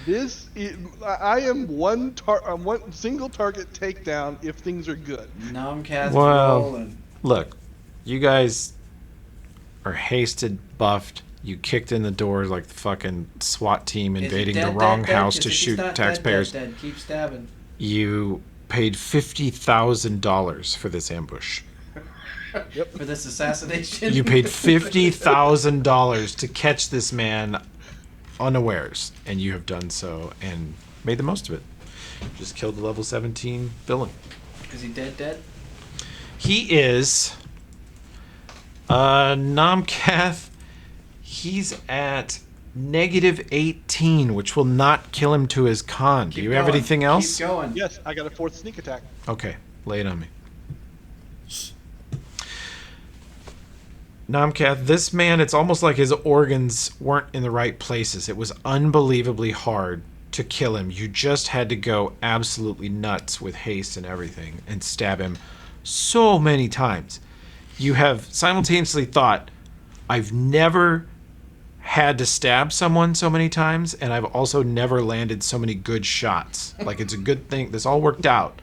I am one single target takedown if things are good. Nomcath Well, rolling. Look, you guys are hasted, buffed. You kicked in the door like the fucking SWAT team Is he invading dead, the dead, wrong dead? house 'Cause to if he's shoot not taxpayers. Dead. Keep stabbing. You paid $50,000 for this ambush. For this assassination. You paid $50,000 to catch this man unawares, and you have done so and made the most of it. Just killed the level 17 villain. Is he dead? He is. Nomcath, he's at -18, which will not kill him to his con. Do you have anything else? Keep going. Yes, I got a 4th sneak attack. Okay, lay it on me. Nomcath, this man, it's almost like his organs weren't in the right places. It was unbelievably hard to kill him. You just had to go absolutely nuts with haste and everything and stab him so many times. You have simultaneously thought, I've never had to stab someone so many times, and I've also never landed so many good shots. Like, it's a good thing. This all worked out.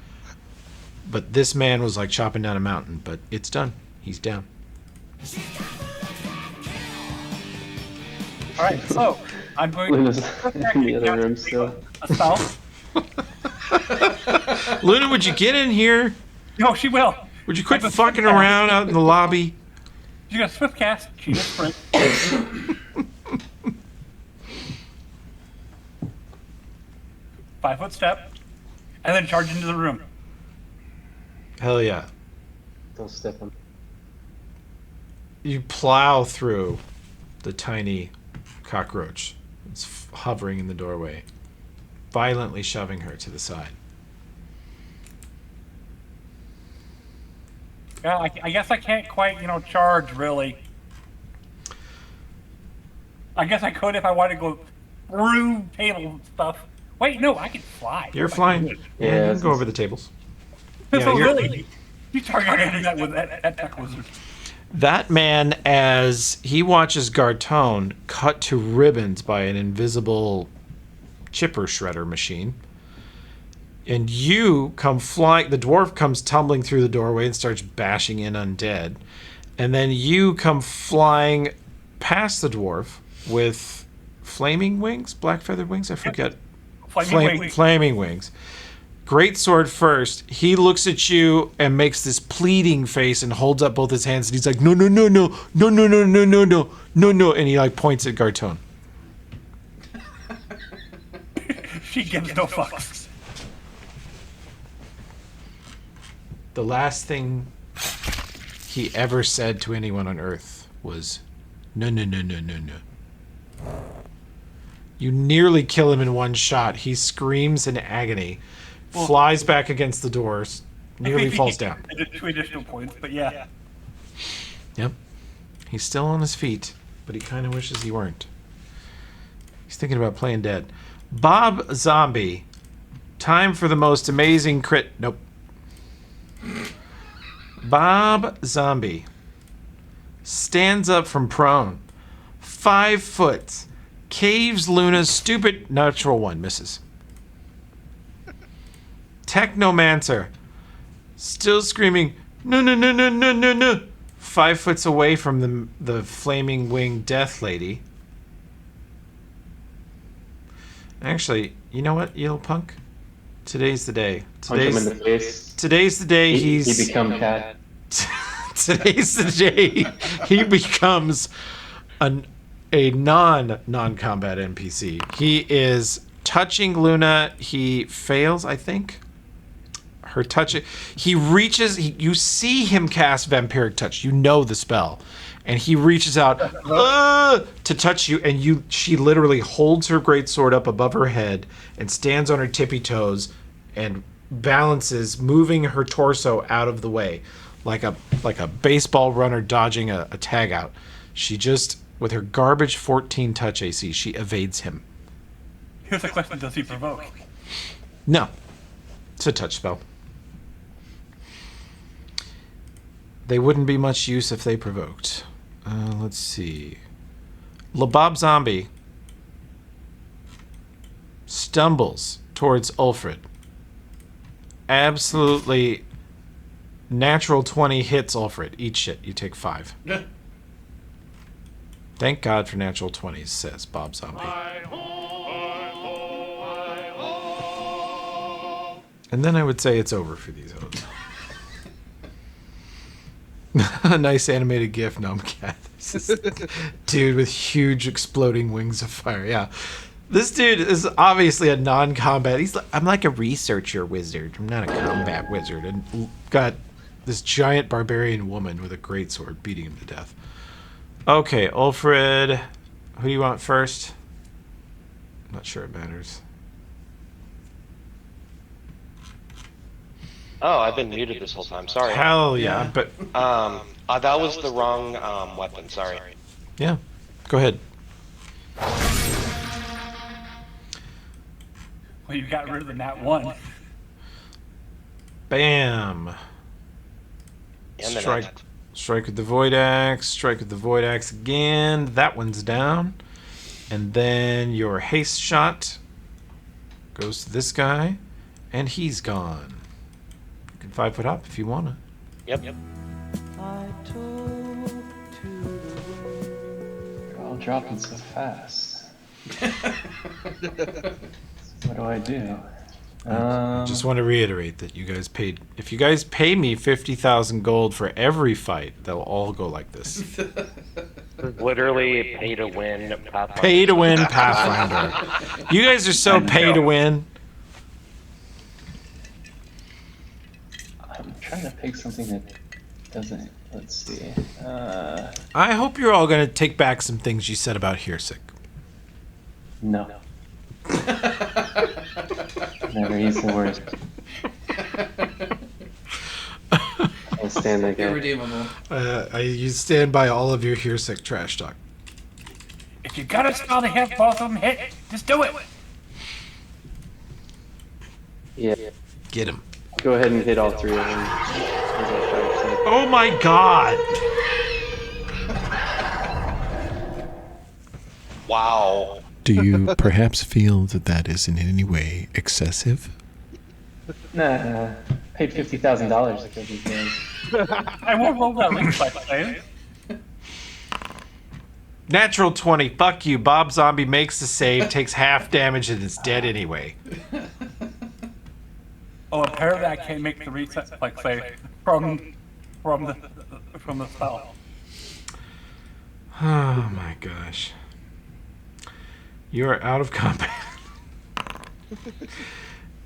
But this man was like chopping down a mountain, but it's done. He's down. All right, so I'm going Luna's to in the other room still. a spell. Luna, would you get in here? No, she will. Would you quit fucking around out in the lobby? She's gonna swift cast. She's gonna sprint. 5-foot step, and then charge into the room. Hell yeah. Don't step on. You plow through the tiny cockroach. It's hovering in the doorway, violently shoving her to the side. Yeah, I guess I can't quite, charge really. I guess I could if I wanted to go through table stuff. Wait, no, I can fly. You're flying. Yeah, You can go over the tables. So Yeah, you're- really, you targeted that with that tech wizard. That man, as he watches Gartone cut to ribbons by an invisible chipper shredder machine, and you come flying, the dwarf comes tumbling through the doorway and starts bashing in undead, and then you come flying past the dwarf with flaming wings, black feathered wings, I forget. Flaming wings. Great sword first. He looks at you and makes this pleading face and holds up both his hands, and he's like, no, no, no, no, no, no, no, no, no, no, no, no, and he like points at Gartone. She gives no fucks. The last thing he ever said to anyone on Earth was, no, no, no, no, no, no. You nearly kill him in one shot. He screams in agony, flies back against the doors, nearly falls down. I did 2 additional points, but yeah. Yep. He's still on his feet, but he kind of wishes he weren't. He's thinking about playing dead. Bob Zombie. Time for the most amazing crit. Nope. Bob Zombie stands up from prone. 5 foot. Caves Luna's stupid natural one. Misses. Technomancer. Still screaming, no, no, no, no, no, no, no. 5 foot away from the flaming wing death lady. Actually, you know what, you little punk? Today's the day. Punch him in the face. Today's the day He become cat. Today's the day he becomes a non-combat NPC. He is touching Luna. He fails, I think. Her touch. He reaches. You see him cast Vampiric Touch. You know the spell, and he reaches out to touch you. And she literally holds her greatsword up above her head and stands on her tippy toes and balances, moving her torso out of the way, like a baseball runner dodging a tag out. She just, with her garbage 14 touch AC, she evades him. Here's the question: does he provoke? No, it's a touch spell. They wouldn't be much use if they provoked. Let's see. Labob Zombie stumbles towards Ulfred. Absolutely natural 20 hits Ulfred. Eat shit. You take 5. Thank God for natural 20s, says Bob Zombie. And then I would say it's over for these hoes. A nice animated GIF, Nomcat. Dude with huge exploding wings of fire. Yeah. This dude is obviously a non-combat. I'm like a researcher wizard. I'm not a combat wizard. And got this giant barbarian woman with a greatsword beating him to death. Okay, Ulfred. Who do you want first? I'm not sure it matters. Oh, I've been muted this whole time. Sorry. Hell yeah, but That was the wrong weapon. Sorry. yeah, go ahead. Well, you got rid of the nat 1. Bam. And then Strike with the Void Axe. Strike with the Void Axe again. That one's down. And then your haste shot goes to this guy, and he's gone. You can 5-foot hop if you want to. Yep. They're all dropping so fast. What do I do? Just want to reiterate that you guys paid. If you guys pay me 50,000 gold for every fight, they'll all go like this. Literally pay to win. Pathfinder. Pay to win Pathfinder. You guys are so pay to win. I'm trying to pick something that doesn't. Let's see. I hope you're all going to take back some things you said about Hirsik. No. Never. He's the worst. I'll stand that guy. Irredeemable. You stand by all of your Hirsik trash talk. If you gotta spell to hit both of them hit, just do it. Yeah. Get him. Go ahead and hit all three of them. Oh my god! Wow. Do you perhaps feel that that is in any way excessive? Nah. Paid $50,000 to kill these guys. I won't roll that reflex, man. Natural 20. Fuck you. Bob Zombie makes the save, takes half damage, and is dead anyway. Oh, apparently I can't make the reset like say from the spell. Oh my gosh. You are out of combat.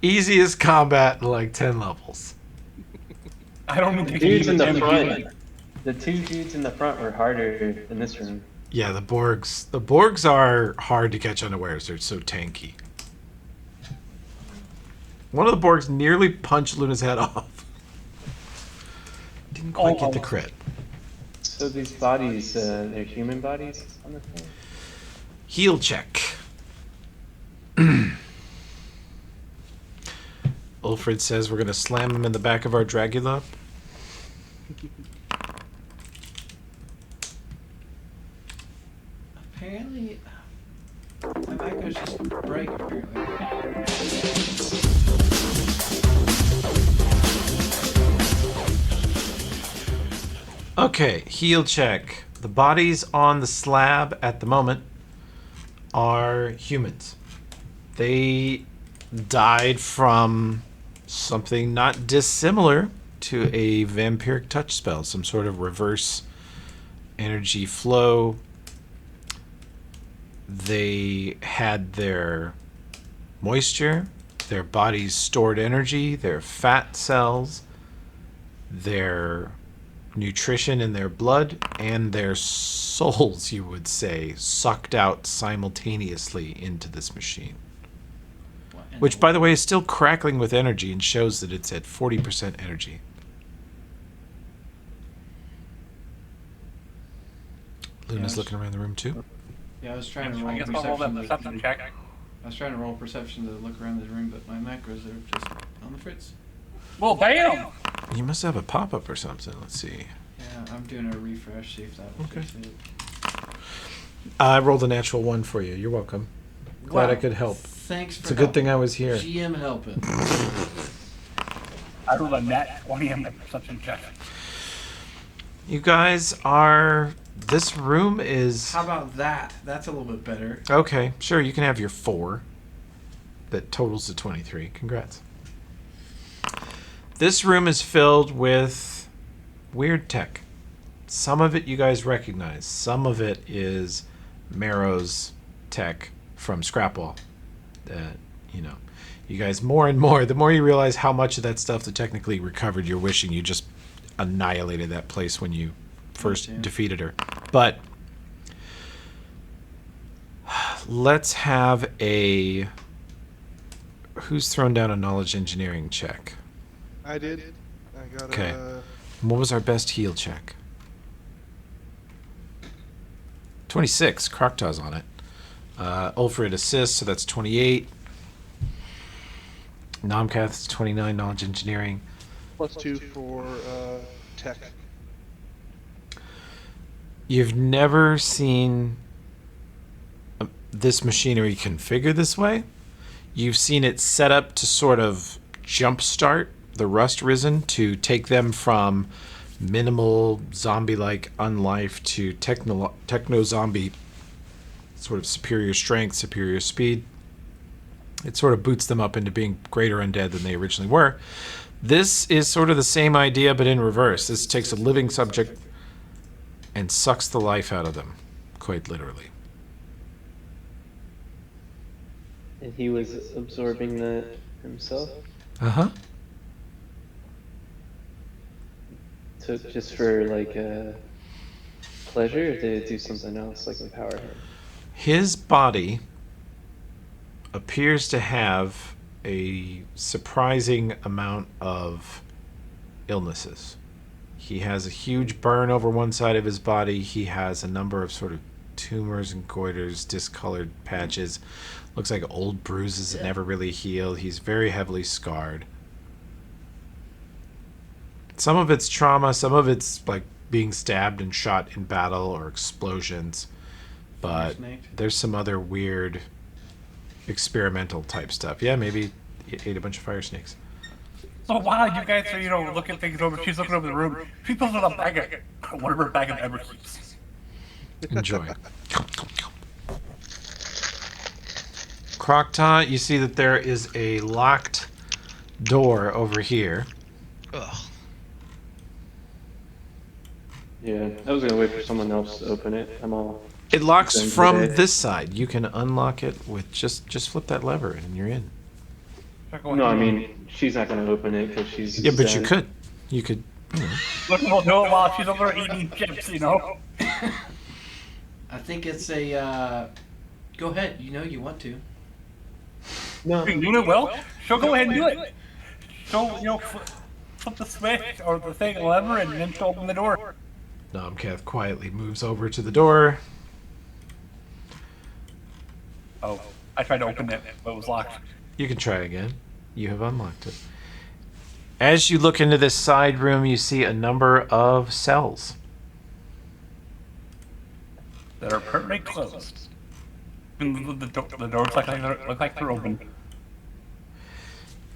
Easiest combat in like 10 levels. I don't even Dudes in the damage front. either. The two dudes in the front were harder in this room. Yeah, the Borgs. The Borgs are hard to catch unawares. They're so tanky. One of the Borgs nearly punched Luna's head off. Didn't quite get the crit. So these bodies, they're human bodies on the thing? Heal check. Ulfred says we're going to slam him in the back of our Dragula. Apparently, my mic was just break. Apparently. Okay, heal check. The bodies on the slab at the moment are humans. They died from something not dissimilar to a vampiric touch spell, some sort of reverse energy flow. They had their moisture, their bodies stored energy, their fat cells, their nutrition in their blood, and their souls, you would say, sucked out simultaneously into this machine. Which, by the way, is still crackling with energy and shows that it's at 40% energy. Luna's looking around the room too. Yeah, I was trying to roll I guess I'll roll that perception check. I was trying to roll perception to look around the room, but my macros are just on the fritz. Well, bam! You must have a pop-up or something. Let's see. Yeah, I'm doing a refresh, see if that will Okay. fix it. I rolled a natural 1 for you. You're welcome. Glad Wow. I could help. Thanks for It's a good thing I was here. GM helping. I rolled a nat 20 on my perception check. You guys are... This room is... How about that? That's a little bit better. Okay, sure, you can have your 4. That totals to 23. Congrats. This room is filled with weird tech. Some of it you guys recognize. Some of it is Marrow's tech from Scrapwall. That, you know, you guys more and more, the more you realize how much of that stuff that technically recovered, you're wishing you just annihilated that place when you first defeated her. But let's have a... Who's thrown down a knowledge engineering check? I did. I got Okay. What was our best heal check? 26. Croktaw's on it. Ulfrid assists, so that's 28. Nomcath's 29 knowledge engineering. +2 for tech. You've never seen this machinery configured this way. You've seen it set up to sort of jumpstart the Rust Risen to take them from minimal zombie-like unlife to techno-zombie sort of superior strength, superior speed. It sort of boots them up into being greater undead than they originally were. This is sort of the same idea, but in reverse. This takes a living subject and sucks the life out of them, quite literally. And he was absorbing that himself? Uh-huh. So just for, like, pleasure, or did it do something else, like empower him? His body appears to have a surprising amount of illnesses. He has a huge burn over one side of his body. He has a number of sort of tumors and goiters, discolored patches. Looks like old bruises that never really heal. He's very heavily scarred. Some of it's trauma, some of it's like being stabbed and shot in battle or explosions. But there's some other weird experimental type stuff. Yeah, maybe he ate a bunch of fire snakes. So while you guys are, you know, looking things over, she's looking over the room. She pulls out a bag of one of her bag of ever keeps. Enjoy. Croctaw, you see that there is a locked door over here. Ugh. Yeah, I was gonna wait for someone else to open it. I'm all... It locks done from today. this side. You can unlock it with just flip that lever and you're in. No, I mean, she's not gonna open it because she's... Yeah, but you Zen. could. You could, you know. Look, we'll do it while she's over eating chips, you know? I think it's a, go ahead, you know you want to. No. Luna will. She'll go ahead and do it. She'll, you know, flip the switch or the thing, lever, and then she'll open the door. Nomcath quietly moves over to the door. Oh, I tried to open it, but it was locked. You can try again. You have unlocked it. As you look into this side room, you see a number of cells. That are permanently closed. And the doors look like they're open.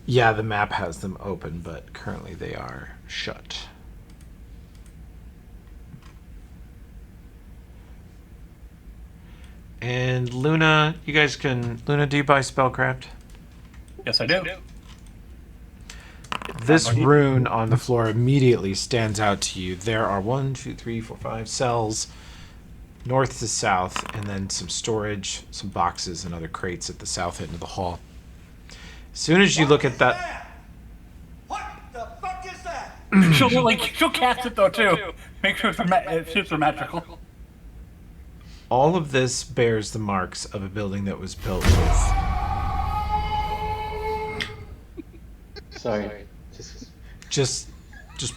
Yeah, the map has them open, but currently they are shut. And Luna, you guys can... Luna, do you buy Spellcraft? Yes, I do. This rune on the floor immediately stands out to you. There are 1, 2, 3, 4, 5 cells north to south, and then some storage, some boxes, and other crates at the south end of the hall. As soon as you look at that... What the fuck is that? She'll cast it though too. Make sure it's magical. All of this bears the marks of a building that was built with... Sorry. Just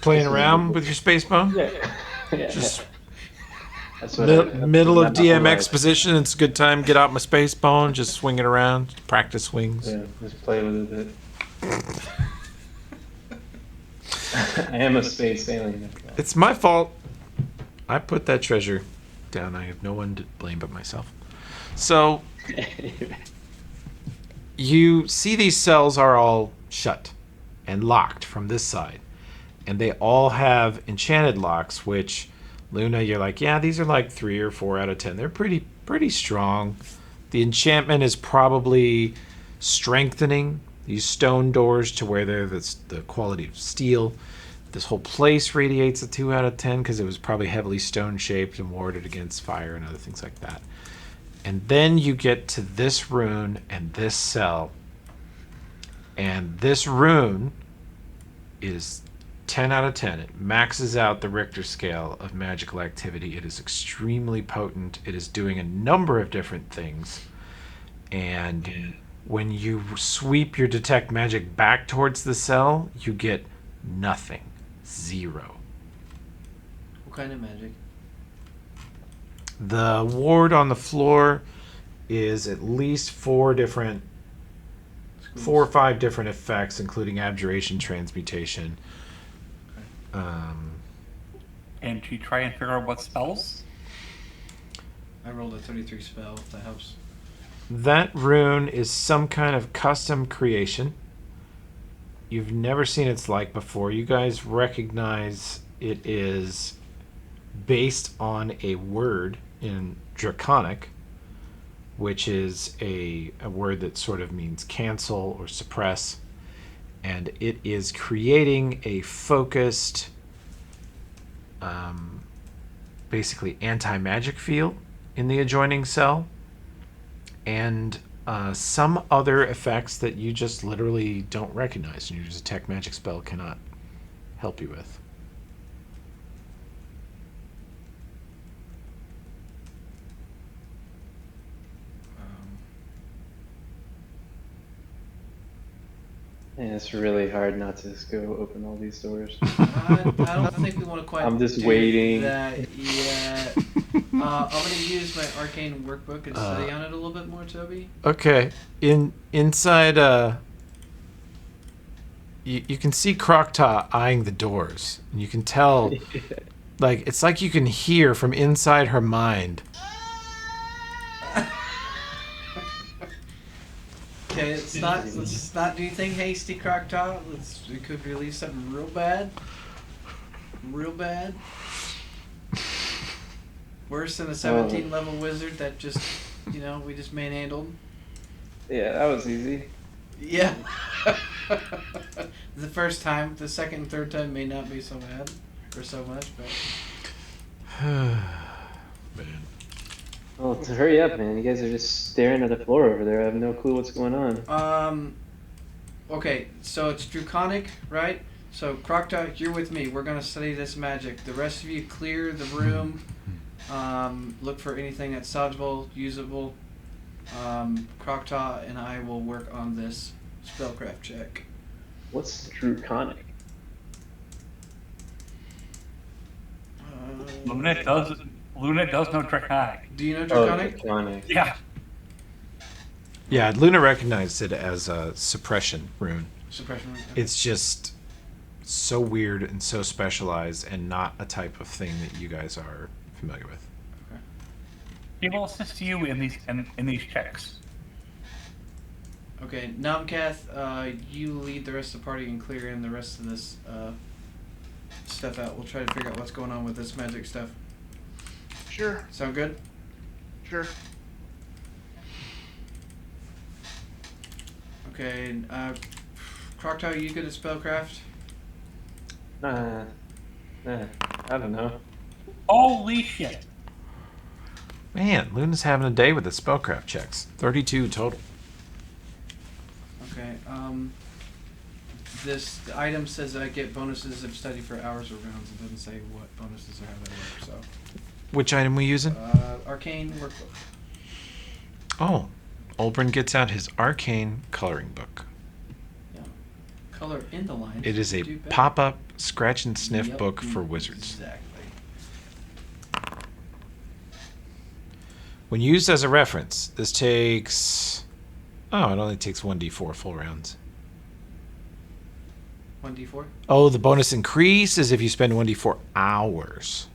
playing around with your space bone? Yeah. Yeah. Just That's what I- middle of that's what I- DM exposition. It's a good time. Get out my space bone. Just swing it around. Practice swings. Yeah, just play with it a bit. I am a space alien. It's my fault. I put that treasure down. I have no one to blame but myself. So you see these cells are all shut and locked from this side. And they all have enchanted locks, which, Luna, you're like, yeah, these are like 3 or 4 out of 10. They're pretty strong. The enchantment is probably strengthening these stone doors to where they're the quality of steel. This whole place radiates a 2 out of 10 because it was probably heavily stone shaped and warded against fire and other things like that. And then you get to this rune and this cell. And this rune is 10 out of 10. It maxes out the Richter scale of magical activity. It is extremely potent. It is doing a number of different things. And when you sweep your detect magic back towards the cell, you get nothing. 0. What kind of magic? The ward on the floor is at least 4 or 5 different effects, including abjuration, transmutation. And to try and figure out what spells? I rolled a 33 spell, if that helps. That rune is some kind of custom creation. You've never seen its like before. You guys recognize it is based on a word in Draconic, which is a word that sort of means cancel or suppress. And it is creating a focused, basically anti-magic field in the adjoining cell. And some other effects that you just literally don't recognize and your detect magic spell cannot help you with. And it's really hard not to just go open all these doors. I don't think we want to quite. I'm just do waiting. That yet. I'm gonna use my arcane workbook and study on it a little bit more, Toby. Okay. Inside, you can see Croctaw eyeing the doors, and you can tell, like, it's like you can hear from inside her mind. Okay, let's not do anything hasty, Croctaw. We could release something real bad. Real bad. Worse than a 17 level wizard that just, we just manhandled. Yeah, that was easy. Yeah. The first time, the second and third time may not be so bad or so much, but. Man. Well, to hurry up, man. You guys are just staring at the floor over there. I have no clue what's going on. Okay, so it's Draconic, right? So, Croctaw, you're with me. We're going to study this magic. The rest of you clear the room. Look for anything that's salvageable, usable. Croctaw and I will work on this spellcraft check. What's Draconic? Luna does know Draconic. Do you know Draconic? Oh, Draconic. Yeah. Yeah, Luna recognized it as a suppression rune. Suppression rune. It's just so weird and so specialized and not a type of thing that you guys are familiar with. Okay. He will assist you in these checks. Okay, Namkath, you lead the rest of the party and clear in the rest of this stuff out. We'll try to figure out what's going on with this magic stuff. Sure, Sound good? sure. Okay, Croctaw, you good at spellcraft? I don't know. Holy shit! Man, Luna's having a day with the spellcraft checks. 32 total. Okay, this item says I get bonuses if study for hours or rounds. It doesn't say what bonuses or how they work, so. Which item we using? Arcane workbook. Oh, Olbrin gets out his arcane coloring book. Yeah. Color in the lines. It is a do better. pop-up scratch and sniff Yep, book for wizards. Exactly. When used as a reference, this takes... Oh, it only takes 1d4 full rounds. 1d4? Oh, the bonus increases if you spend 1d4 hours.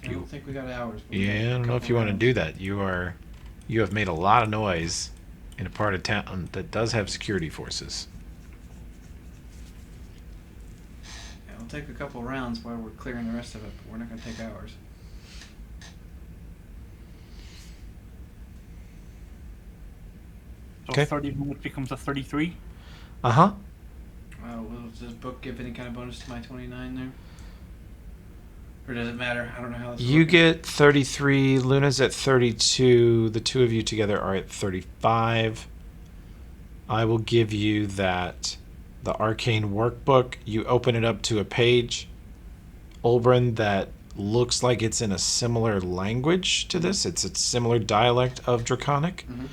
I don't think we got hours. but we got Yeah, I a don't know if couple you want to rounds. do that. You have made a lot of noise in a part of town that does have security forces. Yeah, we'll take a couple rounds while we're clearing the rest of it, but we're not going to take hours. So Okay. 30 minutes becomes a 33. Uh-huh. Will this book give any kind of bonus to my 29 there? Or does it matter? I don't know how this You works. get 33. Luna's at 32. The two of you together are at 35. I will give you that. The arcane workbook. You open it up to a page, Olbrin, that looks like it's in a similar language to this. It's a similar dialect of Draconic. Mm-hmm.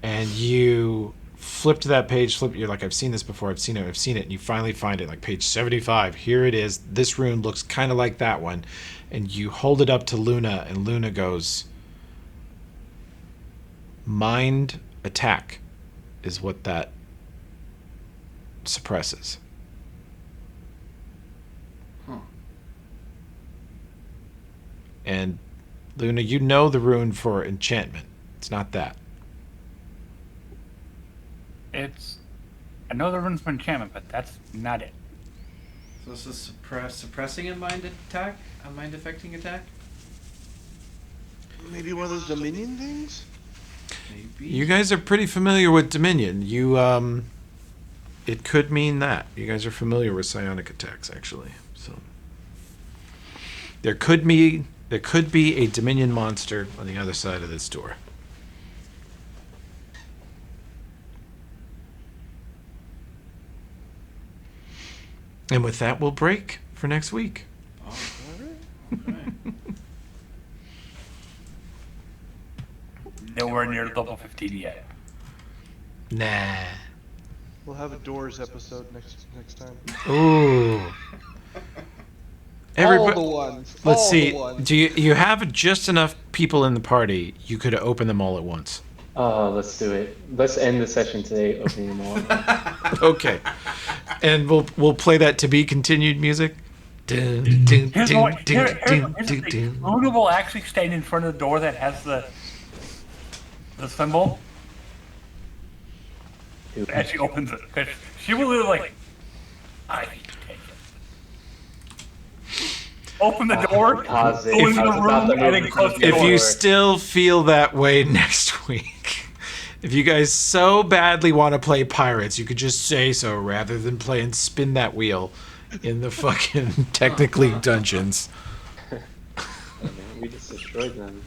And you flip to that page, you're like, I've seen this before, I've seen it, and you finally find it, like page 75. Here it is. This rune looks kind of like that one. And you hold it up to Luna, and Luna goes, mind attack is what that suppresses. Huh. And Luna, you know the rune for enchantment. It's not that. I know the runes for enchantment, but that's not it. So this is suppressing a mind attack? A mind affecting attack? Maybe one of those Dominion things? Maybe. You guys are pretty familiar with Dominion. It could mean that. You guys are familiar with psionic attacks, actually. So there could be a Dominion monster on the other side of this door. And with that, we'll break for next week. All right. Nowhere near level 15 yet. Nah. We'll have a Doors episode next time. Ooh. All the ones. Let's all see. The ones. Do you have just enough people in the party? You could open them all at once. Oh, let's do it. Let's end the session today opening them all. Okay. And we'll play that to be continued music. Dun, dun, Here's dun, what, dun, here's dun, the dun, thing. dun. Luna will actually stand in front of the door that has the symbol. As she opens it. 'Cause she will literally like, I need to take it. Open the door, Pause it. go into I the was about room, to and then move close to the If door. you still feel that way next week, if you guys so badly want to play pirates, you could just say so rather than play and spin that wheel in the fucking technically dungeons. We just destroyed them.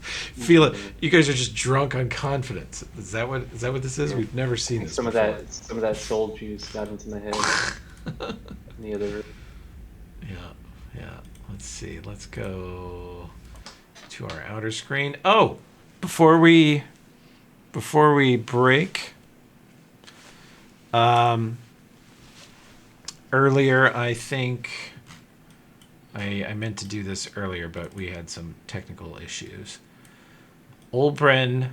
Feel it. You guys are just drunk on confidence. Is that what this is? Yeah. We've never seen this Some before. of that soul juice got into my head. In the other room. Yeah. Let's see. Let's go to our outer screen. Oh, before we break, earlier I think I meant to do this earlier, but we had some technical issues. Olbren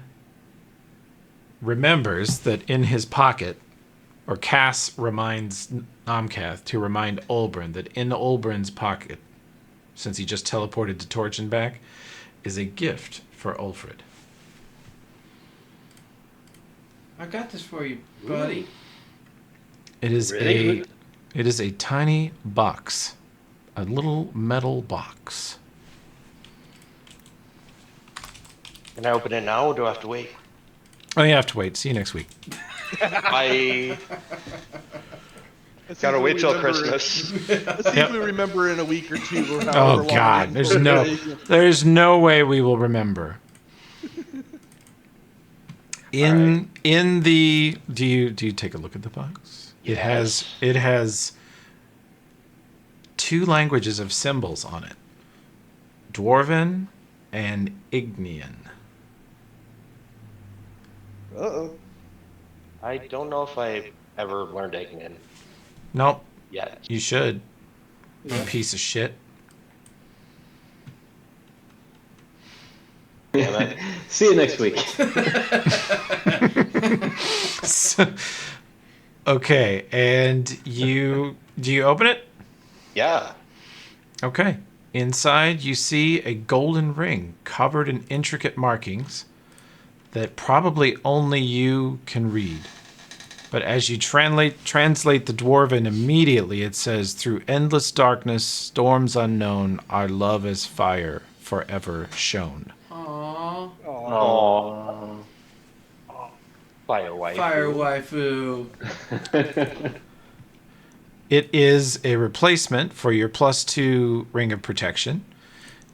remembers that in his pocket, or Cass reminds Namkath to remind Olbren that in Olbren's pocket, since he just teleported to Torch and back, is a gift for Ulfred. I got this for you, buddy. It is Really? a tiny box, a little metal box. Can I open it now, or do I have to wait? Oh, you have to wait. See you next week. I Let's see gotta if wait we till remember Christmas. Let's see Yep. if we remember in a week or two. Or however Oh long God, it there's is. no way we will remember. In the do you take a look at the box? It has two languages of symbols on it. Dwarven and Ignean. Uh-oh. I don't know if I ever learned Ignan Nope, yet. you should. You piece of shit. Damn it. See you next week. Okay, and do you open it? Yeah. Okay. Inside, you see a golden ring covered in intricate markings that probably only you can read. But as you translate the Dwarven, immediately it says, "Through endless darkness, storms unknown, our love as fire forever shone." Aww. Aww. Fire wife. Fire waifu. It is a replacement for your +2 ring of protection.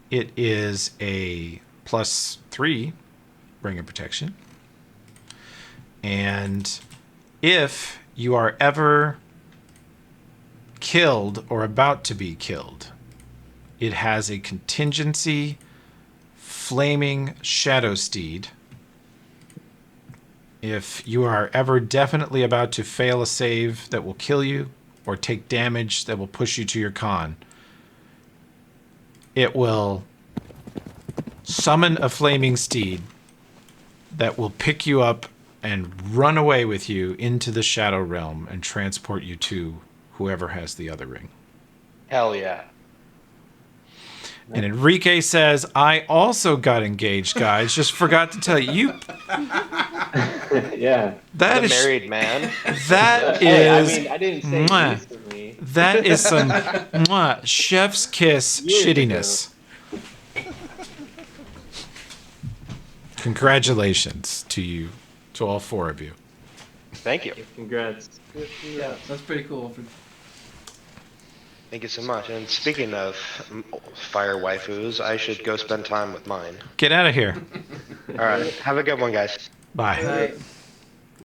It is a +3 ring of protection. And if you are ever killed or about to be killed, it has a contingency flaming shadow steed. If you are ever definitely about to fail a save that will kill you or take damage that will push you to your con, it will summon a flaming steed that will pick you up and run away with you into the shadow realm and transport you to whoever has the other ring. Hell yeah. And Enrique says, I also got engaged, guys. Just forgot to tell you. Yeah. That The is married man. that Hey, I is mean, I didn't say mwah. recently. That is some chef's kiss Years shittiness. Congratulations to you, to all 4 of you. Thank you. Congrats. Yeah, that's pretty cool. Thank you so much. And speaking of fire waifus, I should go spend time with mine. Get out of here. All right. Have a good one, guys. Bye. Right.